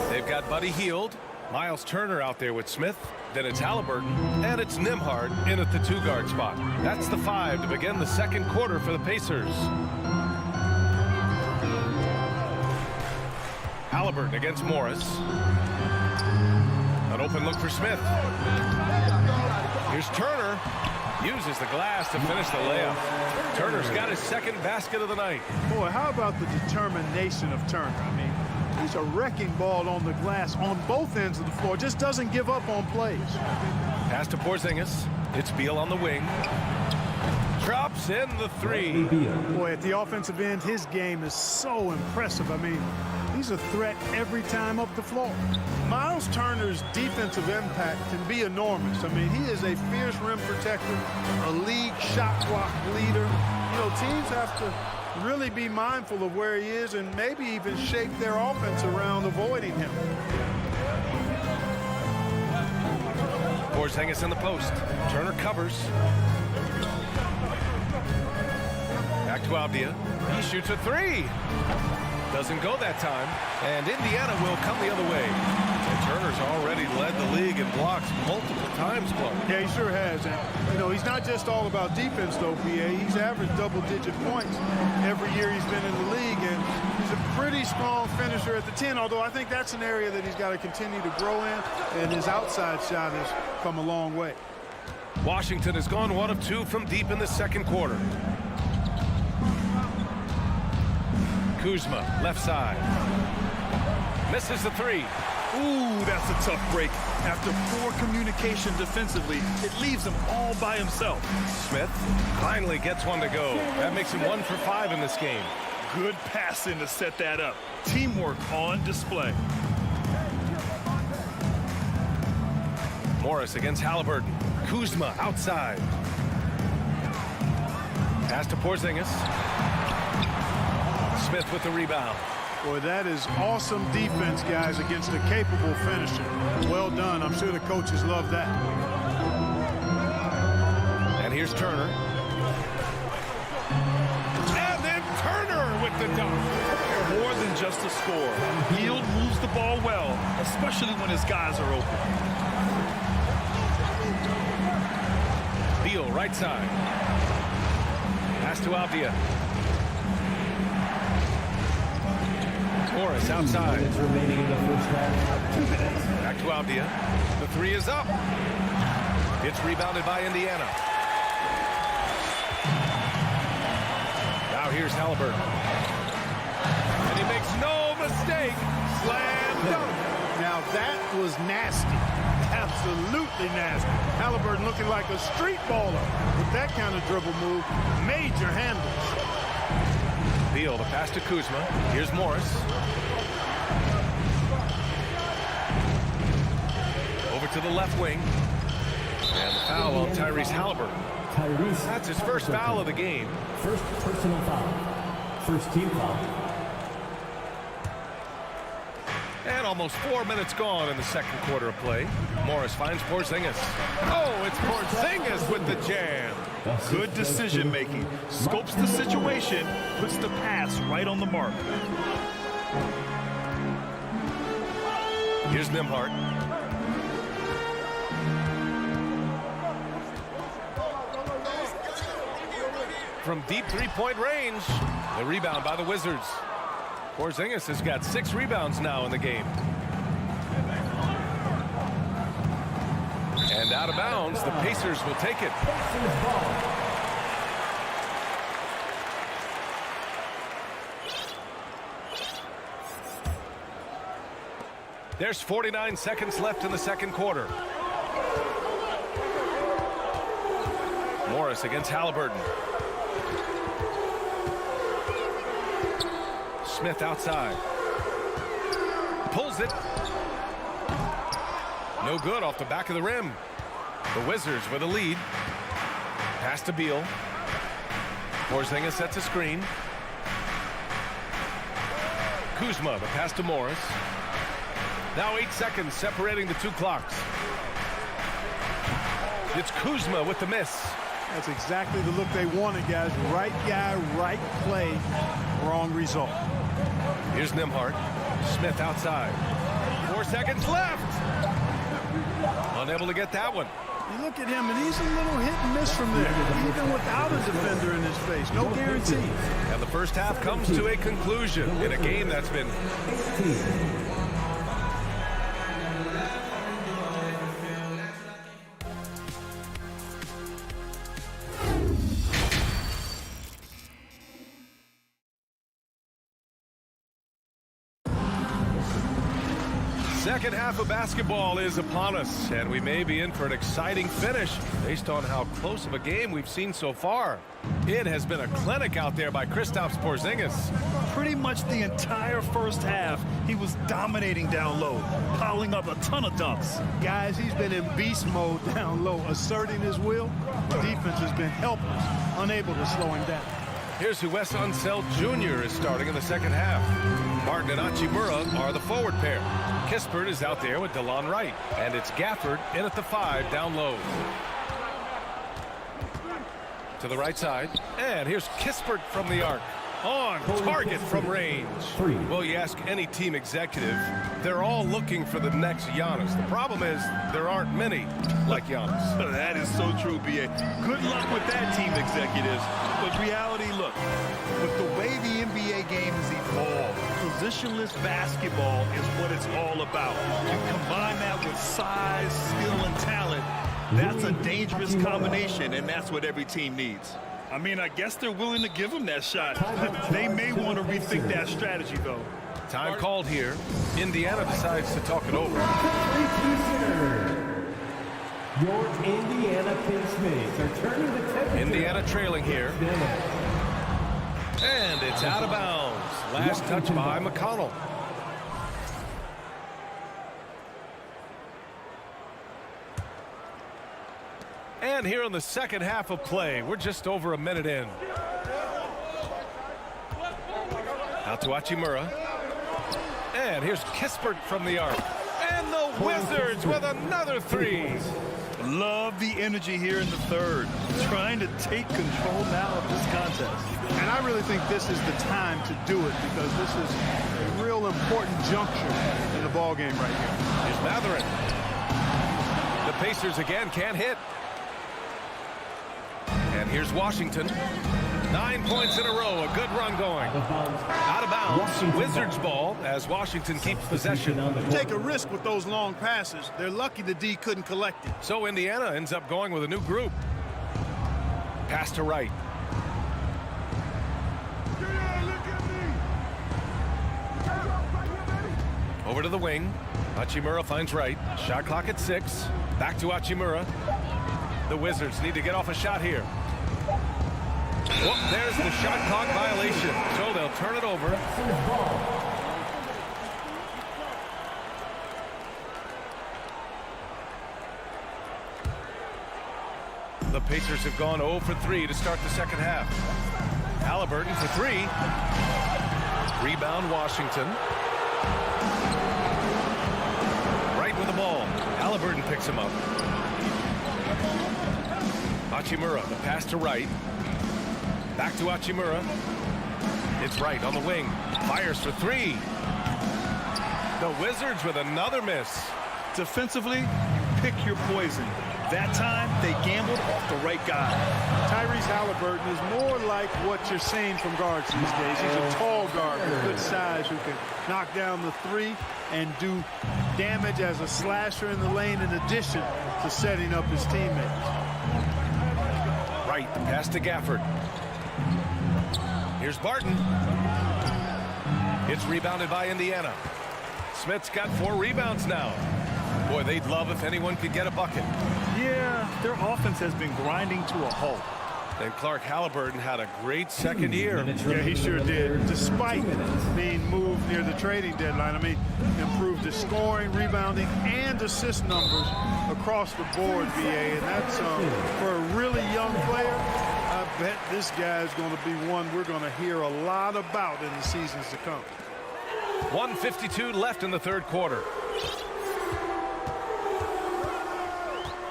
They've got Buddy Hield, Miles Turner out there with Smith. Then it's Halliburton, and it's Nembhard in at the 2-guard spot. That's the 5 to begin the second quarter for the Pacers. Halliburton against Morris. An open look for Smith. Here's Turner. Uses the glass to finish the layup. Turner's got his second basket of the night. Boy, how about the determination of Turner? I mean, he's a wrecking ball on the glass on both ends of the floor. Just doesn't give up on plays. Pass to Porzingis. It's Beal on the wing. Drops in the 3. Boy, at the offensive end, his game is so impressive. I mean, he's a threat every time up the floor. Miles Turner's defensive impact can be enormous. I mean, he is a fierce rim protector, a league shot clock leader. You know, teams have to really be mindful of where he is and maybe even shape their offense around avoiding him. Porzingis in the post. Turner covers. Back to Abdia. He shoots a 3. Doesn't go that time. And Indiana will come the other way. And Turner's already led the league in blocks multiple times, Clark. Yeah, he sure has. And, you know, he's not just all about defense, though, PA. He's averaged double-digit points every year he's been in the league. And he's a pretty strong finisher at the 10, although I think that's an area that he's got to continue to grow in. And his outside shot has come a long way. Washington has gone 1 of 2 from deep in the second quarter. Kuzma, left side. Misses the 3. Ooh, that's a tough break. After poor communication defensively, it leaves him all by himself. Smith finally gets one to go. That makes him 1 for 5 in this game. Good passing to set that up. Teamwork on display. Morris against Halliburton. Kuzma outside. Pass to Porzingis. Smith with the rebound. Boy, that is awesome defense, guys, against a capable finisher. Well done. I'm sure the coaches love that. And here's Turner. And then Turner with the dunk. More than just a score. Hield moves the ball well, especially when his guys are open. Beal, right side. Pass to Abdia. Morris outside. Back to Abdia. The 3 is up. It's rebounded by Indiana. Now here's Halliburton. And he makes no mistake. Slam dunk. Now that was nasty. Absolutely nasty. Halliburton looking like a street baller with that kind of dribble move. Major handles. Beal, the pass to Kuzma. Here's Morris. Over to the left wing. And the foul on Tyrese Halliburton. That's his first foul of the game. First personal foul. First team foul. And almost 4 minutes gone in the second quarter of play. Morris finds Porzingis. Oh, it's Porzingis with the jam. Good decision making. Scopes the situation, puts the pass right on the mark. Here's Nembhard. From deep three-point range, the rebound by the Wizards. Porzingis has got 6 rebounds now in the game. And out of bounds, the Pacers will take it. There's 49 seconds left in the second quarter. Morris against Halliburton. Smith outside. Pulls it. No good off the back of the rim. The Wizards with a lead. Pass to Beal. Porzingis sets a screen. Kuzma, the pass to Morris. Now 8 seconds separating the 2 clocks. It's Kuzma with the miss. That's exactly the look they wanted, guys. Right guy, right play, wrong result. Here's Nembhard. Smith outside. 4 seconds left. Unable to get that one. You look at him, and he's a little hit and miss from there, even without a defender in his face. No guarantee. And the first half comes to a conclusion in a game that's been... Second half of basketball is upon us, and we may be in for an exciting finish based on how close of a game we've seen so far. It has been a clinic out there by Kristaps Porzingis. Pretty much the entire first half, he was dominating down low, piling up a ton of dunks. Guys, he's been in beast mode down low, asserting his will. The defense has been helpless, unable to slow him down. Here's who Wes Unseld Jr. is starting in the second half. Martin and Hachimura are the forward pair. Kispert is out there with DeLon Wright. And it's Gafford in at the 5 down low. To the right side. And here's Kispert from the arc. On target from range. Well, you ask any team executive, they're all looking for the next Giannis. The problem is there aren't many like Giannis. That is so true, B.A. Good luck with that, team executives. But reality, look, with the way the NBA game has evolved, positionless basketball is what it's all about. You combine that with size, skill, and talent, that's a dangerous combination, and that's what every team needs. I mean, I guess they're willing to give him that shot. They may want to rethink that strategy, though. Time called here. Indiana decides to talk it over. Your Indiana Pacers are turning the temperature. Indiana trailing here. And it's out of bounds. Last touch by McConnell. And here in the second half of play, we're just over a minute in. Out to Hachimura. And here's Kispert from the arc. And the Wizards with another 3. Love the energy here in the third. Trying to take control now of this contest. And I really think this is the time to do it because this is a real important juncture in the ballgame right here. Here's Mathurin. The Pacers again can't hit. And here's Washington. 9 points in a row. A good run going. Out of bounds. Wizards ball as Washington keeps possession. Take a risk with those long passes. They're lucky the D couldn't collect it. So Indiana ends up going with a new group. Pass to Wright. Over to the wing. Hachimura finds Wright. Shot clock at 6. Back to Hachimura. The Wizards need to get off a shot here. Well, there's the shot clock violation. So they'll turn it over. The Pacers have gone 0 for 3 to start the second half. Halliburton for 3. Rebound Washington. Right with the ball. Halliburton picks him up. Hachimura, the pass to right. Back to Hachimura. It's right on the wing. Fires for three. The Wizards with another miss. Defensively, you pick your poison. That time, they gambled off the right guy. Tyrese Halliburton is more like what you're seeing from guards these days. He's a tall guard with good size who can knock down the three and do damage as a slasher in the lane in addition to setting up his teammates. Right, the pass to Gafford. Here's Barton. It's rebounded by Indiana. Smith's got 4 rebounds now. Boy, they'd love if anyone could get a bucket. Yeah, their offense has been grinding to a halt. And Clark Halliburton had a great second year. Yeah, he sure did, despite being moved near the trading deadline. I mean, improved his scoring, rebounding, and assist numbers across the board, VA. And that's, for a really young player, I bet this guy's going to be one we're going to hear a lot about in the seasons to come. 1:52 left in the third quarter.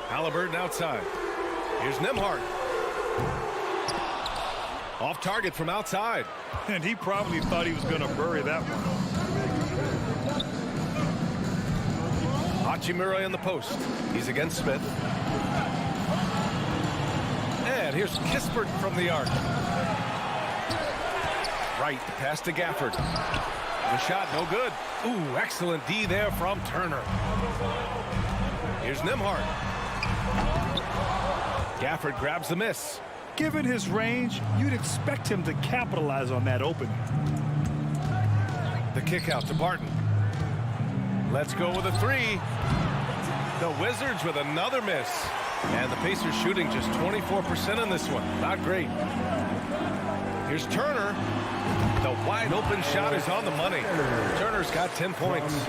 Halliburton outside. Here's Nembhard. Off target from outside. And he probably thought he was going to bury that one. Hachimura in the post. He's against Smith. And here's Kispert from the arc. Right, pass to Gafford. The shot, no good. Ooh, excellent D there from Turner. Here's Nembhard. Gafford grabs the miss. Given his range, you'd expect him to capitalize on that opening. The kick out to Barton. Let's go with a three. The Wizards with another miss. And the Pacers shooting just 24% in this one. Not great. Here's Turner. The wide open shot is on the money. Turner's got 10 points.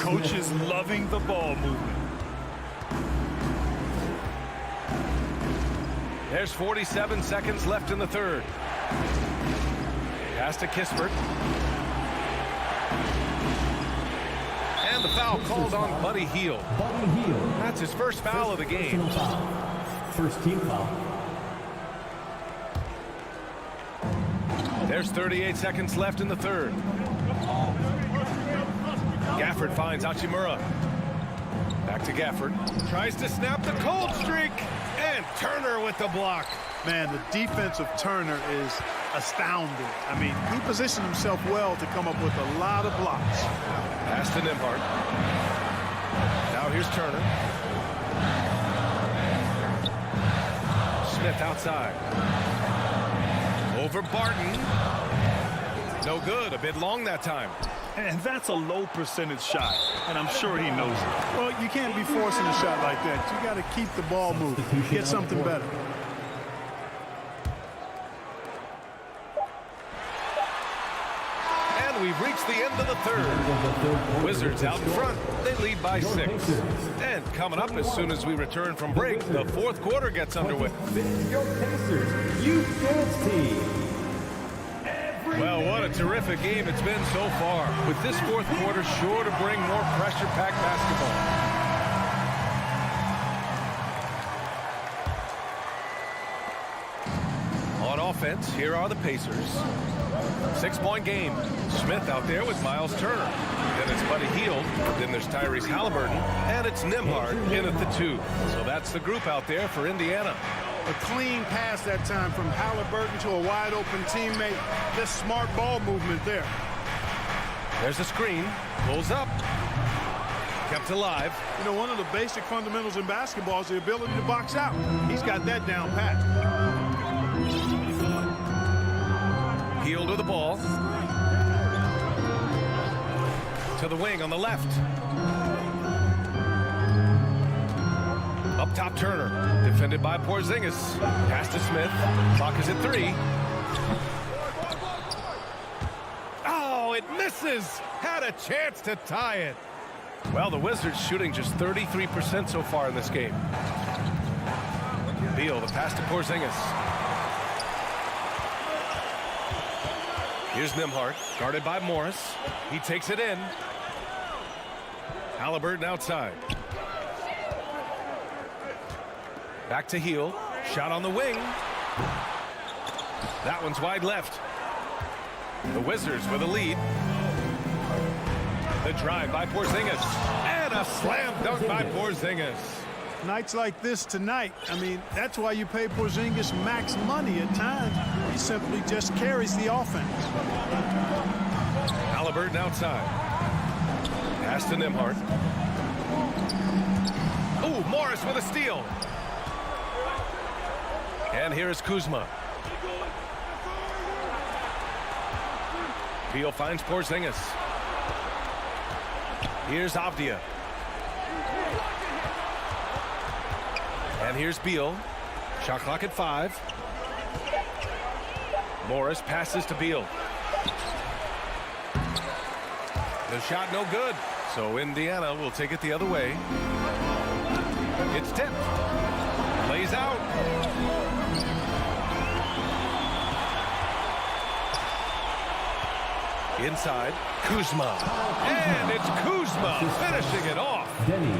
Coach is loving the ball movement. There's 47 seconds left in the third. Pass to Kispert. And the foul called on Buddy Hield. That's his first foul of the game. First team foul. There's 38 seconds left in the third. Gafford finds Hachimura. Back to Gafford. Tries to snap the cold streak. And Turner with the block. Man, the defense of Turner is astounding. I mean, he positioned himself well to come up with a lot of blocks. Pass to Nembhard. Now here's Turner. Smith outside. Over Barton. No good. A bit long that time. And that's a low percentage shot, and I'm sure he knows it. Well, you can't be forcing a shot like that. You got to keep the ball moving. Get something better. And we've reached the end of the third. Wizards out in front. They lead by 6. And coming up as soon as we return from break, the fourth quarter gets underway. Your Pacers Youth Dance Team. Well, what a terrific game it's been so far. With this fourth quarter sure to bring more pressure-packed basketball. On offense, here are the Pacers. 6-point game. Smith out there with Miles Turner. Then it's Buddy Hield. Then there's Tyrese Halliburton. And it's Nembhard in at the 2. So that's the group out there for Indiana. A clean pass that time from Halliburton to a wide open teammate. Just smart ball movement there. There's a screen. Pulls up. Kept alive. You know, one of the basic fundamentals in basketball is the ability to box out. He's got that down pat. Hield with the ball. To the wing on the left. Up top, Turner. Defended by Porzingis. Pass to Smith. Clock is at 3. Oh, it misses. Had a chance to tie it. Well, the Wizards shooting just 33% so far in this game. Beal, the pass to Porzingis. Here's Nembhard, guarded by Morris. He takes it in. Halliburton outside. Back to Hield. Shot on the wing. That one's wide left. The Wizards with a lead. The drive by Porzingis. And a slam dunk by Porzingis. Nights like this tonight, I mean, that's why you pay Porzingis max money at times. He simply just carries the offense. Halliburton outside. Pass to Nembhard. Ooh, Morris with a steal. And here's Kuzma. Beal finds Porzingis. Here's Avdia. And here's Beal. Shot clock at 5. Morris passes to Beal. The shot no good. So Indiana will take it the other way. It's tipped. Plays out. Inside, Kuzma. And it's Kuzma finishing it off.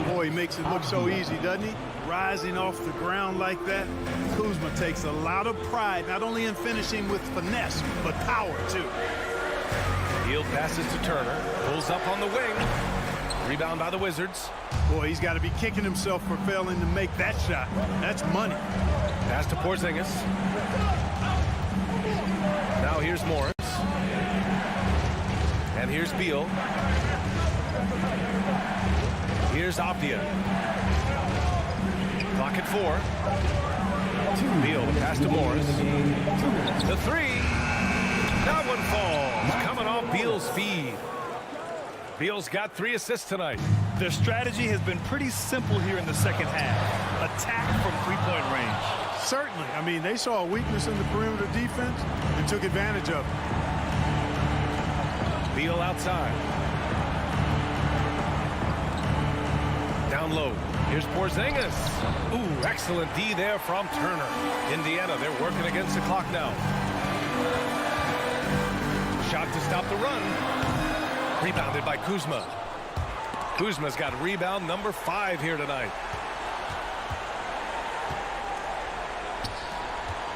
Boy, he makes it look so easy, doesn't he? Rising off the ground like that. Kuzma takes a lot of pride, not only in finishing with finesse, but power, too. Hield passes to Turner. Pulls up on the wing. Rebound by the Wizards. Boy, he's got to be kicking himself for failing to make that shot. That's money. Pass to Porzingis. Now here's Morris. And here's Beal. Here's Avdia. Clock at 4. Beal, the pass to Morris. The 3. That one falls. Coming off Beal's feed. Beal's got 3 assists tonight. Their strategy has been pretty simple here in the second half. Attack from three-point range. Certainly. I mean, they saw a weakness in the perimeter defense and took advantage of it. Beal outside. Down low. Here's Porzingis. Ooh, excellent D there from Turner. Indiana, they're working against the clock now. Shot to stop the run. Rebounded by Kuzma. Kuzma's got rebound number 5 here tonight.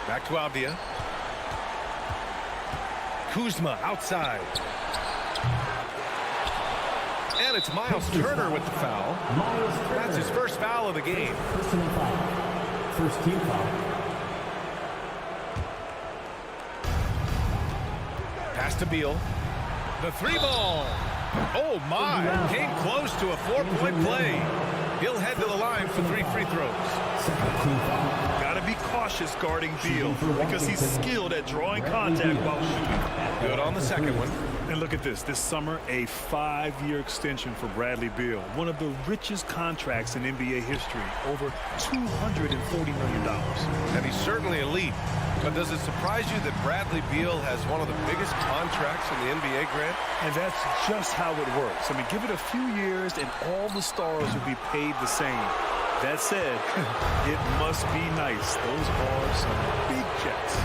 Back to Avdia. Kuzma outside. And it's Miles Turner with the foul. That's his first foul of the game. Personal foul. First team foul. Pass to Beal. The 3 ball. Oh my, came close to a 4-point play. He'll head to the line for 3 free throws. Second team foul. Got to be cautious guarding Beal because he's skilled at drawing contact while shooting. Good on the second one. And look at this summer, a 5-year extension for Bradley Beal, one of the richest contracts in NBA history, over $240 million. And he's certainly elite. But does it surprise you that Bradley Beal has one of the biggest contracts in the NBA, Grant? And that's just how it works. I mean, give it a few years and all the stars will be paid the same. That said, it must be nice. Those are some big checks.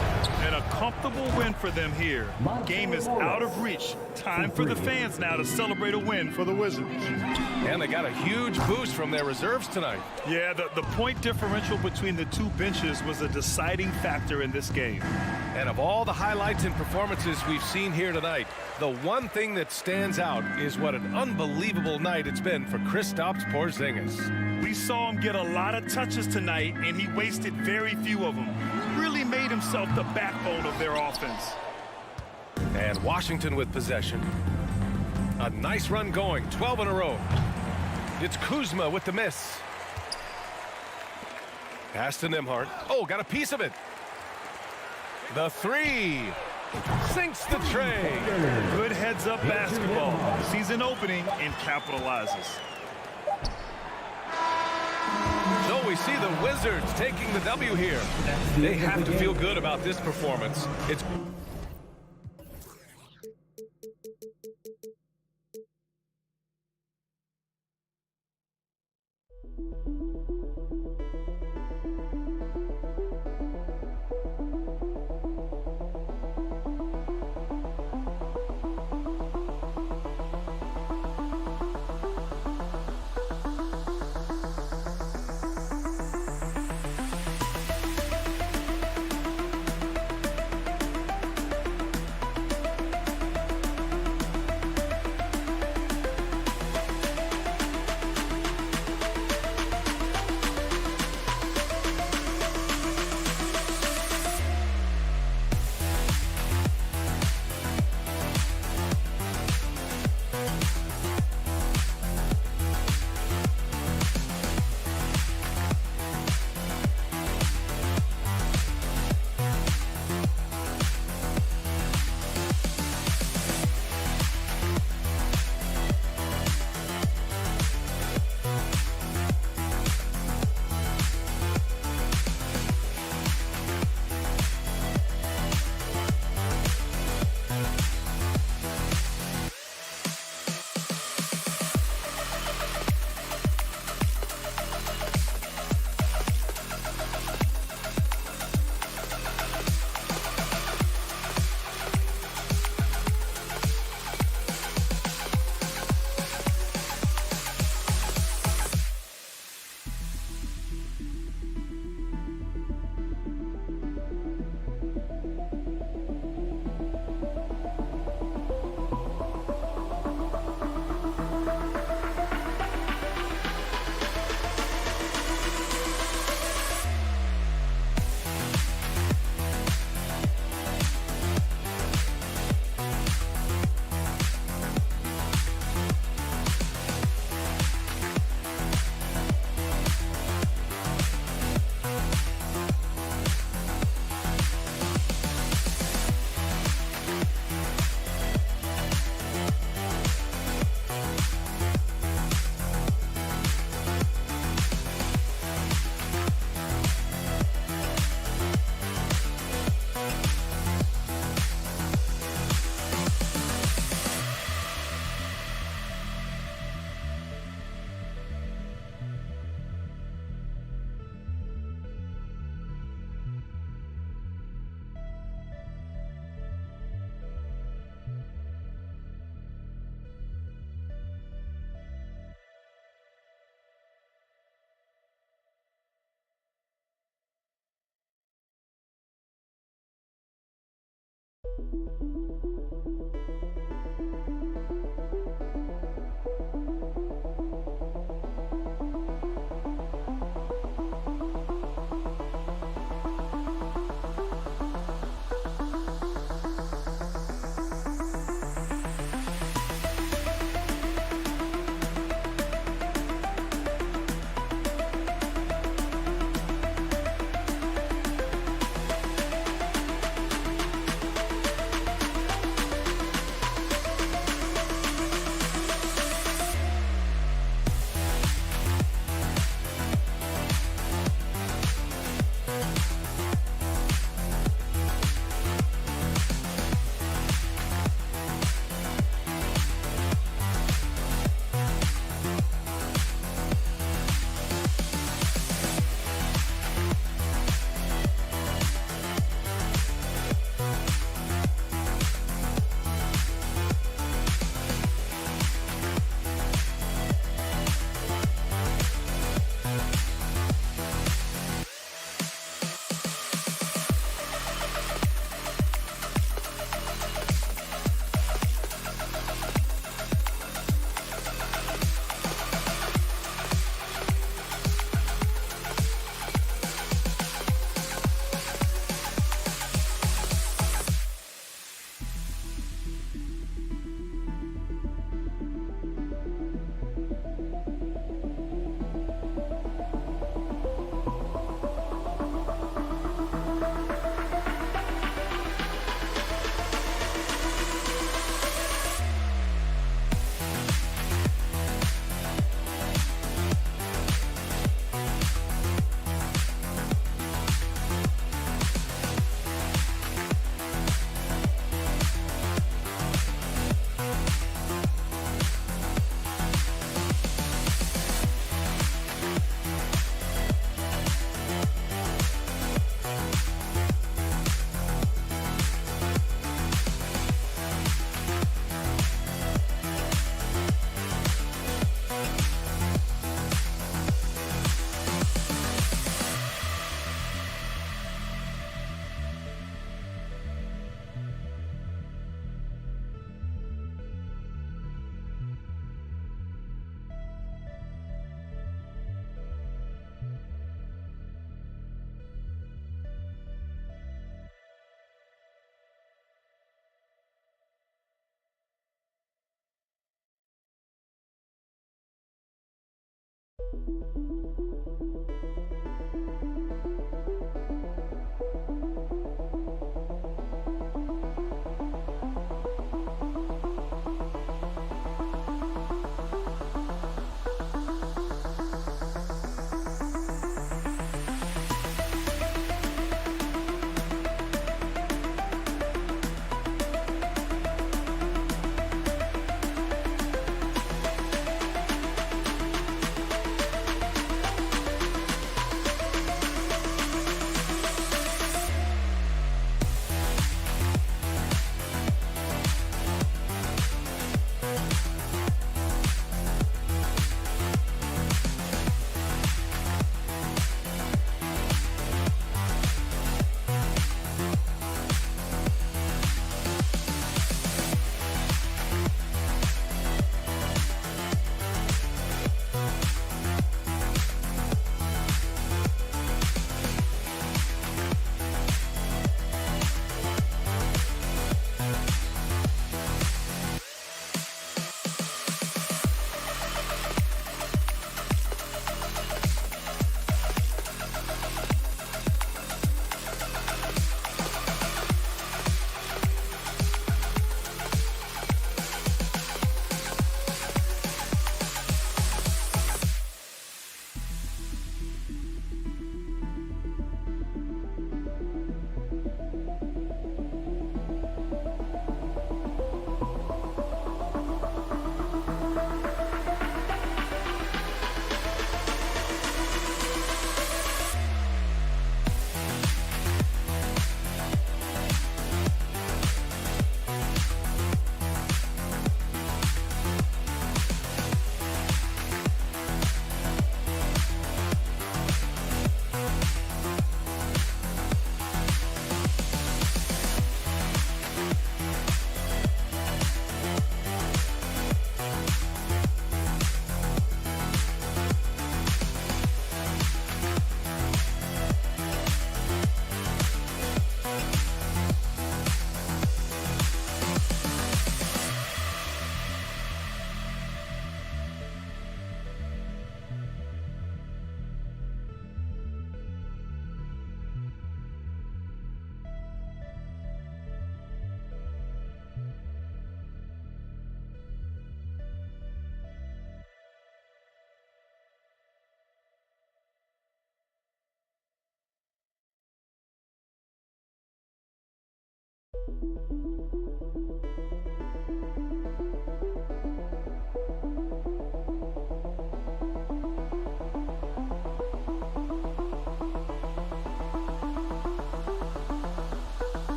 And a comfortable win for them here. Game is out of reach. Time for the fans now to celebrate a win for the Wizards. And they got a huge boost from their reserves tonight. Yeah, the point differential between the two benches was a deciding factor in this game. And of all the highlights and performances we've seen here tonight, the one thing that stands out is what an unbelievable night it's been for Kristaps Porzingis. We saw him get a lot of touches tonight, and he wasted very few of them. Really made himself the backbone of their offense. And Washington with possession. A nice run going, 12 in a row. It's Kuzma with the miss. Pass to Nembhard. Oh, got a piece of it. The 3. Sinks the tray. Good heads-up basketball. Sees an opening and capitalizes. So we see the Wizards taking the W here. They have to feel good about this performance. It's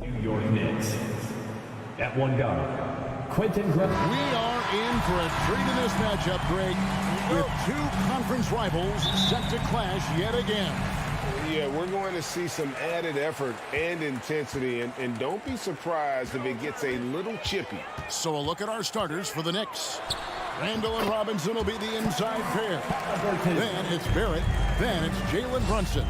New York Knicks. At one guard, Quentin Griffin. We are in for a treat in this matchup, Greg, with two conference rivals set to clash yet again. Yeah, we're going to see some added effort and intensity, and don't be surprised if it gets a little chippy. So a look at our starters for the Knicks. Randall and Robinson will be the inside pair. Then it's Barrett. Then it's Jalen Brunson.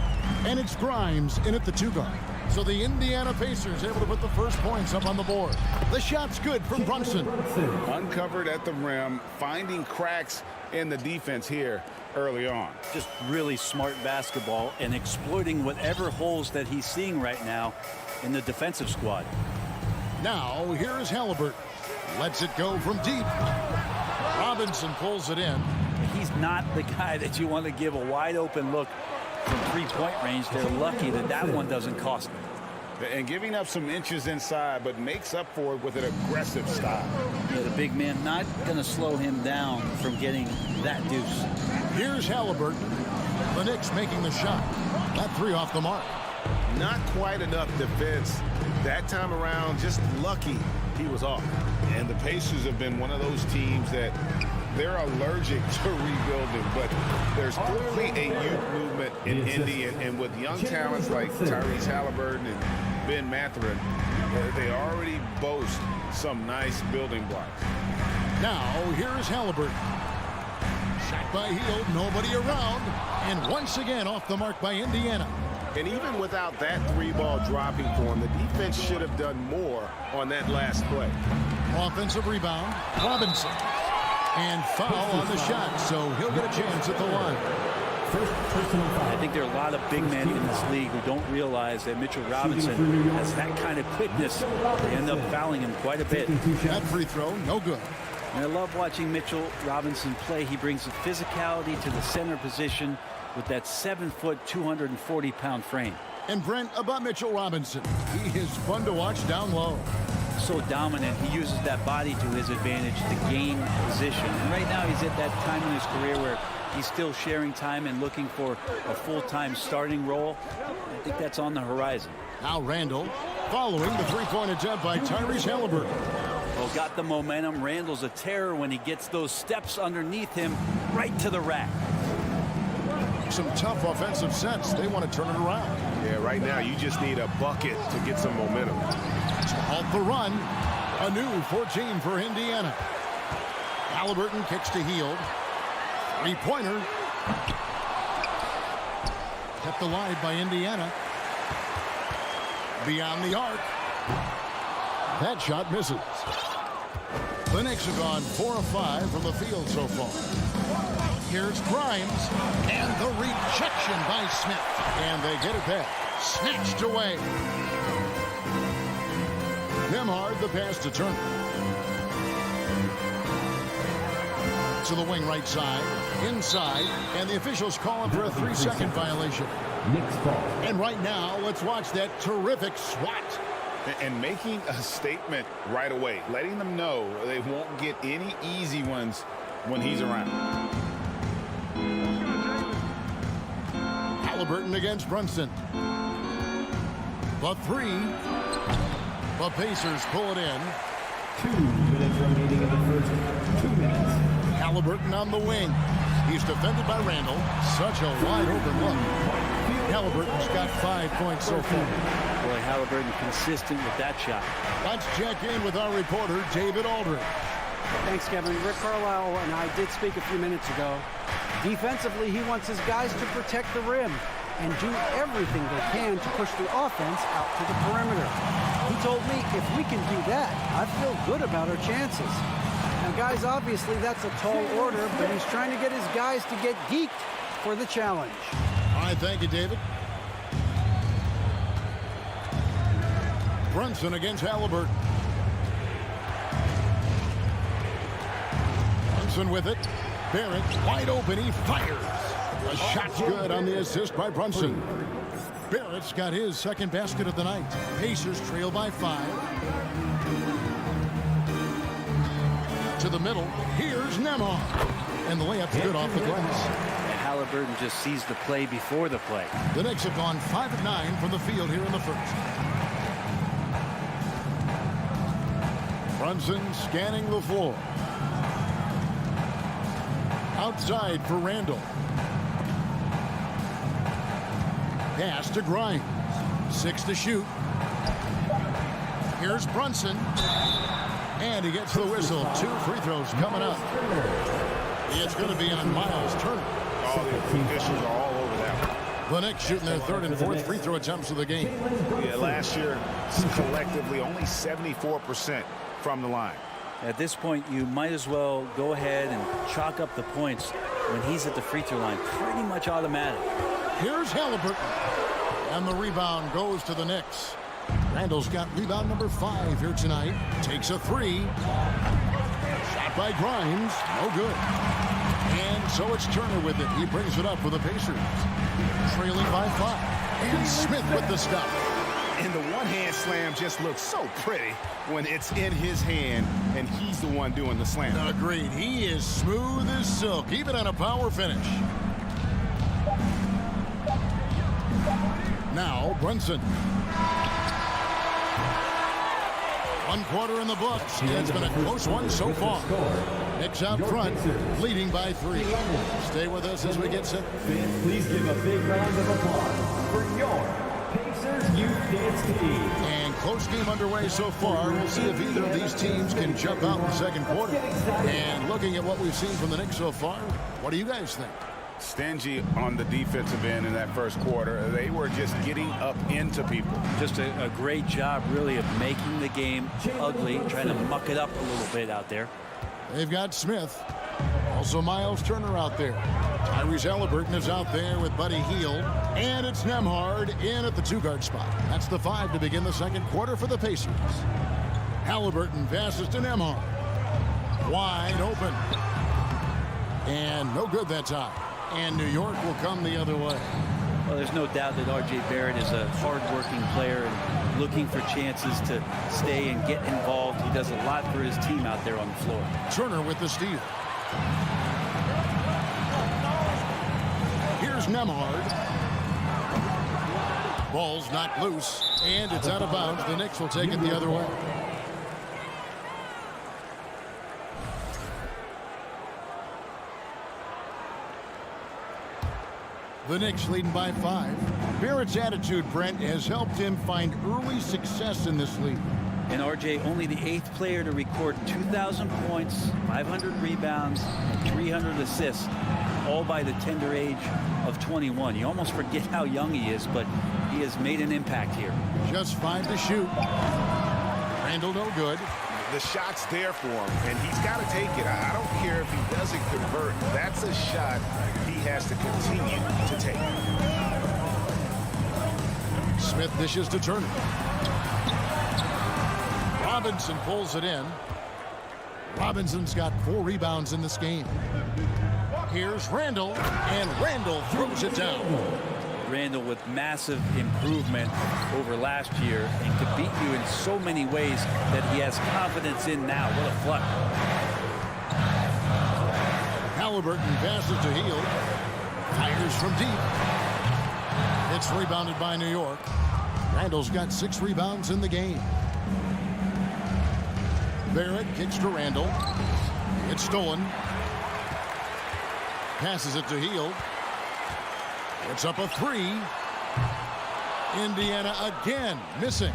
And it's Grimes in at the 2 guard. So the Indiana Pacers able to put the first points up on the board. The shot's good from Brunson. Uncovered at the rim, finding cracks in the defense here early on. Just really smart basketball and exploiting whatever holes that he's seeing right now in the defensive squad. Now here's Halliburton. Lets it go from deep. Robinson pulls it in. He's not the guy that you want to give a wide open look from 3-point range. They're lucky that that one doesn't cost them. And giving up some inches inside, but makes up for it with an aggressive style. Yeah, the big man not going to slow him down from getting that deuce. Here's Halliburton. The Knicks making the shot. That 3 off the mark. Not quite enough defense that time around. Just lucky he was off. And the Pacers have been one of those teams that they're allergic to rebuilding, but there's clearly a youth movement in Indy, and with young talents like Tyrese Halliburton and Ben Mathurin, they already boast some nice building blocks. Now here's Halliburton. Shot by Hield, nobody around, and once again off the mark by Indiana. And even without that 3-ball dropping for him, the defense should have done more on that last play. Offensive rebound, Robinson. And foul on the shot, so he'll get a chance at the line. I think there are a lot of big men in this league who don't realize that Mitchell Robinson has that kind of quickness. They end up fouling him quite a bit. That free throw, no good. And I love watching Mitchell Robinson play. He brings the physicality to the center position with that 7-foot, 240-pound frame. And Brent, about Mitchell Robinson, he is fun to watch down low. So dominant. He uses that body to his advantage to gain position. And right now he's at that time in his career where he's still sharing time and looking for a full-time starting role. I think that's on the horizon. Now Randall following the 3-point attempt by Tyrese Halliburton. Well, got the momentum. Randall's a terror when he gets those steps underneath him right to the rack. Some tough offensive sets. They want to turn it around. Yeah, right now you just need a bucket to get some momentum. To halt the run, a new 14 for Indiana. Halliburton kicks to Hield. 3-pointer. Kept alive by Indiana. Beyond the arc. That shot misses. The Knicks have gone 4 of 5 from the field so far. Here's Grimes, and the rejection by Smith. And they get it back. Snatched away. Nembhard, the pass to Turner. To the wing right side. Inside. And the officials call him for a 3-second violation. And right now, let's watch that terrific swat. And making a statement right away, letting them know they won't get any easy ones when he's around. Halliburton against Brunson. The 3. The Pacers pull it in. 2 minutes remaining in the first 2 minutes. Halliburton on the wing. He's defended by Randall. Such a wide open look. Halliburton's got 5 points so far. Boy, Halliburton consistent with that shot. Let's check in with our reporter, David Aldridge. Thanks, Kevin. Rick Carlisle and I did speak a few minutes ago. Defensively, he wants his guys to protect the rim and do everything they can to push the offense out to the perimeter. He told me if we can do that, I feel good about our chances. Now, guys, obviously that's a tall order, but he's trying to get his guys to get geeked for the challenge. All right, thank you, David. Brunson against Halliburton. Brunson with it. Barrett wide open. He fires. The shot's good on the assist by Brunson. Barrett's got his second basket of the night. Pacers trail by 5. To the middle. Here's Nembhard. And the layup's good off the glass. Halliburton just sees the play before the play. The Knicks have gone 5 of 9 from the field here in the first. Brunson scanning the floor. Outside for Randall. Pass to Grimes. 6 to shoot. Here's Brunson. And he gets the whistle. 2 free throws coming up. It's going to be on Miles Turner. All the officials are all over that. The Knicks shooting their 3rd and 4th free throw attempts of the game. Yeah, last year, collectively, only 74% from the line. At this point, you might as well go ahead and chalk up the points when he's at the free throw line. Pretty much automatic. Here's Halliburton. And the rebound goes to the Knicks. Randall's got rebound number 5 here tonight. Takes a 3. Shot by Grimes. No good. And so it's Turner with it. He brings it up for the Pacers. Trailing by 5. And Smith with the stop. And the one-hand slam just looks so pretty when it's in his hand and he's the one doing the slam. Agreed. He is smooth as silk, even on a power finish. Now Brunson. 1 quarter in the books. It's been a close one so far. Knicks out front, leading by 3. Stay with us as we get set. Please give a big round of applause for your Pacers Youth Dance Team. And close game underway so far. We'll see if either of these teams can jump out in the second quarter. And looking at what we've seen from the Knicks so far, what do you guys think? Stingy on the defensive end in that first quarter. They were just getting up into people. Just a great job, really, of making the game ugly, trying to muck it up a little bit out there. They've got Smith. Also Miles Turner out there. Tyrese Halliburton is out there with Buddy Hield. And it's Nembhard in at the 2-guard spot. That's the 5 to begin the second quarter for the Pacers. Halliburton passes to Nembhard. Wide open. And no good that time. And New York will come the other way. Well, there's no doubt that R.J. Barrett is a hard-working player and looking for chances to stay and get involved. He does a lot for his team out there on the floor. Turner with the steal. Here's Nembhard. Ball's knocked loose, and it's out of bounds. The Knicks will take it the other way. The Knicks leading by 5. Barrett's attitude, Brent, has helped him find early success in this league. And R.J. only the 8th player to record 2,000 points, 500 rebounds, and 300 assists, all by the tender age of 21. You almost forget how young he is, but he has made an impact here. Just 5 to shoot. Randall no good. The shot's there for him, and he's got to take it. I don't care if he doesn't convert. That's a shot he has to continue to take. Smith dishes to Turner. Robinson pulls it in. Robinson's got 4 rebounds in this game. Here's Randall, and Randall throws it down. Randall with massive improvement over last year and could beat you in so many ways that he has confidence in now. What a flush. Halliburton passes to Hield. Fires from deep. It's rebounded by New York. Randall's got 6 rebounds in the game. Barrett kicks to Randall. It's stolen. Passes it to Hield. It's up a 3. Indiana again missing.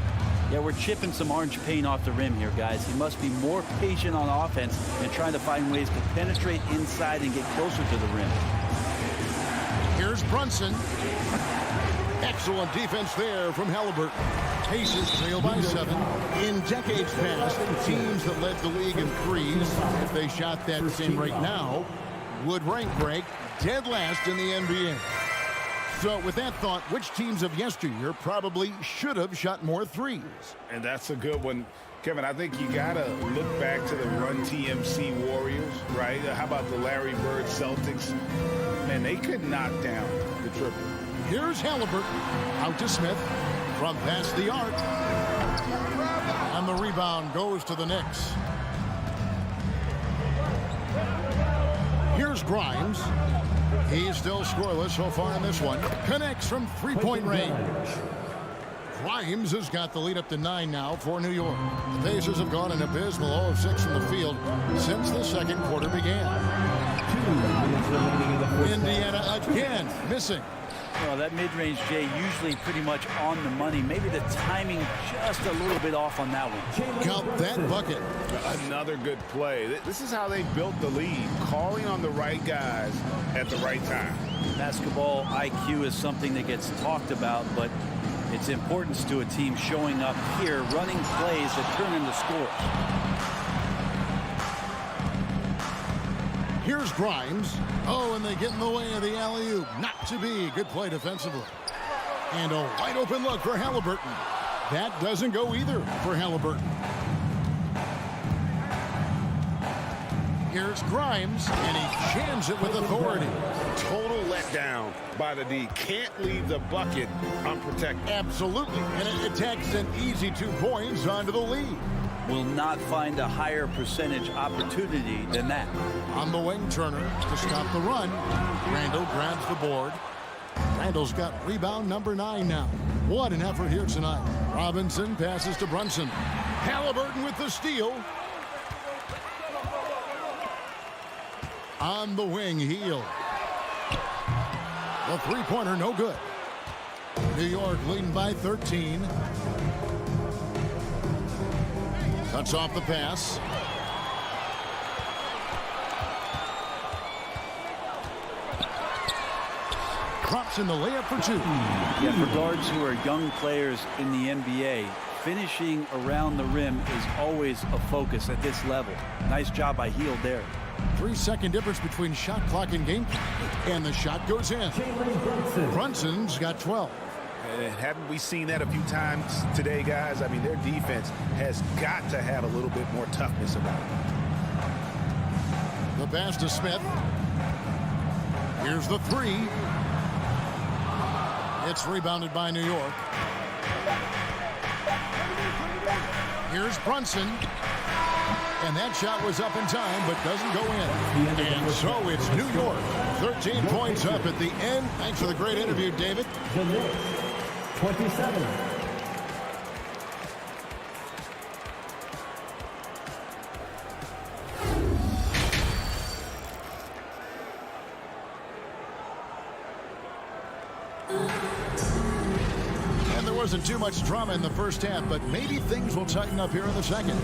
Yeah, we're chipping some orange paint off the rim here, guys. He must be more patient on offense and trying to find ways to penetrate inside and get closer to the rim. Here's Brunson. Excellent defense there from Halliburton. Pacers trail by 7. In decades past, teams that led the league in threes, if they shot that same rate now, would rank break dead last in the NBA. So with that thought, which teams of yesteryear probably should have shot more threes? And that's a good one. Kevin, I think you got to look back to the Run TMC Warriors, right? How about the Larry Bird Celtics? Man, they could knock down the triple. Here's Halliburton. Out to Smith. From past the arc. And the rebound goes to the Knicks. Here's Grimes. He's still scoreless so far in this one. Connects from three-point range. Grimes has got the lead up to 9 now for New York. The Pacers have gone an abysmal 0 of 6 from the field since the second quarter began. Indiana again missing. Well, that mid-range, Jay, usually pretty much on the money. Maybe the timing just a little bit off on that one. Count that bucket. Another good play. This is how they built the lead, calling on the right guys at the right time. Basketball IQ is something that gets talked about, but its importance to a team showing up here, running plays that turn into scores. Here's Grimes. Oh, and they get in the way of the alley-oop. Not to be. Good play defensively. And a wide open look for Halliburton. That doesn't go either for Halliburton. Here's Grimes, and he jams it with authority. Total letdown by the D. Can't leave the bucket unprotected. Absolutely. And it attacks an easy 2 points onto the lead. Will not find a higher percentage opportunity than that. On the wing, Turner to stop the run. Randall grabs the board. Randall's got rebound number 9 now. What an effort here tonight. Robinson passes to Brunson. Halliburton with the steal. On the wing, Heel. The three-pointer, no good. New York leading by 13. Cuts off the pass. Drops in the layup for 2. Yeah, for guards who are young players in the NBA, finishing around the rim is always a focus at this level. Nice job by Heel there. 3-second difference between shot clock and game clock. And the shot goes in. Brunson's got 12. Haven't we seen that a few times today, guys? I mean, their defense has got to have a little bit more toughness about it. The pass to Smith. Here's the 3. It's rebounded by New York. Here's Brunson. And that shot was up in time, but doesn't go in. And so it's New York. 13 points up at the end. Thanks for the great interview, David. 27. And there wasn't too much drama in the first half, but maybe things will tighten up here in the second.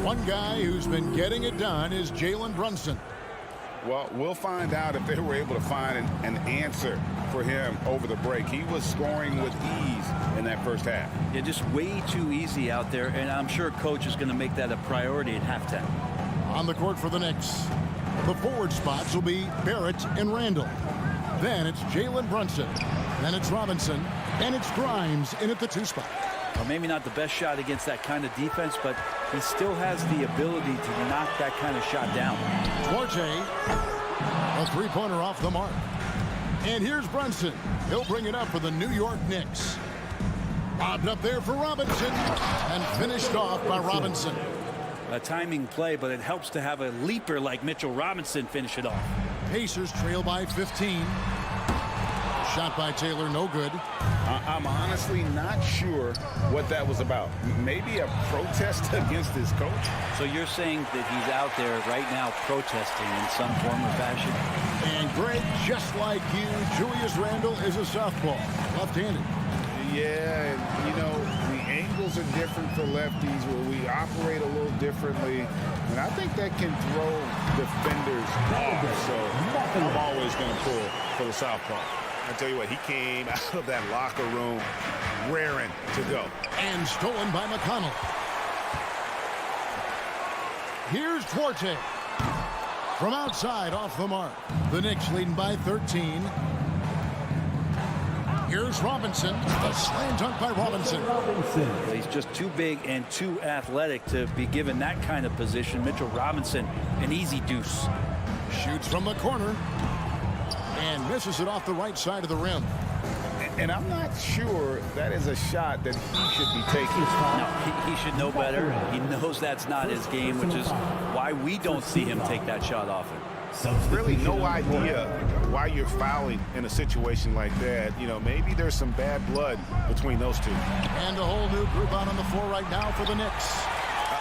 One guy who's been getting it done is Jalen Brunson. Well, we'll find out if they were able to find an answer for him over the break. He was scoring with ease in that first half. Yeah, just way too easy out there, and I'm sure coach is going to make that a priority at halftime. On the court for the Knicks, the forward spots will be Barrett and Randall. Then it's Jalen Brunson. Then it's Robinson. And it's Grimes in at the 2 spot. Well, maybe not the best shot against that kind of defense, but he still has the ability to knock that kind of shot down. Duarte, a three-pointer off the mark. And here's Brunson. He'll bring it up for the New York Knicks. Bobbed up there for Robinson and finished off by Robinson. A timing play, but it helps to have a leaper like Mitchell Robinson finish it off. Pacers trail by 15. Shot by Taylor, no good. I'm honestly not sure what that was about. Maybe a protest against his coach. So you're saying that he's out there right now protesting in some form or fashion? And Greg, just like you, Julius Randle is a southpaw, left-handed. Yeah, and, you know, the angles are different for lefties where we operate a little differently. And I think that can throw defenders off. So I'm always going to pull for the southpaw. I tell you what, he came out of that locker room raring to go. And stolen by McConnell. Here's Duarte. From outside, off the mark. The Knicks leading by 13. Here's Robinson. A slam dunk by Robinson. Well, he's just too big and too athletic to be given that kind of position. Mitchell Robinson, an easy deuce. Shoots from the corner. And misses it off the right side of the rim. And I'm not sure that is a shot that he should be taking. No, he should know better. He knows that's not his game, which is why we don't see him take that shot often. really no idea why you're fouling in a situation like that. You know, maybe there's some bad blood between those two. And a whole new group out on the floor right now for the Knicks.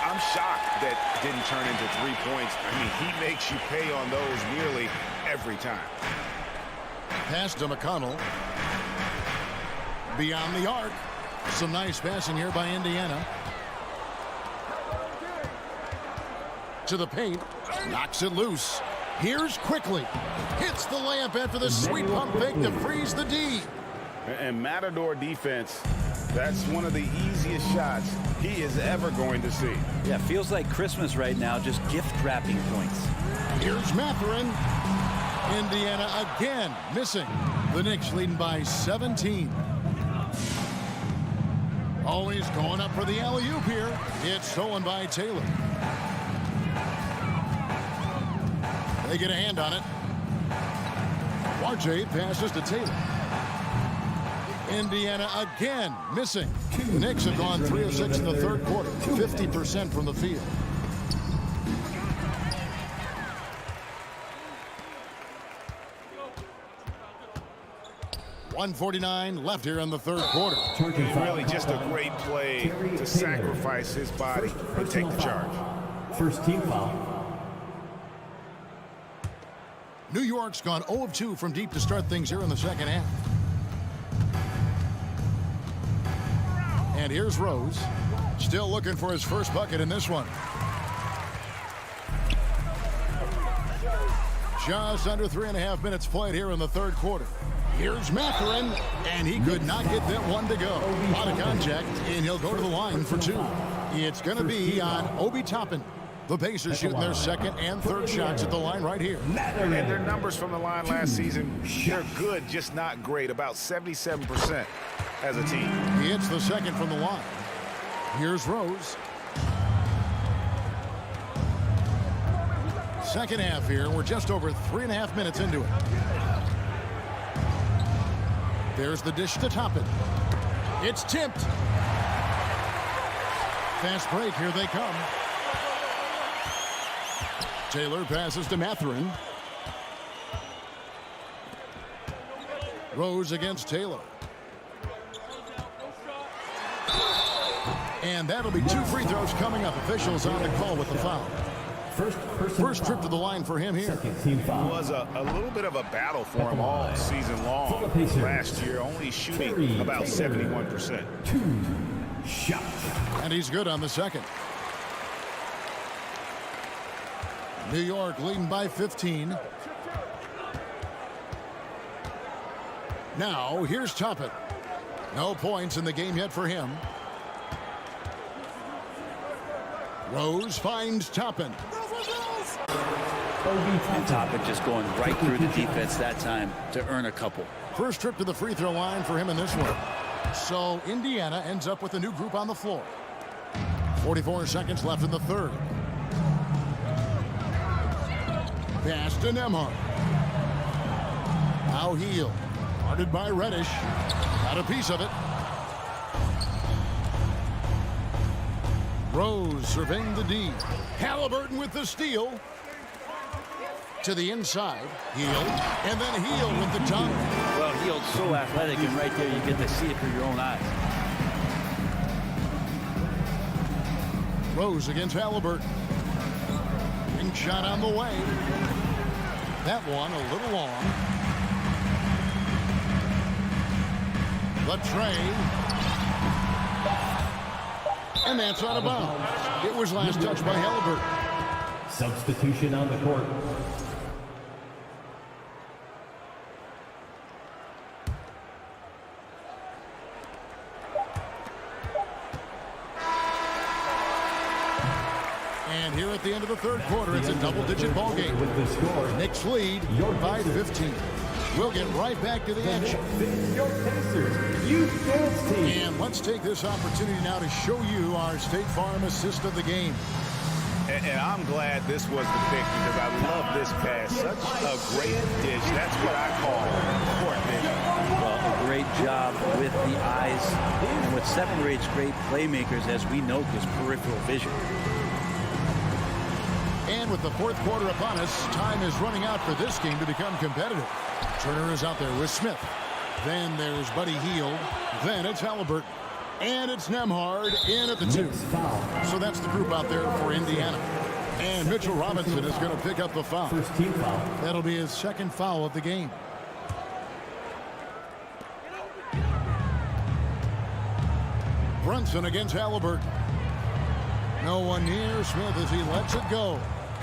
I'm shocked that didn't turn into 3 points. I mean, he makes you pay on those nearly every time. Pass to McConnell. Beyond the arc. Some nice passing here by Indiana. To the paint. Knocks it loose. Here's quickly. Hits the layup after the sweet pump fake to freeze the D. And Matador defense, that's one of the easiest shots he is ever going to see. Yeah, feels like Christmas right now, just gift wrapping points. Here's Mathurin. Indiana again missing. The Knicks leading by 17. Always going up for the alley-oop here. It's stolen by Taylor. They get a hand on it. Warte passes to Taylor. Indiana again missing. The Knicks have gone 3 of 6 in the third quarter. 50% from the field. .149 left here in the third quarter. Really just a great play to sacrifice his body and take the charge. First team foul. New York's gone 0 of 2 from deep to start things here in the second half. And here's Rose. Still looking for his first bucket in this one. Just under 3.5 minutes played here in the third quarter. Here's Mathurin, and he could not get that one to go. A lot of contact, and he'll go to the line for 2. It's going to be on Obi Toppin. The Pacers shooting their second and third shots at the line right here. And their numbers from the line last season, they're good, just not great. About 77% as a team. He hits the second from the line. Here's Rose. Second half here. We're just over 3.5 minutes into it. There's the dish to Toppin. It's tipped. Fast break. Here they come. Taylor passes to Mathurin. Rose against Taylor. And that'll be 2 free throws coming up. Officials on the call with the foul. First trip to the line for him here. It was a little bit of a battle for him all season long. Last year, only shooting about 71%. 2 shots. And he's good on the second. New York leading by 15. Now, here's Toppin. No points in the game yet for him. Rose finds Toppin. And Toppin just going right through the defense that time to earn a couple. First trip to the free throw line for him in this one. So Indiana ends up with a new group on the floor. 44 seconds left in the third. Pass to Nembhard. Now Heel. Guarded by Reddish. Got a piece of it. Rose surveying the D. Halliburton with the steal. To the inside. Heel. And then Heel with the dunk. Well, Heel's so athletic, and right there you get to see it through your own eyes. Rose against Halliburton. Ring shot on the way. That one a little long. The tray. And that's out of bounds. It was last touched by Halliburton. Substitution on the court. And here at the end of the third quarter, it's a double-digit ball game. With the score, Knicks lead by 15. We'll get right back to the action. Your Pacers Youth Dance Team. And let's take this opportunity now to show you our State Farm assist of the game. And I'm glad this was the pick because I love this pass. Such a great dish. That's what I call court vision. Well, a great job with the eyes. And what separates great playmakers, as we note, is peripheral vision. And And with the fourth quarter upon us, time is running out for this game to become competitive. Turner is out there with Smith. Then there's Buddy Hield. Then it's Halliburton. And it's Nembhard in at the 2. So that's the group out there for Indiana. And Mitchell Robinson is going to pick up the foul. First team foul. That'll be his second foul of the game. Brunson against Halliburton. No one near Smith as he lets it go.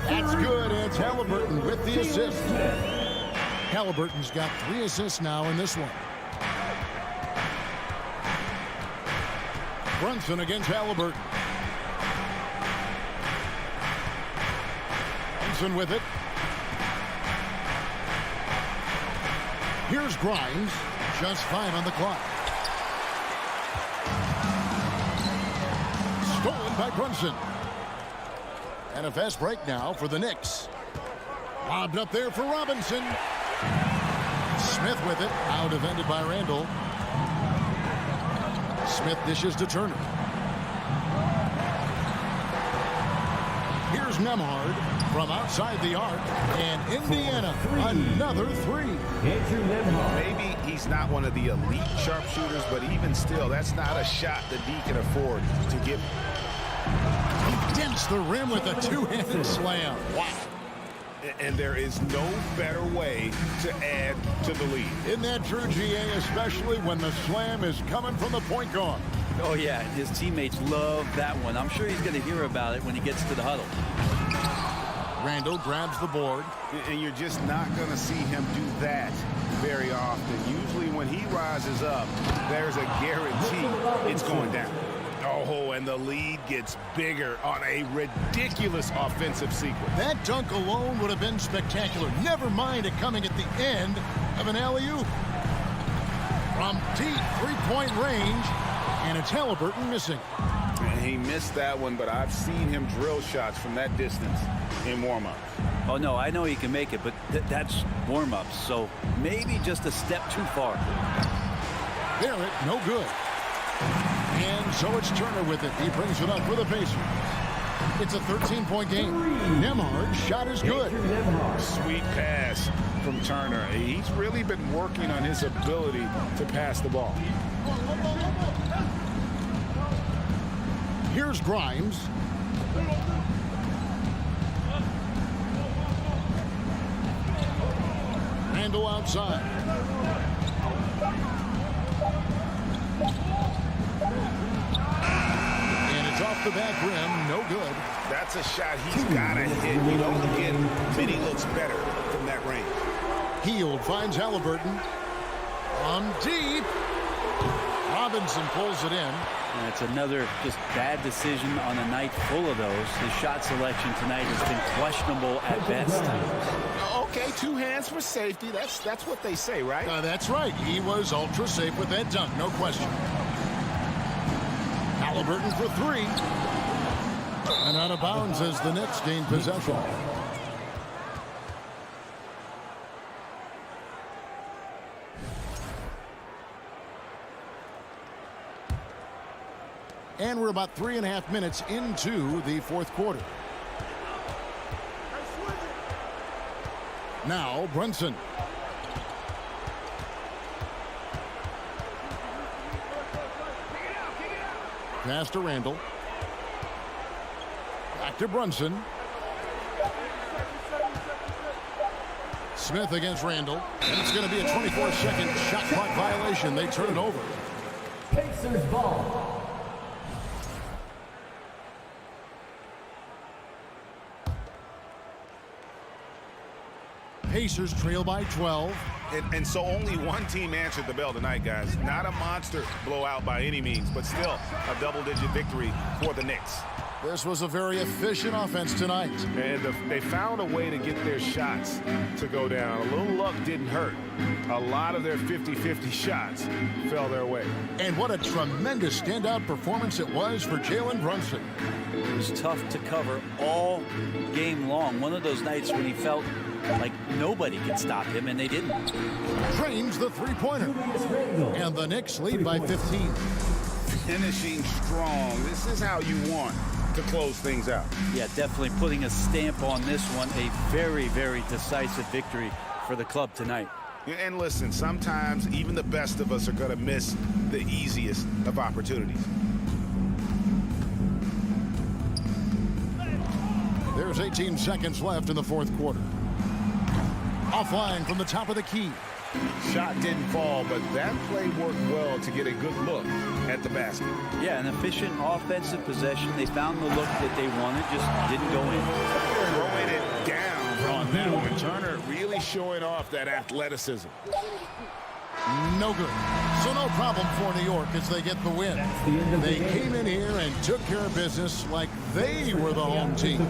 That's good. It's Halliburton with the assist. Halliburton's got 3 assists now in this one. Brunson against Halliburton. Brunson with it. Here's Grimes. Just 5 on the clock. Stolen by Brunson. And a fast break now for the Knicks. Lobbed up there for Robinson. Smith with it. Out defended by Randall. Smith dishes to Turner. Here's Nembhard from outside the arc. And Indiana, another 3. Maybe he's not one of the elite sharpshooters, but even still, that's not a shot that he can afford to give. He dents the rim with a 2-handed slam. Wow. And there is no better way to add to the lead. Isn't that true, GA, especially when the slam is coming from the point guard? Oh, yeah, his teammates love that one. I'm sure he's going to hear about it when he gets to the huddle. Randall grabs the board. And you're just not going to see him do that very often. Usually when he rises up, there's a guarantee it's going down. Oh, and the lead gets bigger on a ridiculous offensive sequence. That dunk alone would have been spectacular. Never mind it coming at the end of an alley-oop. From deep three-point range, and it's Halliburton missing. And he missed that one, but I've seen him drill shots from that distance in warm-ups. Oh, no, I know he can make it, but that's warm-ups, so maybe just a step too far. Barrett, no good. And so it's Turner with it. He brings it up for the Pacers. It's a 13-point game. Nembhard's shot is good. Sweet pass from Turner. He's really been working on his ability to pass the ball. Here's Grimes. Randall outside. Off the back rim, no good. That's a shot he's got to hit. You don't get many looks better from that range. Hield finds Halliburton. From deep. Robinson pulls it in. And it's another just bad decision on a night full of those. His shot selection tonight has been questionable at best. Okay, 2 hands for safety. That's what they say, right? That's right. He was ultra safe with that dunk, no question. Halliburton for 3. And out of bounds as the Knicks gain possession. And we're about 3.5 minutes into the fourth quarter. Now Brunson. Pass to Randall. Back to Brunson. Smith against Randall. And it's going to be a 24-second shot clock violation. They turn it over. Pacers ball. Pacers trail by 12. And so only one team answered the bell tonight, guys. Not a monster blowout by any means, but still a double-digit victory for the Knicks. This was a very efficient offense tonight. And they found a way to get their shots to go down. A little luck didn't hurt. A lot of their 50-50 shots fell their way. And what a tremendous standout performance it was for Jalen Brunson. It was tough to cover all game long. One of those nights when he felt like nobody could stop him, and they didn't. Drains the three-pointer. And the Knicks lead by 15. Finishing strong. This is how you want to close things out. Yeah, definitely putting a stamp on this one. A very, very decisive victory for the club tonight. And listen, sometimes even the best of us are going to miss the easiest of opportunities. There's 18 seconds left in the fourth quarter. Offline from the top of the key. Shot didn't fall, but that play worked well to get a good look at the basket. Yeah, an efficient offensive possession. They found the look that they wanted, just didn't go in. Throwing it down on that one. Turner really showing off that athleticism. No good. So no problem for New York as they get the win. They came in here and took care of business like they were the home team.